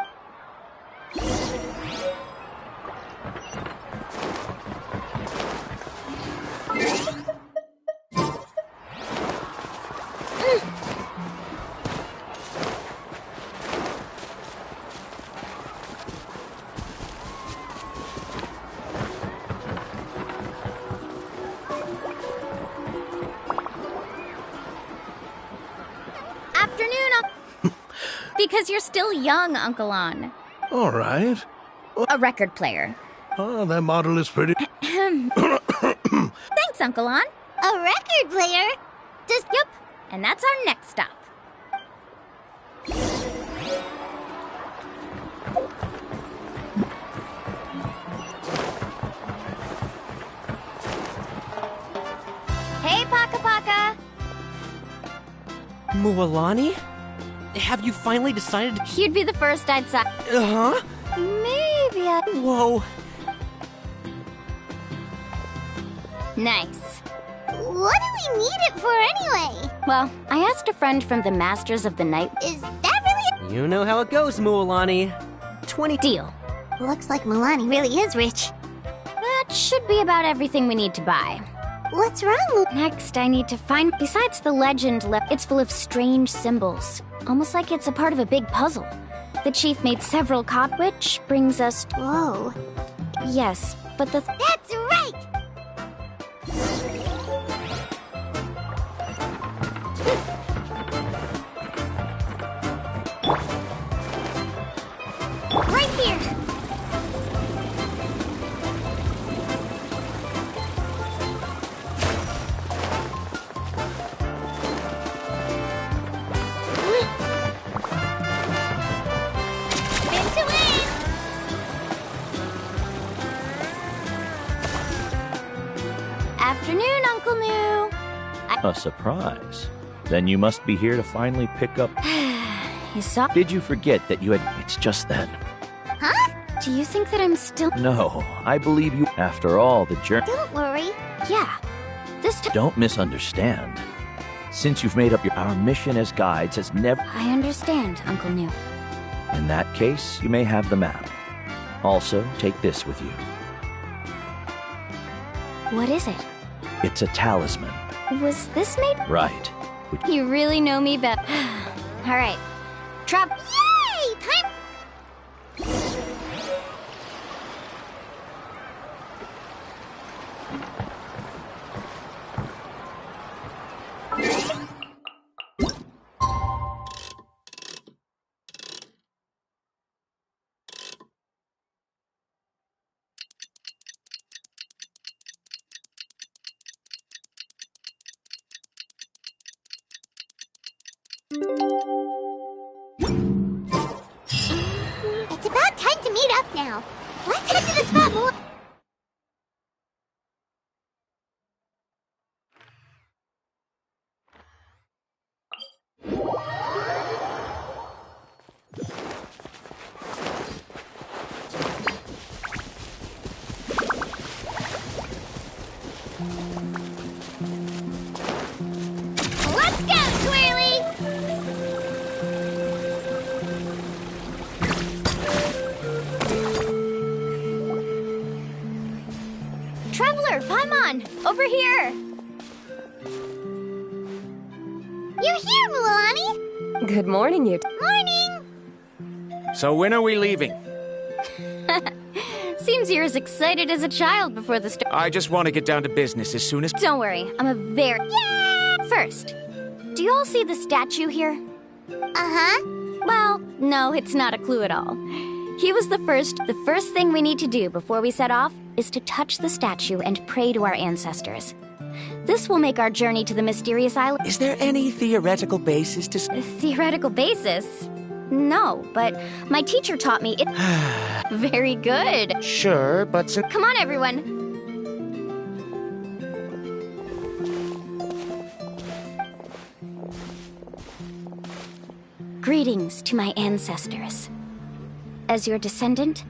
Because you're still young, Uncle On. All right. A record player. Oh, that model is pretty... Thanks, Uncle On. A record player? Yep. And that's our next stop. Mualani? Have you finally decided to... You'd be the first I'd say. Uh-huh? Maybe I... Whoa. Nice. What do we need it for anyway? Well, I asked a friend from the Masters of the Night. Is that really... You know how it goes, Mualani. 20... Deal. Looks like Mualani really is rich. That should be about everything we need to buy. What's wrong? Next, I need to find... Besides the legend, it's full of strange symbols. Almost like it's a part of a big puzzle. The chief made several which brings us... Whoa. Yes, but the... That's right! Right here! Afternoon, Uncle New. A surprise. Then you must be here to finally pick up... You saw... Did you forget that you had... It's just then. Huh? Do you think that I'm still... No, I believe you. After all, the journey... Don't worry. Yeah. This time... Don't misunderstand. Since you've made up our mission as guides has never... I understand, Uncle New. In that case, you may have the map. Also, take this with you. What is it? It's a talisman. Was this made... Right. You really know me better. All right. Yay! Time... It's about time to meet up now. Let's head to the spot more. Let's go, Twirly! Traveler, Paimon! Over here! You're here, Mualani! Good morning, you. Morning! So when are we leaving? Seems you're as excited as a child before the start. I just want to get down to business as soon as... Don't worry, I'm a very... Yeah! First, do you all see the statue here? Uh-huh. Well, no, it's not a clue at all. He was the first. The first thing we need to do before we set off is to touch the statue and pray to our ancestors. This will make our journey to the mysterious island... Is there any theoretical basis to... Theoretical basis? No, but my teacher taught me it... Very good. Sure, but... Come on, everyone. Greetings to my ancestors. As your descendant,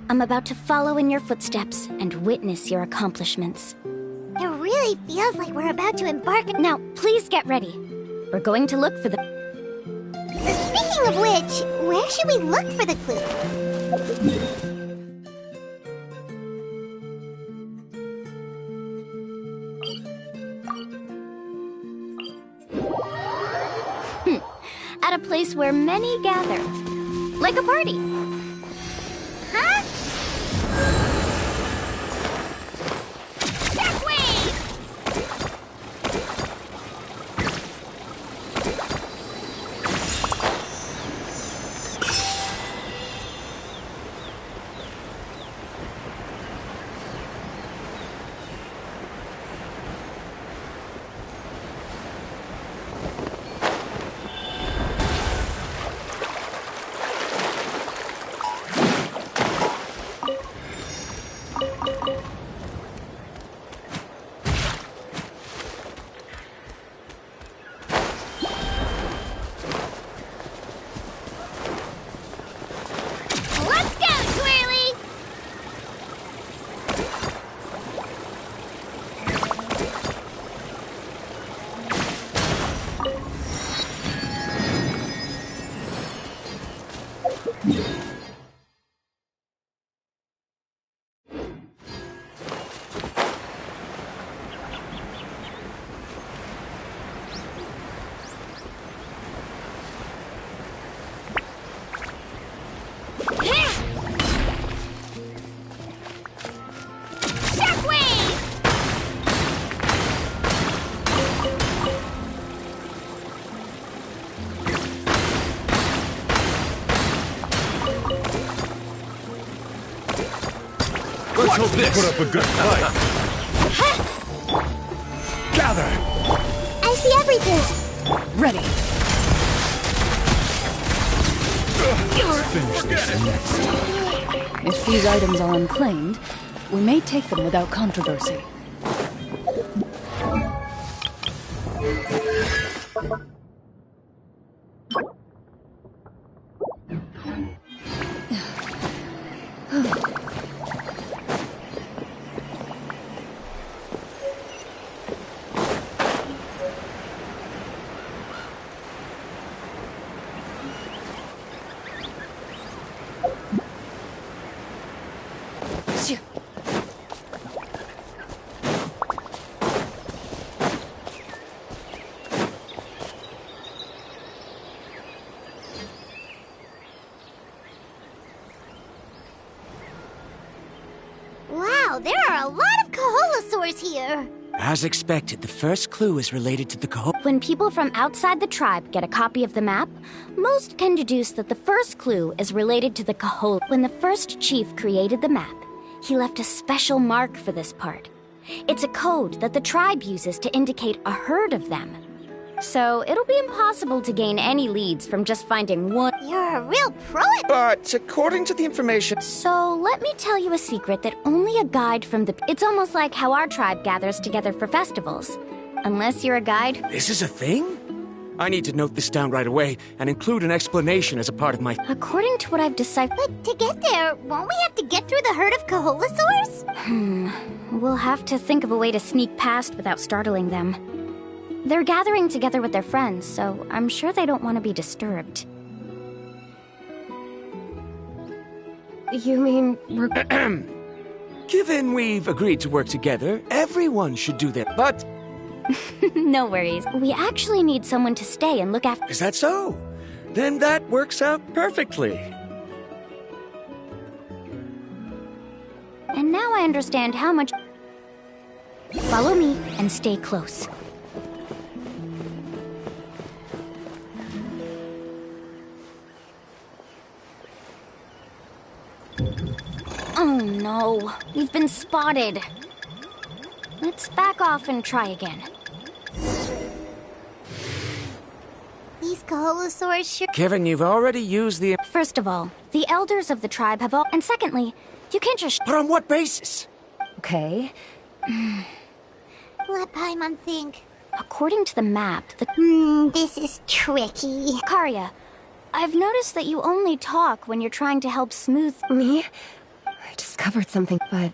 I'm about to follow in your footsteps and witness your accomplishments. It really feels like we're about to embark... Now, please get ready. We're going to look for the... Speaking of which, where should we look for the clue? At a place where many gather. Like a party. Huh? Let's hope this put up a good fight. Gather! I see everything. Ready. Finish this next. If these items are unclaimed, we may take them without controversy. Wow, there are a lot of Kaholosaurs here. As expected, the first clue is related to the When people from outside the tribe get a copy of the map, most can deduce that the first clue is related to the Kahol. When the first chief created the map, he left a special mark for this part. It's a code that the tribe uses to indicate a herd of them. So it'll be impossible to gain any leads from just finding one. You're a real pro at... But according to the information... So let me tell you a secret that only a guide from the... It's almost like how our tribe gathers together for festivals. Unless you're a guide... This is a thing? I need to note this down right away and include an explanation as a part of my... According to what I've deciphered... But to get there, won't we have to get through the herd of Kaholosaurs? We'll have to think of a way to sneak past without startling them. They're gathering together with their friends, so I'm sure they don't want to be disturbed. You mean we're... Given we've agreed to work together, everyone should do their... But... No worries. We actually need someone to stay and look after... Is that so? Then that works out perfectly. And now I understand how much... Follow me and stay close. Oh no, we've been spotted. Let's back off and try again. These Kaholosaurs sure... Kevin, you've already used the... First of all, the elders of the tribe have all... And secondly, you can't just... But on what basis? Okay. Let Paimon think. According to the map, the... this is tricky. Karya, I've noticed that you only talk when you're trying to help smooth... Me? I discovered something, but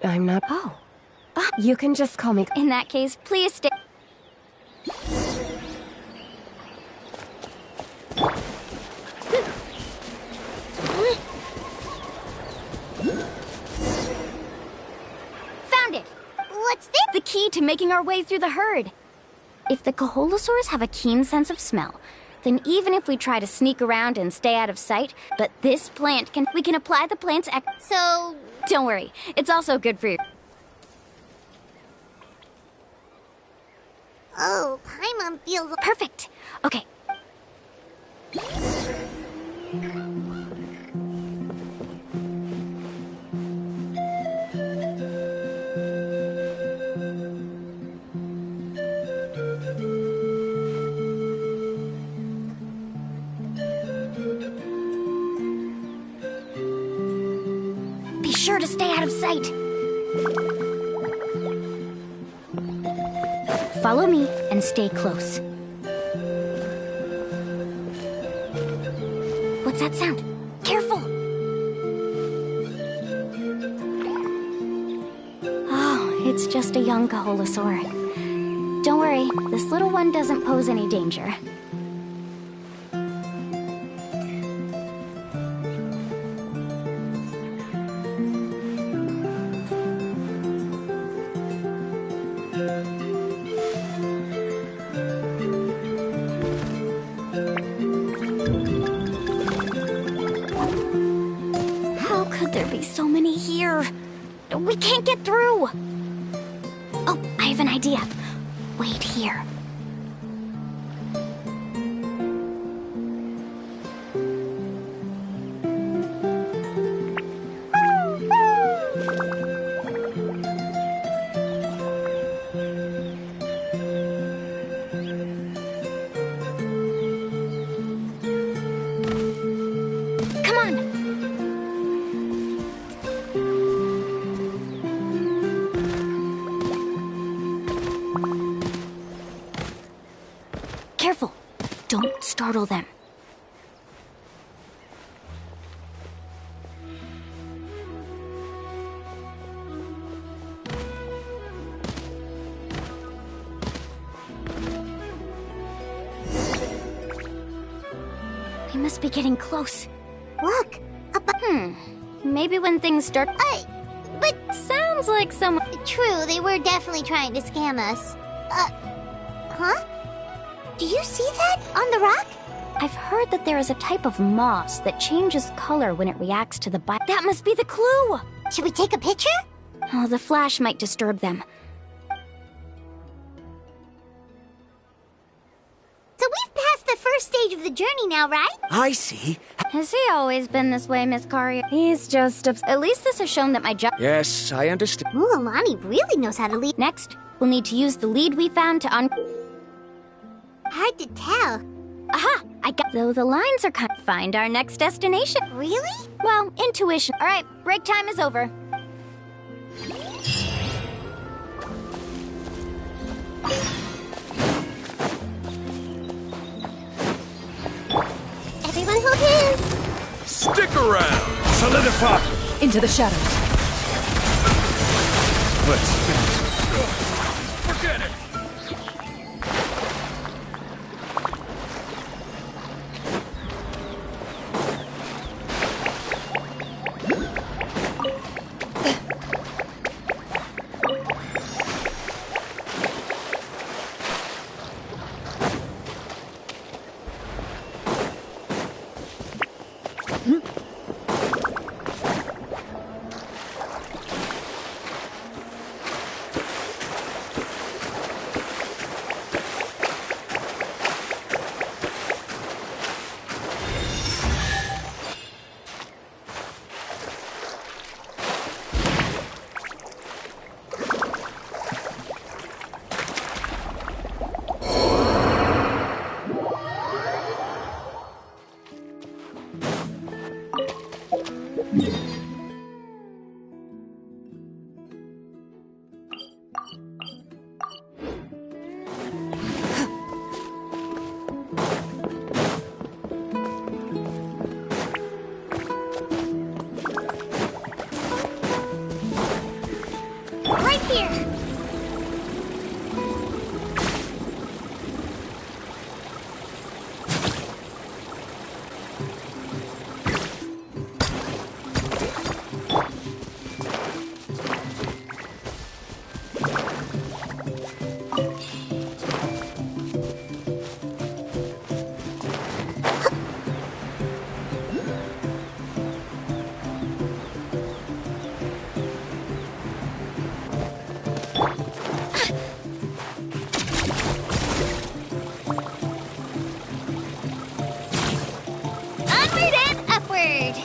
I'm not... Oh. You can just call me... In that case, please stay... Found it! What's this? The key to making our way through the herd. If the Kaholosaurs have a keen sense of smell, then even if we try to sneak around and stay out of sight, but this plant can... We can apply the plant's... So... Don't worry, it's also good for you. Oh, Paimon feels... Perfect! Okay. Be sure to stay out of sight. Follow me and stay close. What's that sound? Careful! Oh, it's just a young Kaholosaur. Don't worry, this little one doesn't pose any danger. would there be so many here? We can't get through! Oh, I have an idea. Wait here. Careful! Don't startle them. We must be getting close. Look! Maybe when things start... But... Sounds like someone... True, they were definitely trying to scam us. Huh? Do you see that on the rock? I've heard that there is a type of moss that changes color when it reacts to the bite. That must be the clue! Should we take a picture? Oh, the flash might disturb them. So we've passed the first stage of the journey now, right? I see. Has he always been this way, Miss Kari? He's just... At least this has shown that my job... Yes, I understand. Ooh, Alani really knows how to lead. Next, we'll need to use the lead we found to Hard to tell. Aha! I got... Though the lines are kind of... Find our next destination. Really? Well, intuition. All right, break time is over. Everyone hold hands! Stick around! Solidify! Into the shadows. Let's finish. Forget it! Right here! Onward and upward!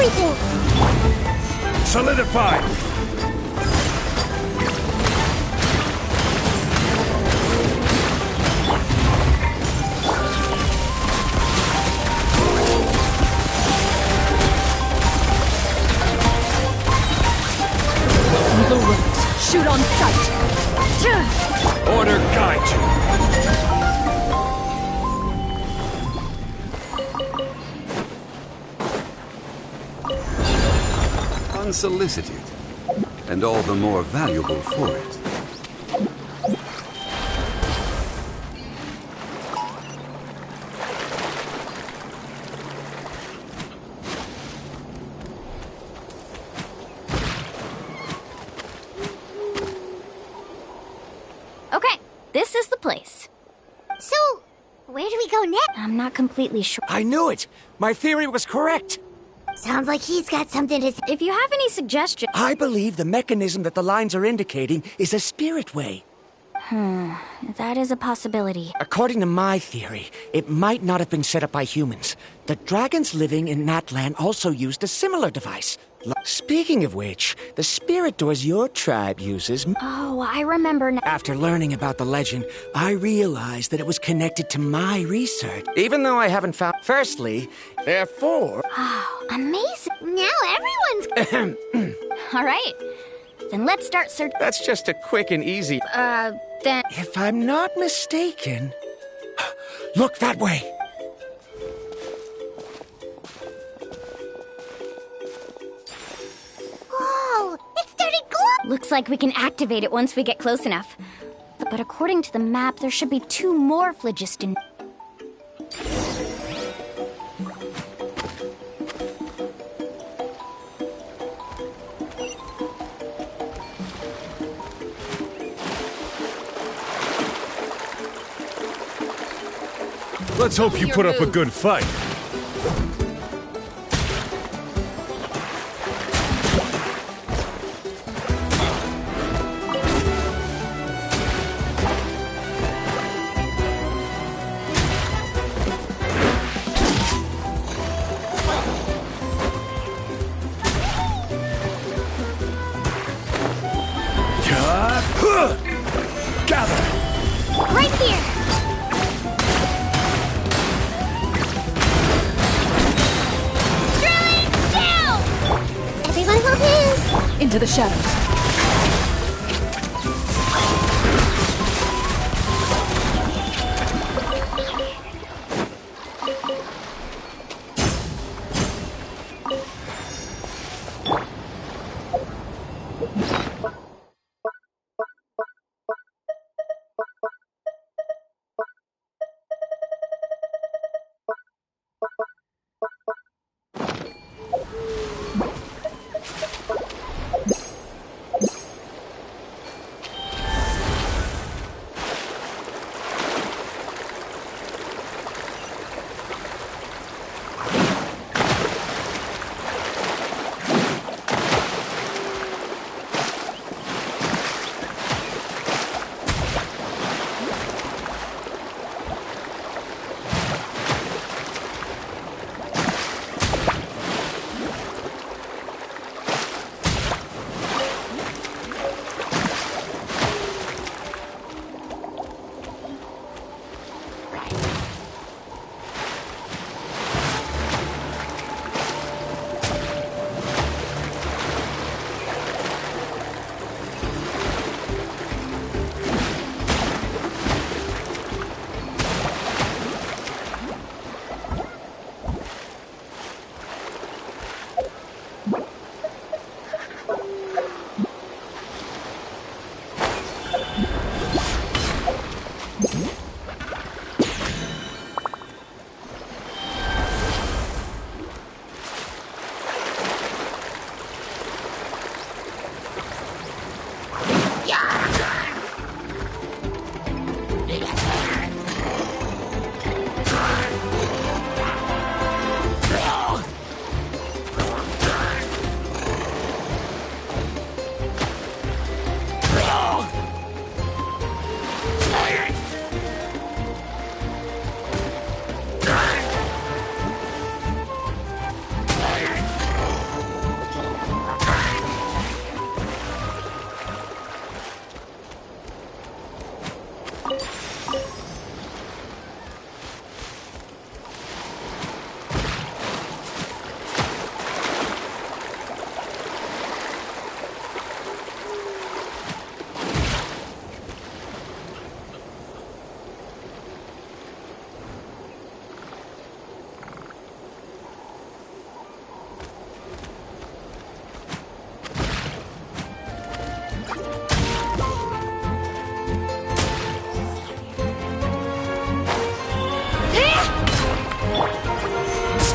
everything! Solidified! The roots. Shoot on sight. Order guide you. Unsolicited, and all the more valuable for it. Okay, this is the place. So, where do we go next? I'm not completely sure. I knew it! My theory was correct! Sounds like he's got something to say. If you have any suggestions... I believe the mechanism that the lines are indicating is a spirit way. That is a possibility. According to my theory, it might not have been set up by humans. The dragons living in Natlan also used a similar device. Speaking of which, the spirit doors your tribe uses... Oh, I remember now. After learning about the legend, I realized that it was connected to my research. Even though I haven't found... Firstly, therefore... Oh, amazing. Now everyone's... All right. Then let's start searching. That's just a quick and easy... then... If I'm not mistaken... Look that way! Whoa! It started glowing! Looks like we can activate it once we get close enough. But according to the map, there should be 2 more phlogiston... Let's hope you put up a good fight. Gather! Right here! Everyone hold hands! Into the shadows.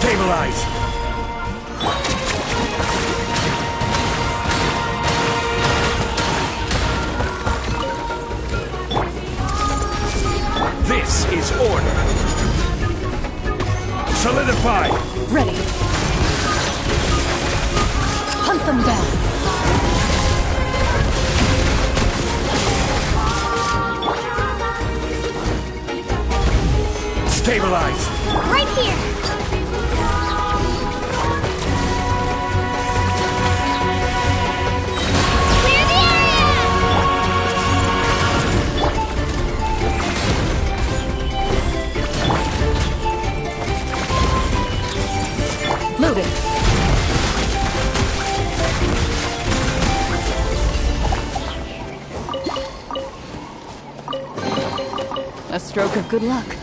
Stabilize! This is order. Solidify! Ready. Hunt them down. Stabilize! Right here! Clear the area! Loaded. A stroke of good luck.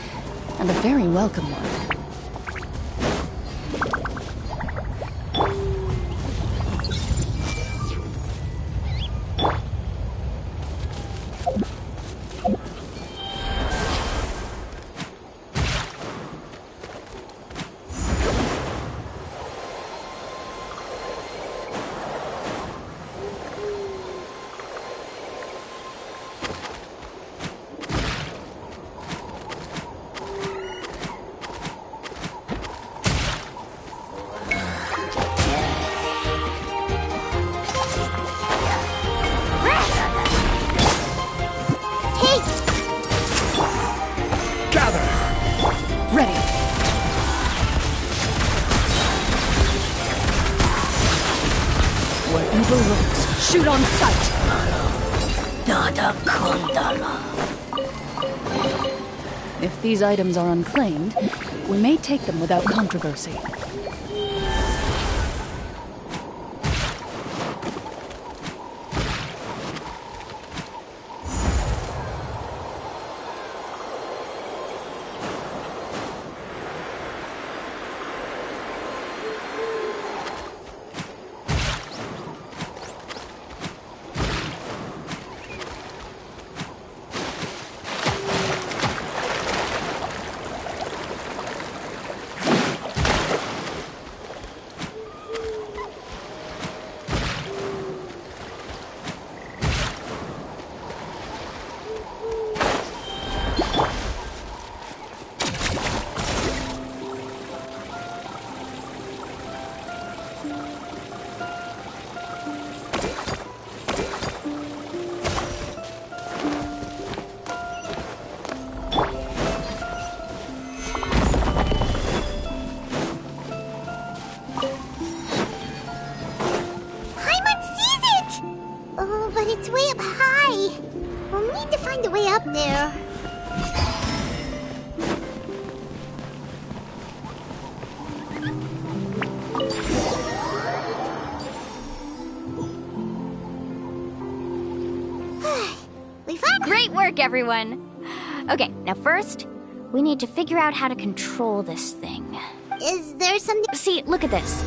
And a very welcome one. Ready. Where evil lurks, shoot on sight. If these items are unclaimed, we may take them without controversy. It's way up high. We'll need to find a way up there. We found. Great work, everyone. Okay, now first, we need to figure out how to control this thing. Is there something? See, look at this.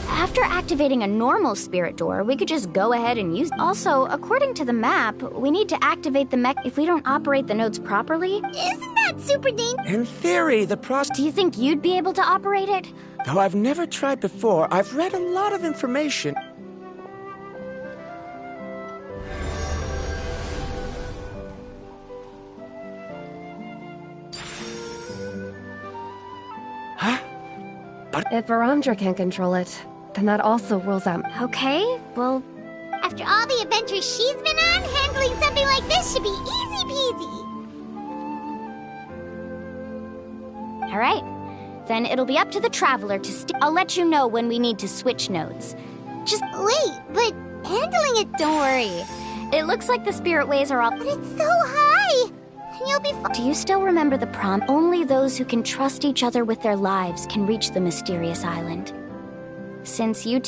After activating a normal spirit door, we could just go ahead and use. Also, according to the map, we need to activate the mech if we don't operate the nodes properly. Isn't that super dangerous? In theory, the process. Do you think you'd be able to operate it? Though I've never tried before, I've read a lot of information. Huh? But if Varandra can't control it, then that also rules out. Okay, well, after all the adventures she's been on, handling something like this should be easy peasy. All right. Then it'll be up to the Traveler to I'll let you know when we need to switch nodes. Just wait, but handling it. Don't worry. It looks like the spirit ways are all. But it's so high. And you'll be fine. Do you still remember the prompt? Only those who can trust each other with their lives can reach the mysterious island. Since you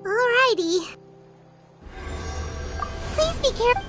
Alrighty. Please be careful.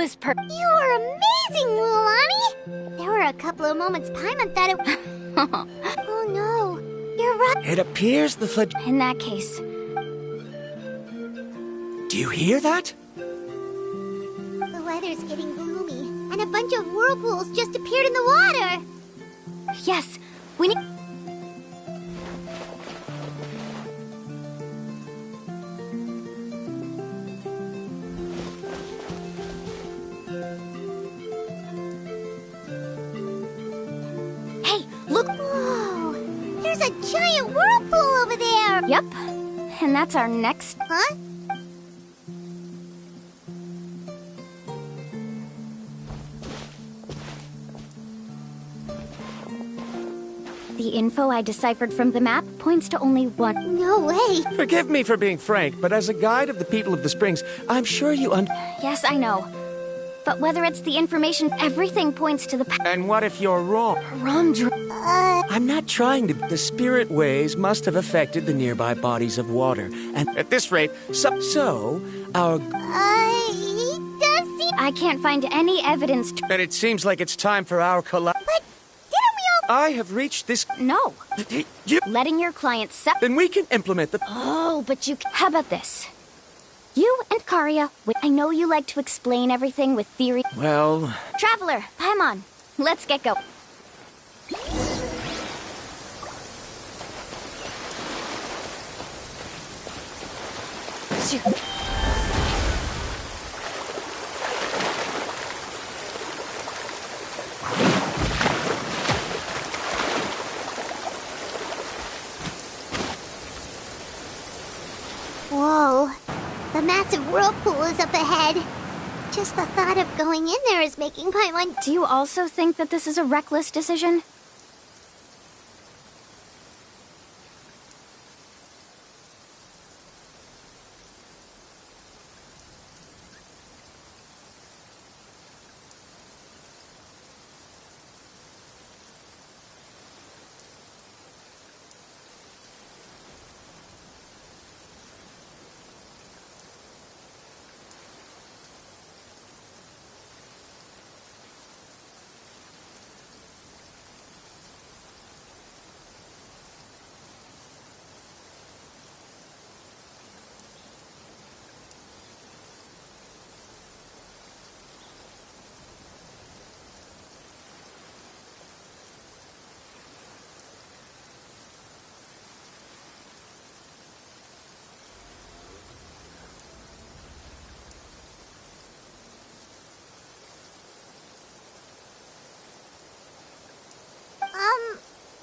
was You were amazing, Lulani! There were a couple of moments Paimon thought it... Oh no, you're right. It appears the flood... In that case... Do you hear that? The weather's getting gloomy, and a bunch of whirlpools just appeared in the water! Yes, we need... Hey, look! Whoa! There's a giant whirlpool over there! Yep, and that's our next... Huh? The info I deciphered from the map points to only one... No way! Forgive me for being frank, but as a guide of the people of the Springs, I'm sure you Yes, I know. But whether it's the information, everything points to the... And what if you're wrong? I'm not trying to... The spirit waves must have affected the nearby bodies of water. And at this rate, so our... He does seem... I can't find any evidence to... And it seems like it's time for our But didn't we all... I have reached this... No. Letting your clients... Then we can implement the... Oh, but you... How about this? You and Karia, I know you like to explain everything with theory. Well... Traveler, Paimon, let's get going. Whoa. The massive whirlpool is up ahead. Just the thought of going in there is making Paimon... Do you also think that this is a reckless decision?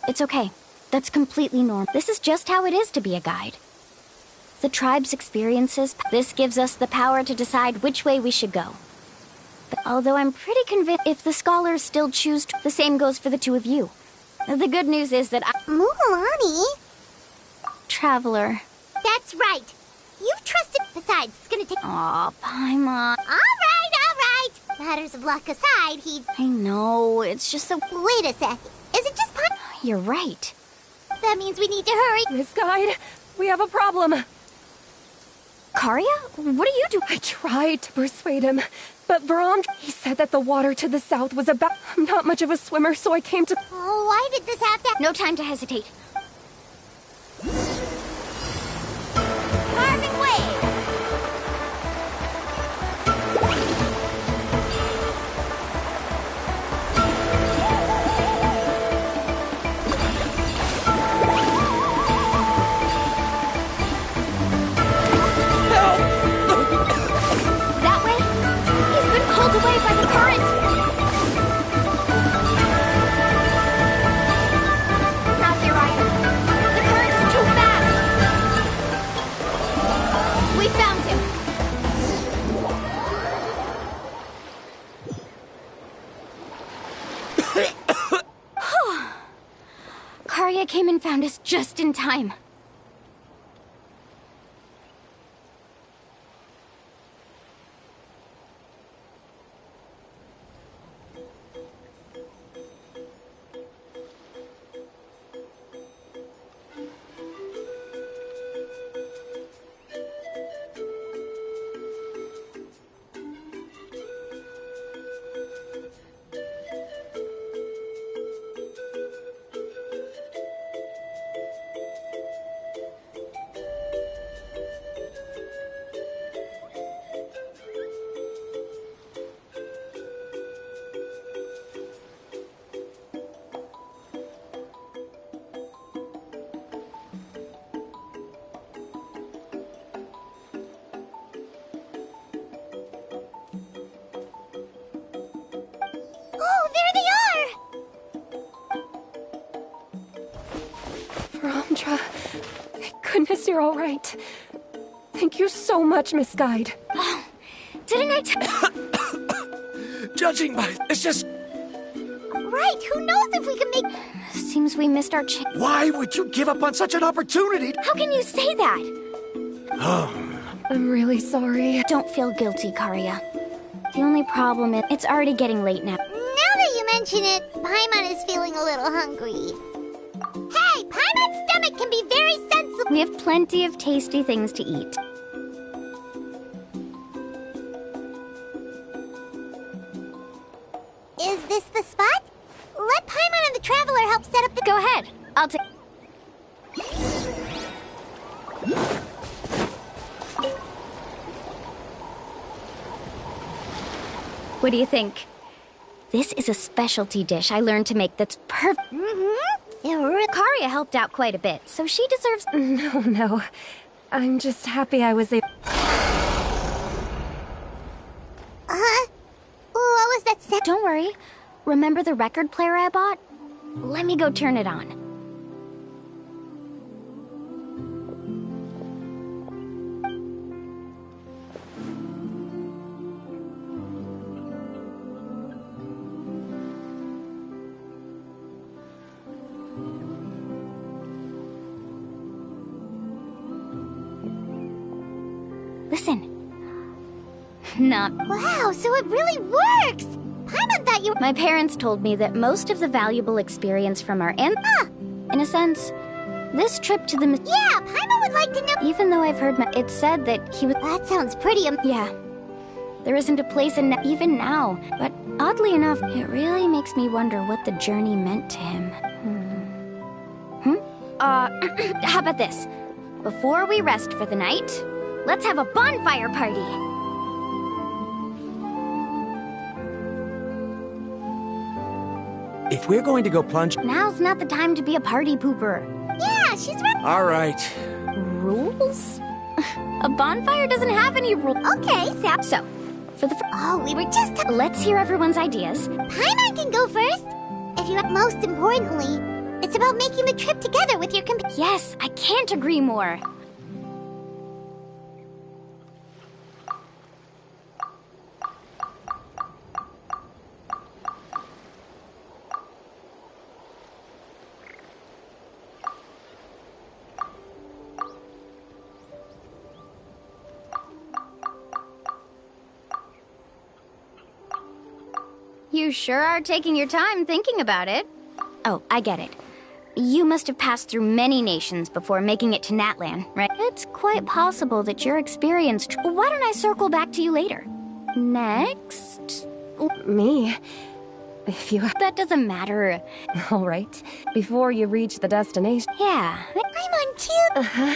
It's okay. That's completely normal. This is just how it is to be a guide. The tribe's experiences, this gives us the power to decide which way we should go. But although I'm pretty convinced if the scholars still choose to, the same goes for the two of you. The good news is that Mulan? Traveler. That's right. You've trusted... Besides, it's gonna take... Aw, Paimon. All right. Matters of luck aside, I know, it's just so... Wait a sec. Is it just You're right. That means we need to hurry. Miss Guide, we have a problem. Karia? What do you do? I tried to persuade him, but Veron, he said that the water to the south was about... I'm not much of a swimmer, so I came to... Oh, why did this have to... No time to hesitate. Carving waves! Away by the current! Not there, Ryan. The current is too fast! We found him! Karia came and found us just in time. Cassandra. Thank goodness you're all right. Thank you so much, Miss Guide. Oh, didn't I Judging by... It's just... Right, who knows if we can make... Seems we missed our chance. Why would you give up on such an opportunity? How can you say that? I'm really sorry. Don't feel guilty, Karia. The only problem is it's already getting late now. Now that you mention it, Paimon is feeling a little hungry. Hey, Paimon's stomach can be very sensitive. We have plenty of tasty things to eat. Is this the spot? Let Paimon and the Traveler help set up the... Go ahead. I'll take... What do you think? This is a specialty dish I learned to make that's perfect. Karia helped out quite a bit, so she deserves... No. I'm just happy I was able... What was that sound? Don't worry. Remember the record player I bought? Let me go turn it on. Listen. Wow, so it really works! Paimon thought you... My parents told me that most of the valuable experience from our in a sense, this trip to the... Yeah, Paimon would like to know... Even though I've heard it said that he was... That sounds pretty... Yeah. There isn't a place in... even now. But oddly enough, it really makes me wonder what the journey meant to him. How about this? Before we rest for the night, let's have a bonfire party! If we're going to go plunge... Now's not the time to be a party pooper. Yeah, she's right. All right. Rules? A bonfire doesn't have any rules. Okay, So, for the... we were just... Let's hear everyone's ideas. Paimon can go first. If you... Most importantly, it's about making the trip together with your companion. Yes, I can't agree more. You sure are taking your time thinking about it. Oh, I get it. You must have passed through many nations before making it to Natlan, right? It's quite possible that your experience... Why don't I circle back to you later? Next... Me? If you... That doesn't matter. All right. Before you reach the destination... Yeah. I'm on cue.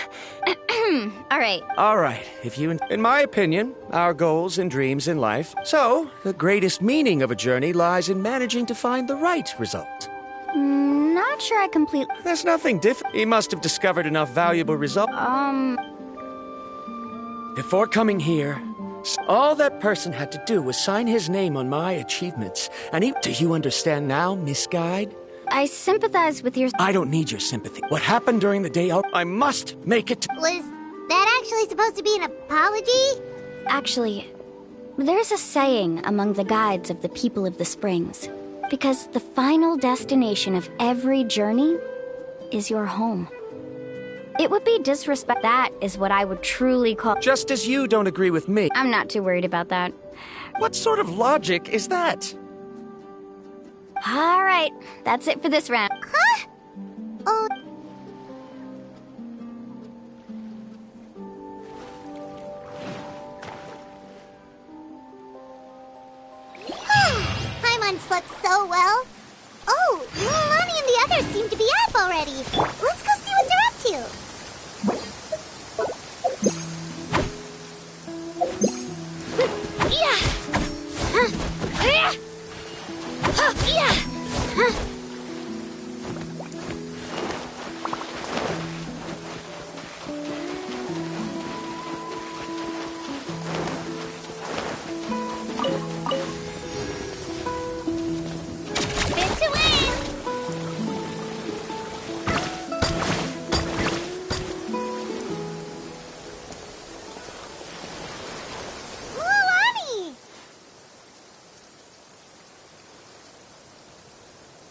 All right. All right. If you... In my opinion, our goals and dreams in life. So, the greatest meaning of a journey lies in managing to find the right result. Not sure I completely... There's nothing different. He must have discovered enough valuable results. Before coming here, all that person had to do was sign his name on my achievements. And he... Do you understand now, Miss Guide? I sympathize with your... I don't need your sympathy. What happened during the day, I must make it... Was that actually supposed to be an apology? Actually, there's a saying among the guides of the people of the Springs. Because the final destination of every journey is your home. It would be disrespect. That is what I would truly call... Just as you don't agree with me. I'm not too worried about that. What sort of logic is that? All right, that's it for this round. Huh? Oh... Paimon slept so well. Oh, Lonnie and the others seem to be up already. Let's go see what they're up to.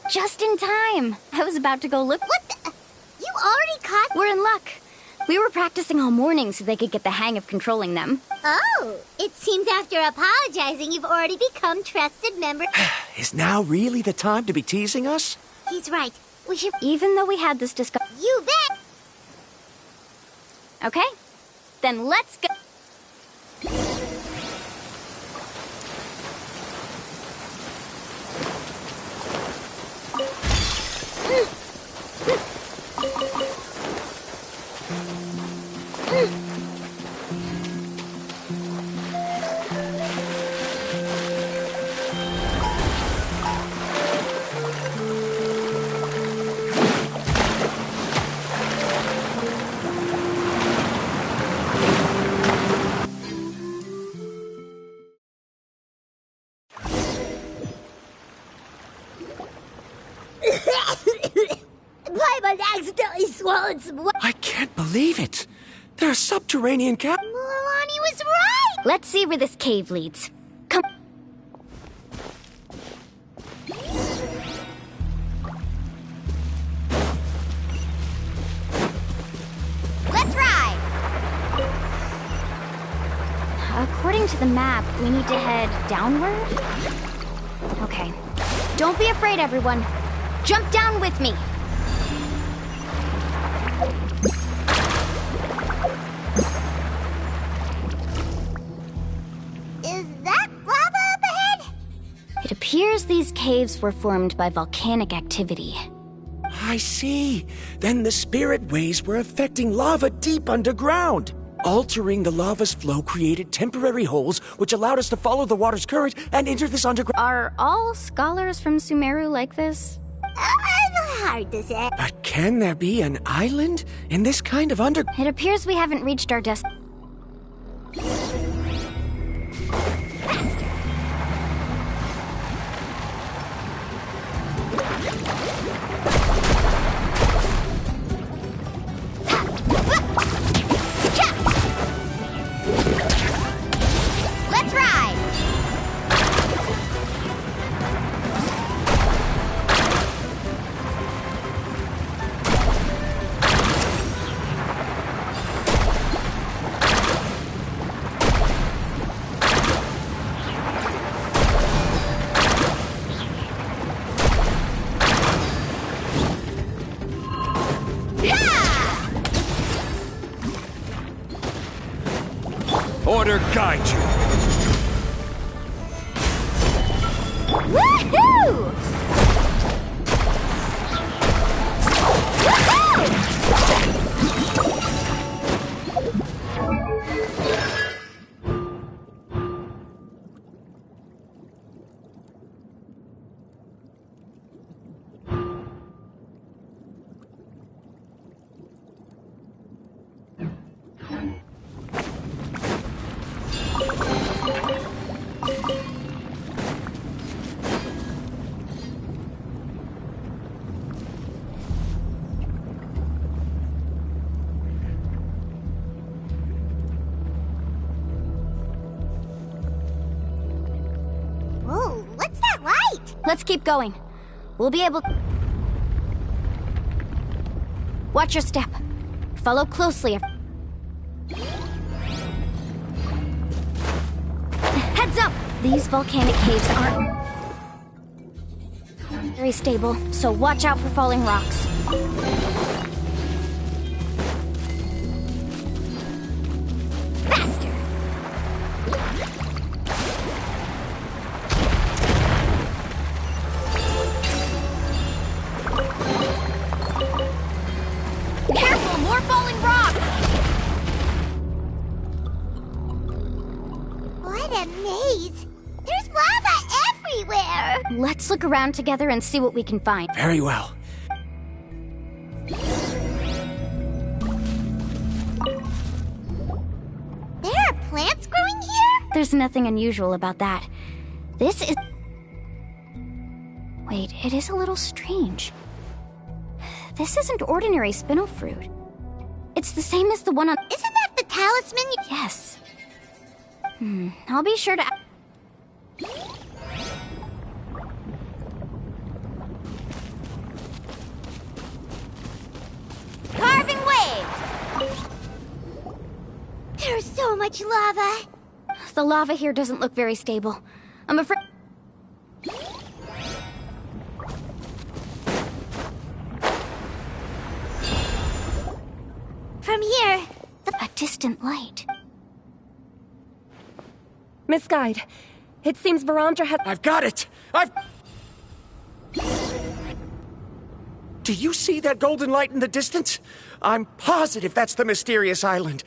Just in time. I was about to go look. What the? You already caught? We're in luck. We were practicing all morning so they could get the hang of controlling them. Oh, it seems after apologizing, you've already become trusted members. Is now really the time to be teasing us? He's right. We should... Even though we had this discussion... You bet! Okay, then let's go. Paimon accidentally swallowed some... I can't believe it. There are subterranean cap... Milani was right! Let's see where this cave leads. Come... Let's ride! According to the map, we need to head downward? Okay. Don't be afraid, everyone. Jump down with me. Is that lava up ahead? It appears these caves were formed by volcanic activity. I see. Then the spirit waves were affecting lava deep underground. Altering the lava's flow created temporary holes, which allowed us to follow the water's current and enter this underground... Are all scholars from Sumeru like this? Hard to say. But can there be an island in this kind of It appears we haven't reached our destination. Let's ride! Order guide you. Woohoo! Whoa, what's that light? Let's keep going. We'll be able... Watch your step. Follow closely. Heads up! These volcanic caves aren't very stable, so watch out for falling rocks. Faster! Careful, more falling rocks! What a maze! There's lava everywhere! Let's look around together and see what we can find. Very well. There are plants growing here? There's nothing unusual about that. This is... Wait, it is a little strange. This isn't ordinary spinel fruit. It's the same as the one on... Isn't that the talisman? Yes. I'll be sure to... much lava. The lava here doesn't look very stable. I'm afraid... From here, a distant light. Miss Guide, it seems Verandra has... I've got it! Do you see that golden light in the distance? I'm positive that's the mysterious island.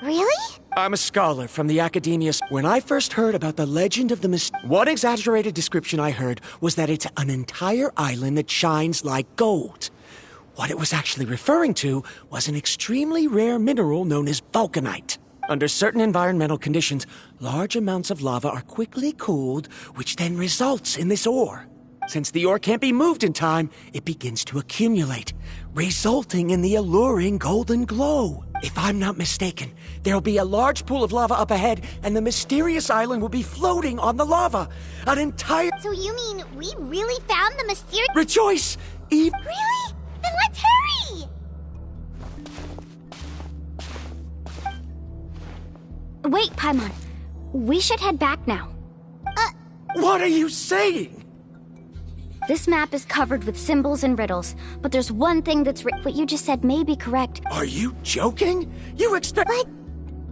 Really? I'm a scholar from the Academia. When I first heard about the legend of the one exaggerated description I heard was that it's an entire island that shines like gold. What it was actually referring to was an extremely rare mineral known as vulcanite. Under certain environmental conditions, large amounts of lava are quickly cooled, which then results in this ore. Since the ore can't be moved in time, it begins to accumulate, resulting in the alluring golden glow. If I'm not mistaken, there'll be a large pool of lava up ahead, and the mysterious island will be floating on the lava. An entire... So you mean we really found the mysterious... Rejoice! Eve... Really? Then let's hurry! Wait, Paimon. We should head back now. What are you saying? This map is covered with symbols and riddles, but there's one thing that's what you just said may be correct. Are you joking? You expect... But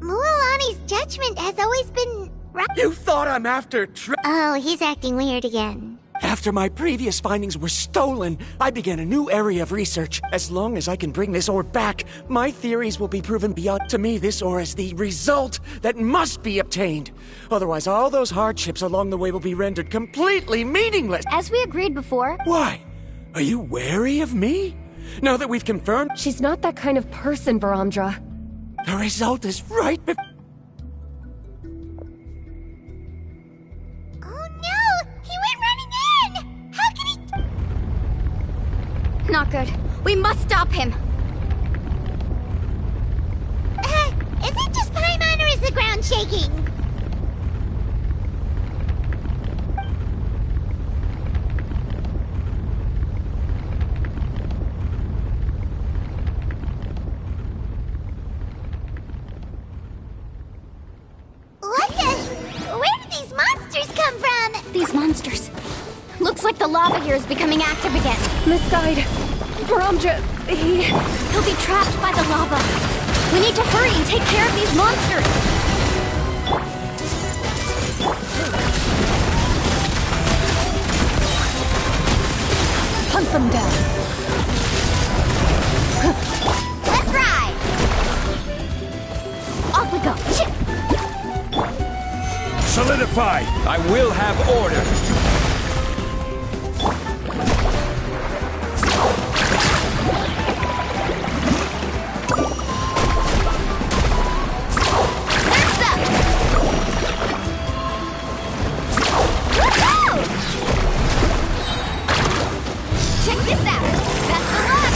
Mualani's judgment has always been right. You thought I'm after Oh, he's acting weird again. After my previous findings were stolen, I began a new area of research. As long as I can bring this ore back, my theories will be proven beyond. To me, this ore is the result that must be obtained. Otherwise, all those hardships along the way will be rendered completely meaningless. As we agreed before. Why? Are you wary of me? Now that we've confirmed... She's not that kind of person, Verandra. The result is right before... Not good. We must stop him. Is it just Paimon or is the ground shaking? What the? Where did these monsters come from? These monsters. Looks like the lava here is becoming active again. Miss Guide, Verandra, He'll be trapped by the lava. We need to hurry and take care of these monsters. Hunt them down. Let's ride. Off we go. Solidify! I will have order! Check this out. Best of luck.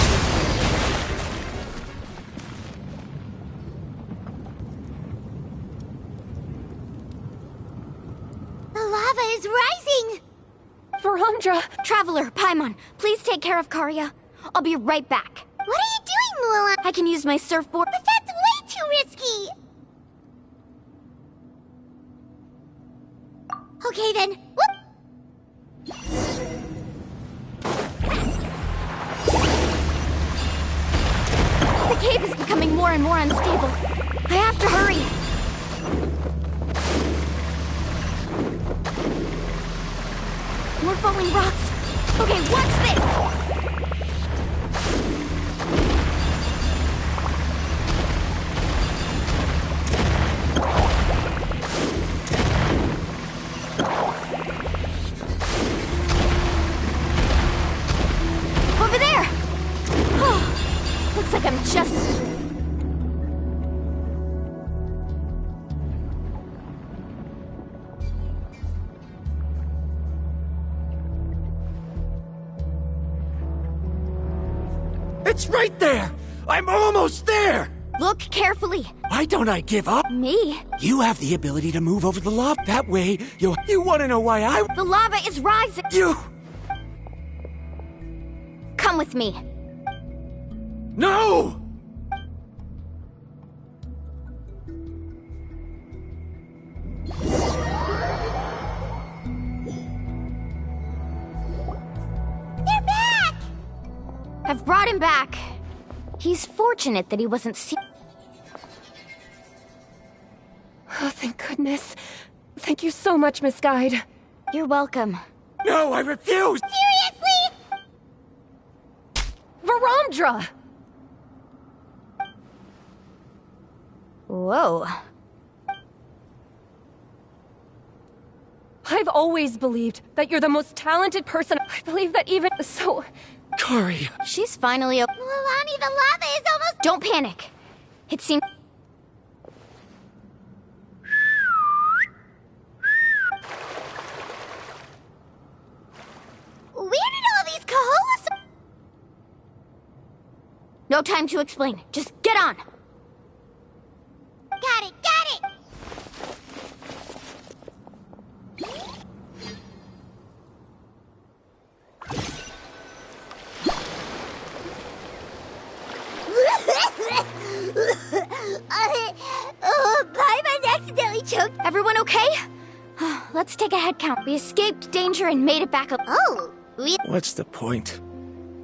The lava is rising. Verandra! Traveler, Paimon, please take care of Karya. I'll be right back. What are you doing, Mulan? I can use my surfboard. But that's way too risky. Okay then. Whoop. The cave is becoming more and more unstable. I have to hurry. More falling rocks. Okay, watch this! Over there! Oh, looks like I'm just... It's right there! I'm almost there! Look carefully. Why don't I give up? Me? You have the ability to move over the lava. That way, you want to know why I... The lava is rising. You... Come with me. No! I've brought him back. He's fortunate that he wasn't Oh, thank goodness. Thank you so much, Miss Guide. You're welcome. No, I refuse! Seriously? Varamdra! Whoa. I've always believed that you're the most talented person. I believe that even so... Kari. She's finally Lilani, the lava is almost... Don't panic. It seems... Where did all these Kaholas... No time to explain. Just get on. Got it, got it! Paimon accidentally choked. Everyone okay? Let's take a head count. We escaped danger and made it back up. Oh, really? What's the point?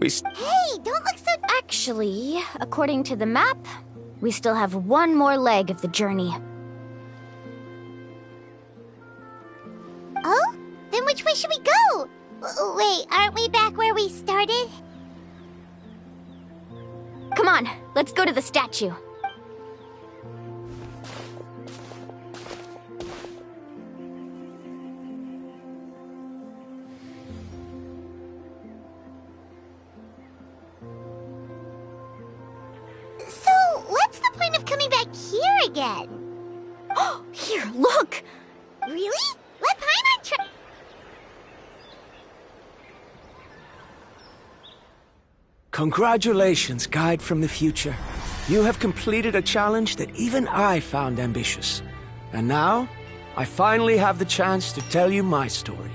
Hey, don't look so... Actually, according to the map, we still have one more leg of the journey. Oh? Then which way should we go? Wait, aren't we back where we started? Come on, let's go to the statue. So, what's the point of coming back here again? Oh, here, look! Really? Let Paimon try... Congratulations, Guide from the Future. You have completed a challenge that even I found ambitious. And now, I finally have the chance to tell you my story.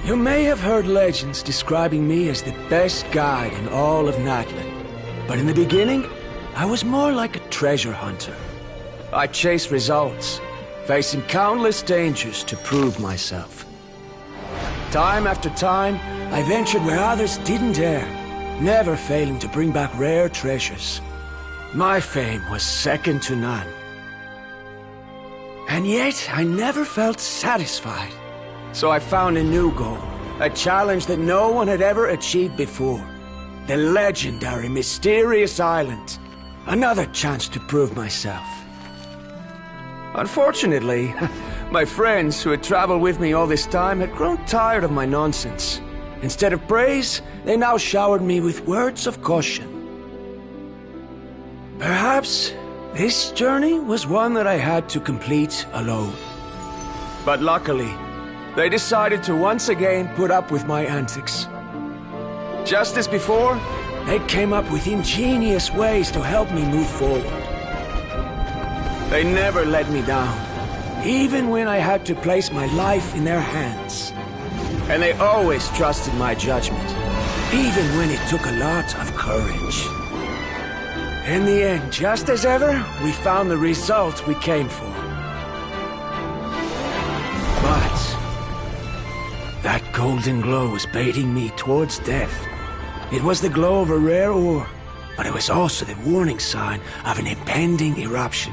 You may have heard legends describing me as the best guide in all of Natlan. But in the beginning, I was more like a treasure hunter. I chased results, facing countless dangers to prove myself. Time after time, I ventured where others didn't dare, never failing to bring back rare treasures. My fame was second to none. And yet, I never felt satisfied. So I found a new goal, a challenge that no one had ever achieved before. The legendary, mysterious island. Another chance to prove myself. Unfortunately, my friends who had traveled with me all this time had grown tired of my nonsense. Instead of praise, they now showered me with words of caution. Perhaps this journey was one that I had to complete alone. But luckily, they decided to once again put up with my antics. Just as before, they came up with ingenious ways to help me move forward. They never let me down, even when I had to place my life in their hands. And they always trusted my judgment, even when it took a lot of courage. In the end, just as ever, we found the result we came for. But that golden glow was baiting me towards death. It was the glow of a rare ore, but it was also the warning sign of an impending eruption.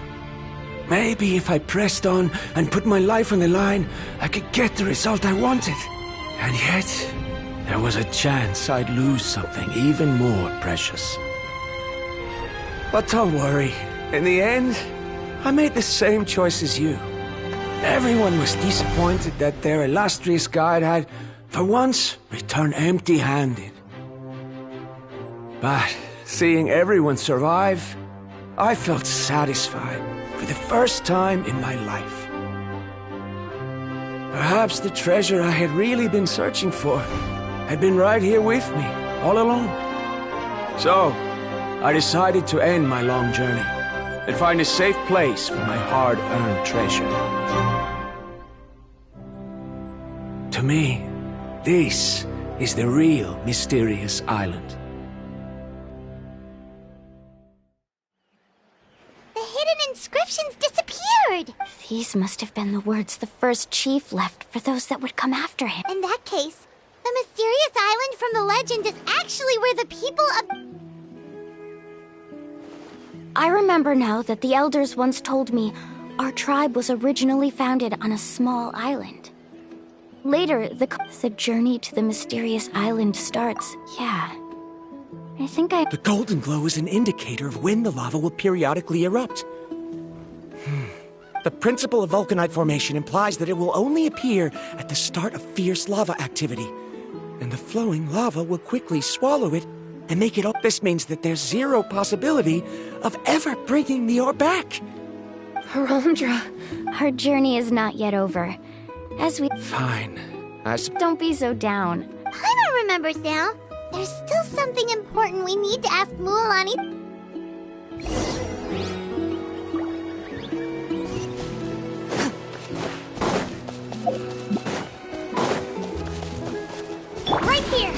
Maybe if I pressed on and put my life on the line, I could get the result I wanted. And yet, there was a chance I'd lose something even more precious. But don't worry. In the end, I made the same choice as you. Everyone was disappointed that their illustrious guide had, for once, returned empty-handed. But seeing everyone survive, I felt satisfied for the first time in my life. Perhaps the treasure I had really been searching for had been right here with me, all along. So, I decided to end my long journey and find a safe place for my hard-earned treasure. To me, this is the real mysterious island. The hidden inscriptions disappeared! These must have been the words the first chief left for those that would come after him. In that case, the mysterious island from the legend is actually where the people of... I remember now that the elders once told me our tribe was originally founded on a small island. Later, the journey to the mysterious island starts. Yeah. I think The golden glow is an indicator of when the lava will periodically erupt. The principle of vulcanite formation implies that it will only appear at the start of fierce lava activity, and the flowing lava will quickly swallow it and make it up. This means that there's zero possibility of ever bringing the ore back. Verandra. Our journey is not yet over. As we... Fine. Don't be so down. Paimon remembers now. There's still something important we need to ask Mualani. Right here!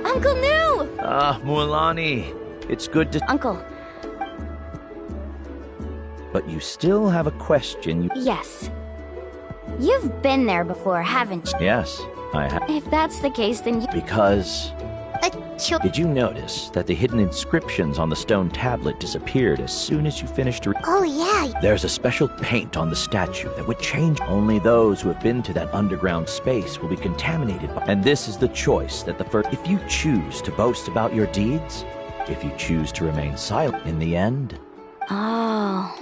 Uncle Nu! Mualani, it's good to... Uncle. But you still have a question. Yes. You've been there before, haven't you? Yes, I have. If that's the case, then you... Because... Did you notice that the hidden inscriptions on the stone tablet disappeared as soon as you finished Oh, yeah. There's a special paint on the statue that would change. Only those who have been to that underground space will be contaminated by... And this is the choice that the first... If you choose to boast about your deeds, if you choose to remain silent in the end... Oh...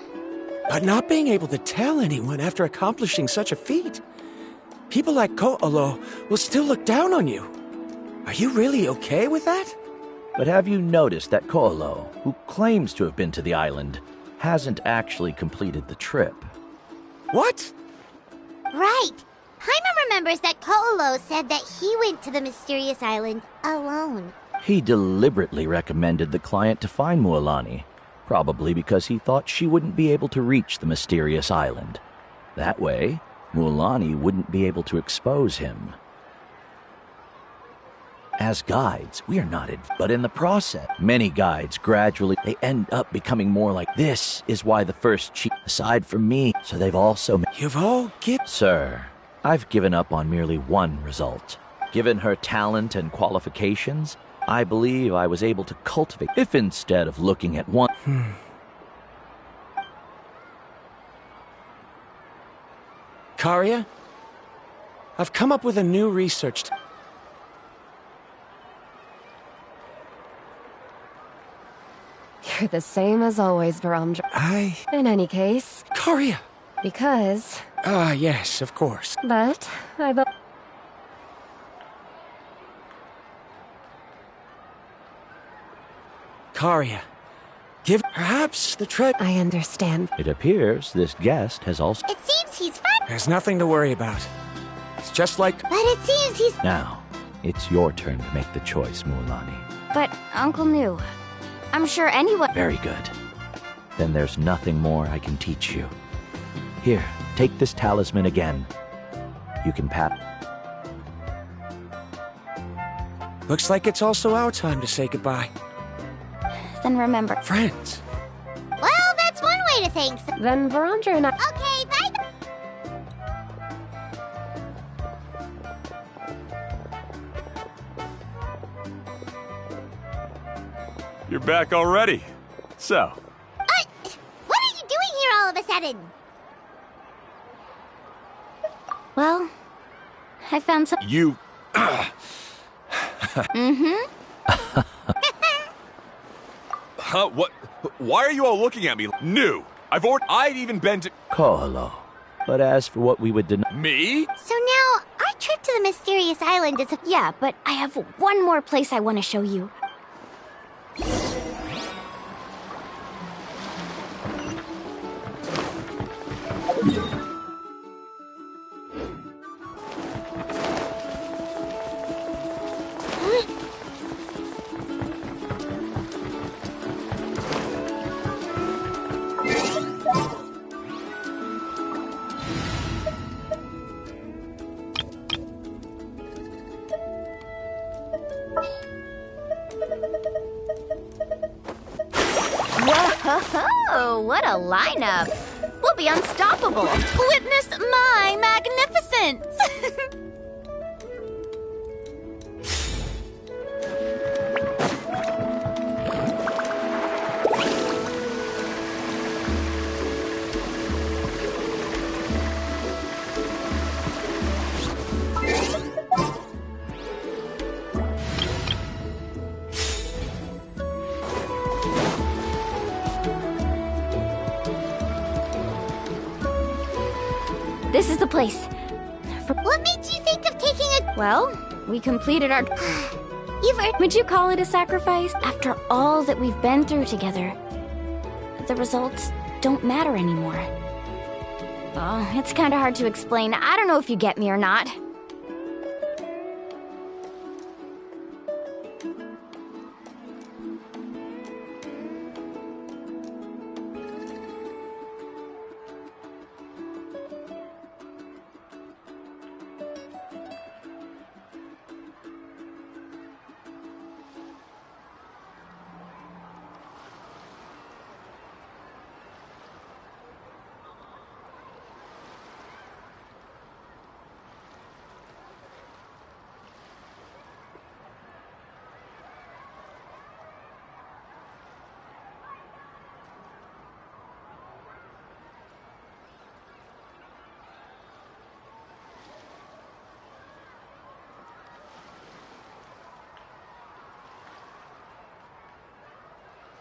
But not being able to tell anyone after accomplishing such a feat. People like Ko'olo will still look down on you. Are you really okay with that? But have you noticed that Ko'olo, who claims to have been to the island, hasn't actually completed the trip? What? Right. Paimon remembers that Ko'olo said that he went to the mysterious island alone. He deliberately recommended the client to find Mualani, probably because he thought she wouldn't be able to reach the mysterious island. That way, Mualani wouldn't be able to expose him. As guides, we are not but in the process, many guides gradually, they end up becoming more like this is why the first chief, aside from me, so they've also... You've all Sir, I've given up on merely one result. Given her talent and qualifications, I believe I was able to cultivate, if instead of looking at one... Karia? I've come up with a new research... You're the same as always, Verandra. In any case... Karia! Because... yes, of course. But, I've... Karia, perhaps the I understand. It appears this guest has also... It seems he's fine. There's nothing to worry about. It's just like... But it seems he's... Now, it's your turn to make the choice, Mualani. But, Uncle Nu, I'm sure anyone... Very good. Then there's nothing more I can teach you. Here, take this talisman again. You can pat... Looks like it's also our time to say goodbye. Then remember... Friends. Well, that's one way to thank some... Then Verandra and I... Okay, bye. You're back already. So... What are you doing here all of a sudden? Well, I found some... You... Mm-hmm. Huh? What? Why are you all looking at me? New! I've even been to... Koholo. But as for what we would deny... Me? So now, our trip to the mysterious island is Yeah, but I have one more place I want to show you. Whoa, what a lineup! We'll be unstoppable! Witness my magnificence! This is the place. What made you think of taking a... Well, we completed our... You've heard... Would you call it a sacrifice? After all that we've been through together, the results don't matter anymore. Oh, it's kind of hard to explain. I don't know if you get me or not.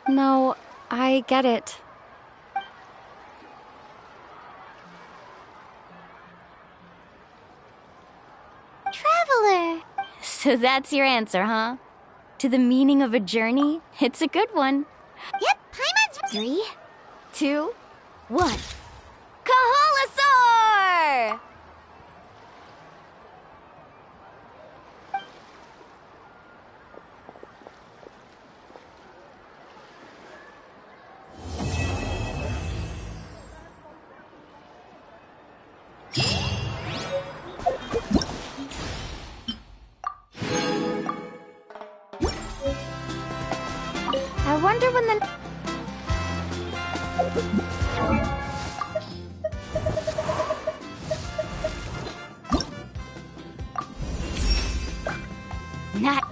No, I get it. Traveler! So that's your answer, huh? To the meaning of a journey? It's a good one. Yep, Paimon's... 3, 2, 1. Kaholasaur! I wonder when the... Not...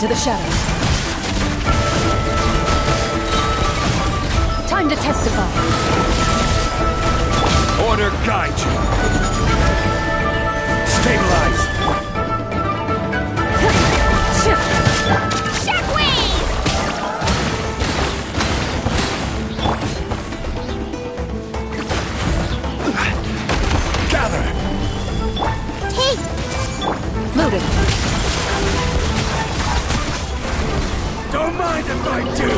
Into the shadows. Time to testify. Order guide you. Stabilize. Shift. Shockwave! Gather. Take! Loaded. Don't mind if I do.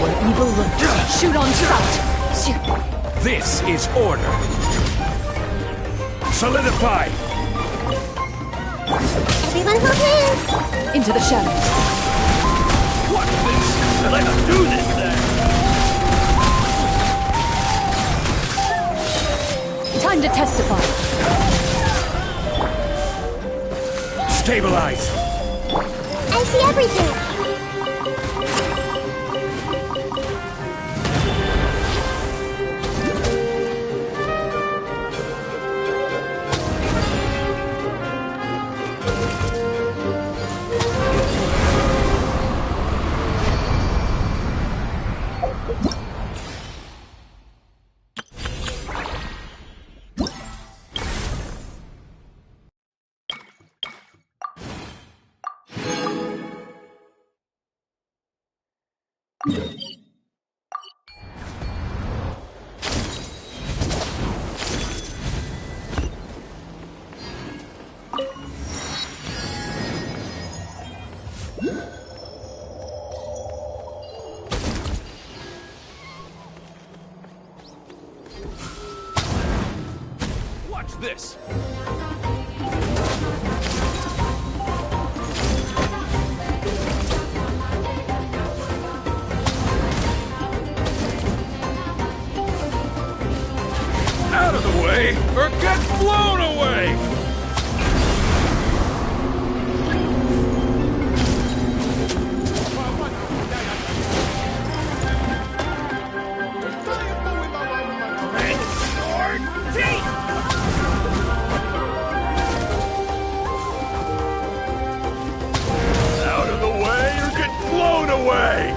Where evil lurks, shoot on sight. This is order. Solidify. Everyone hold hands! Into the shadows. What's this? Let's do this then. Time to testify. Stabilize. I see everything! Watch this. Out of the way, or get blown away! Out of the way, or get blown away!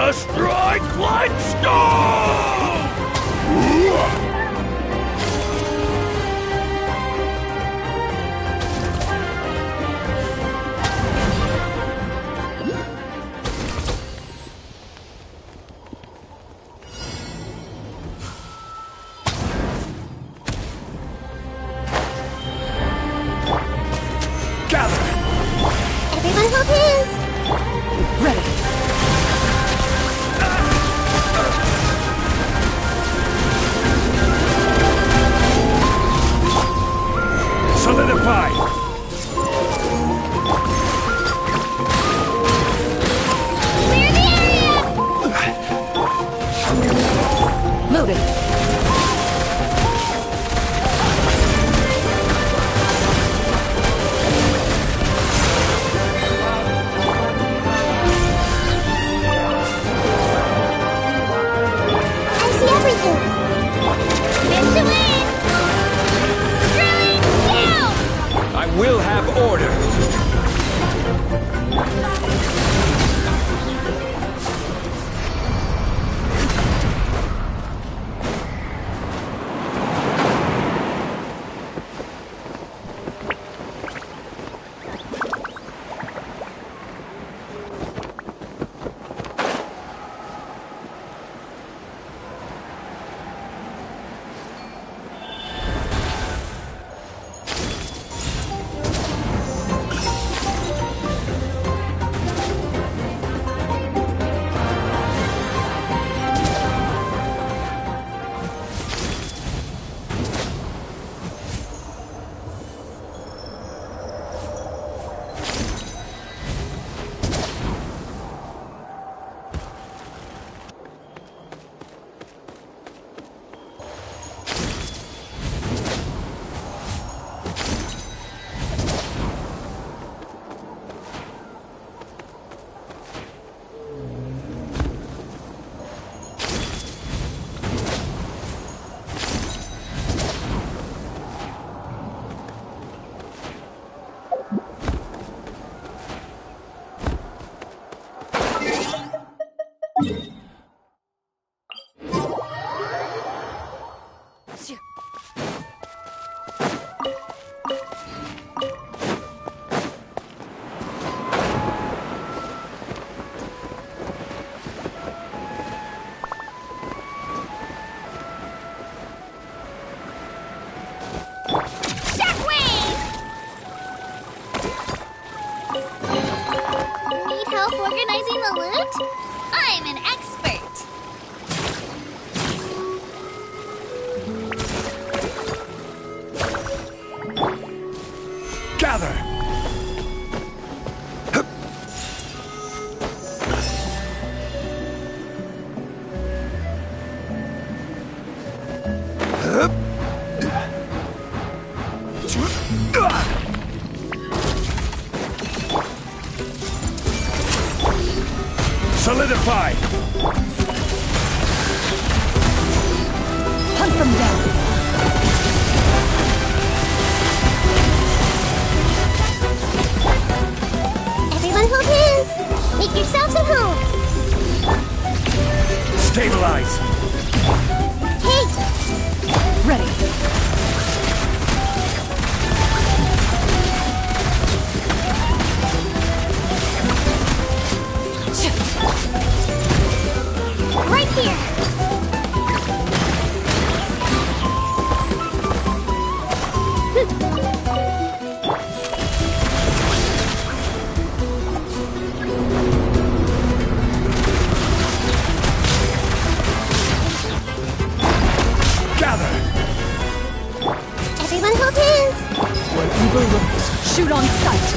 Strike like stone! Gather! Everyone hold hands! Ready. Solidify! Clear the area! Loaded. I see everything! Vigilante! Drilling down! I will have order! Gather! Solidify! Hunt them down! Everyone hold hands! Make yourselves at home! Stabilize! Hey! Ready! Right here! Gather! Everyone hold hands! Where evil lurks, shoot on sight!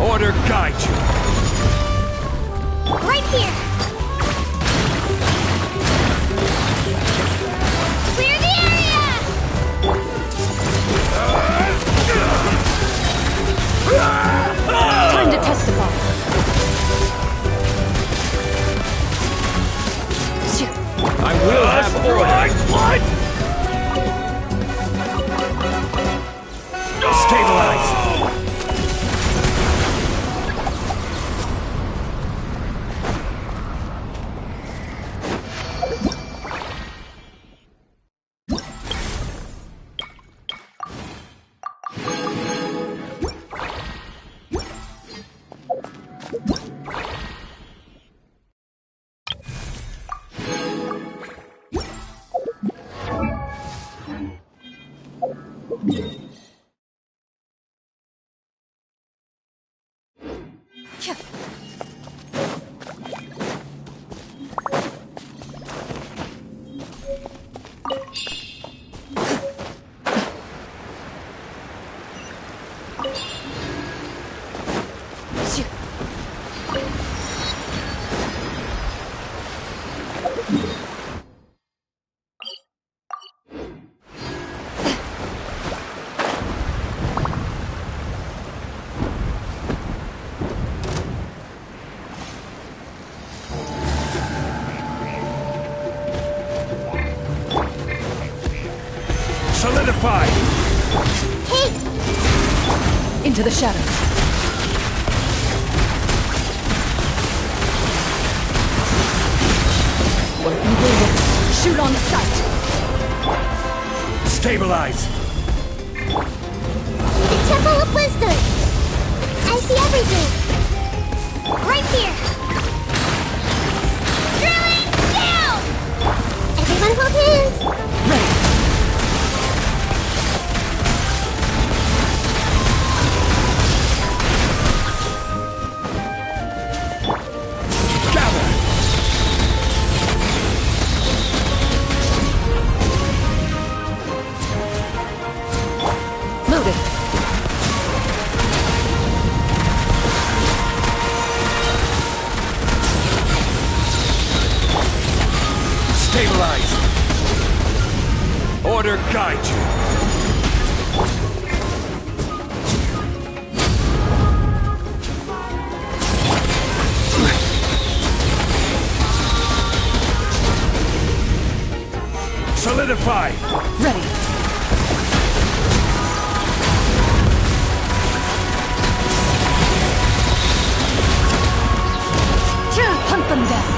Order guide you! Right here! Clear the area! Time to testify! I will have order! Stabilize! Solidify! Hey! Into the shadows. Where evil lurks, shoot on sight! Stabilize! The Temple of Wisdom! I see everything! Right here! Drilling down! Everyone hold hands! Ready! Loaded. Stabilize! Order guide you! Solidify! Ready. Hunt them down.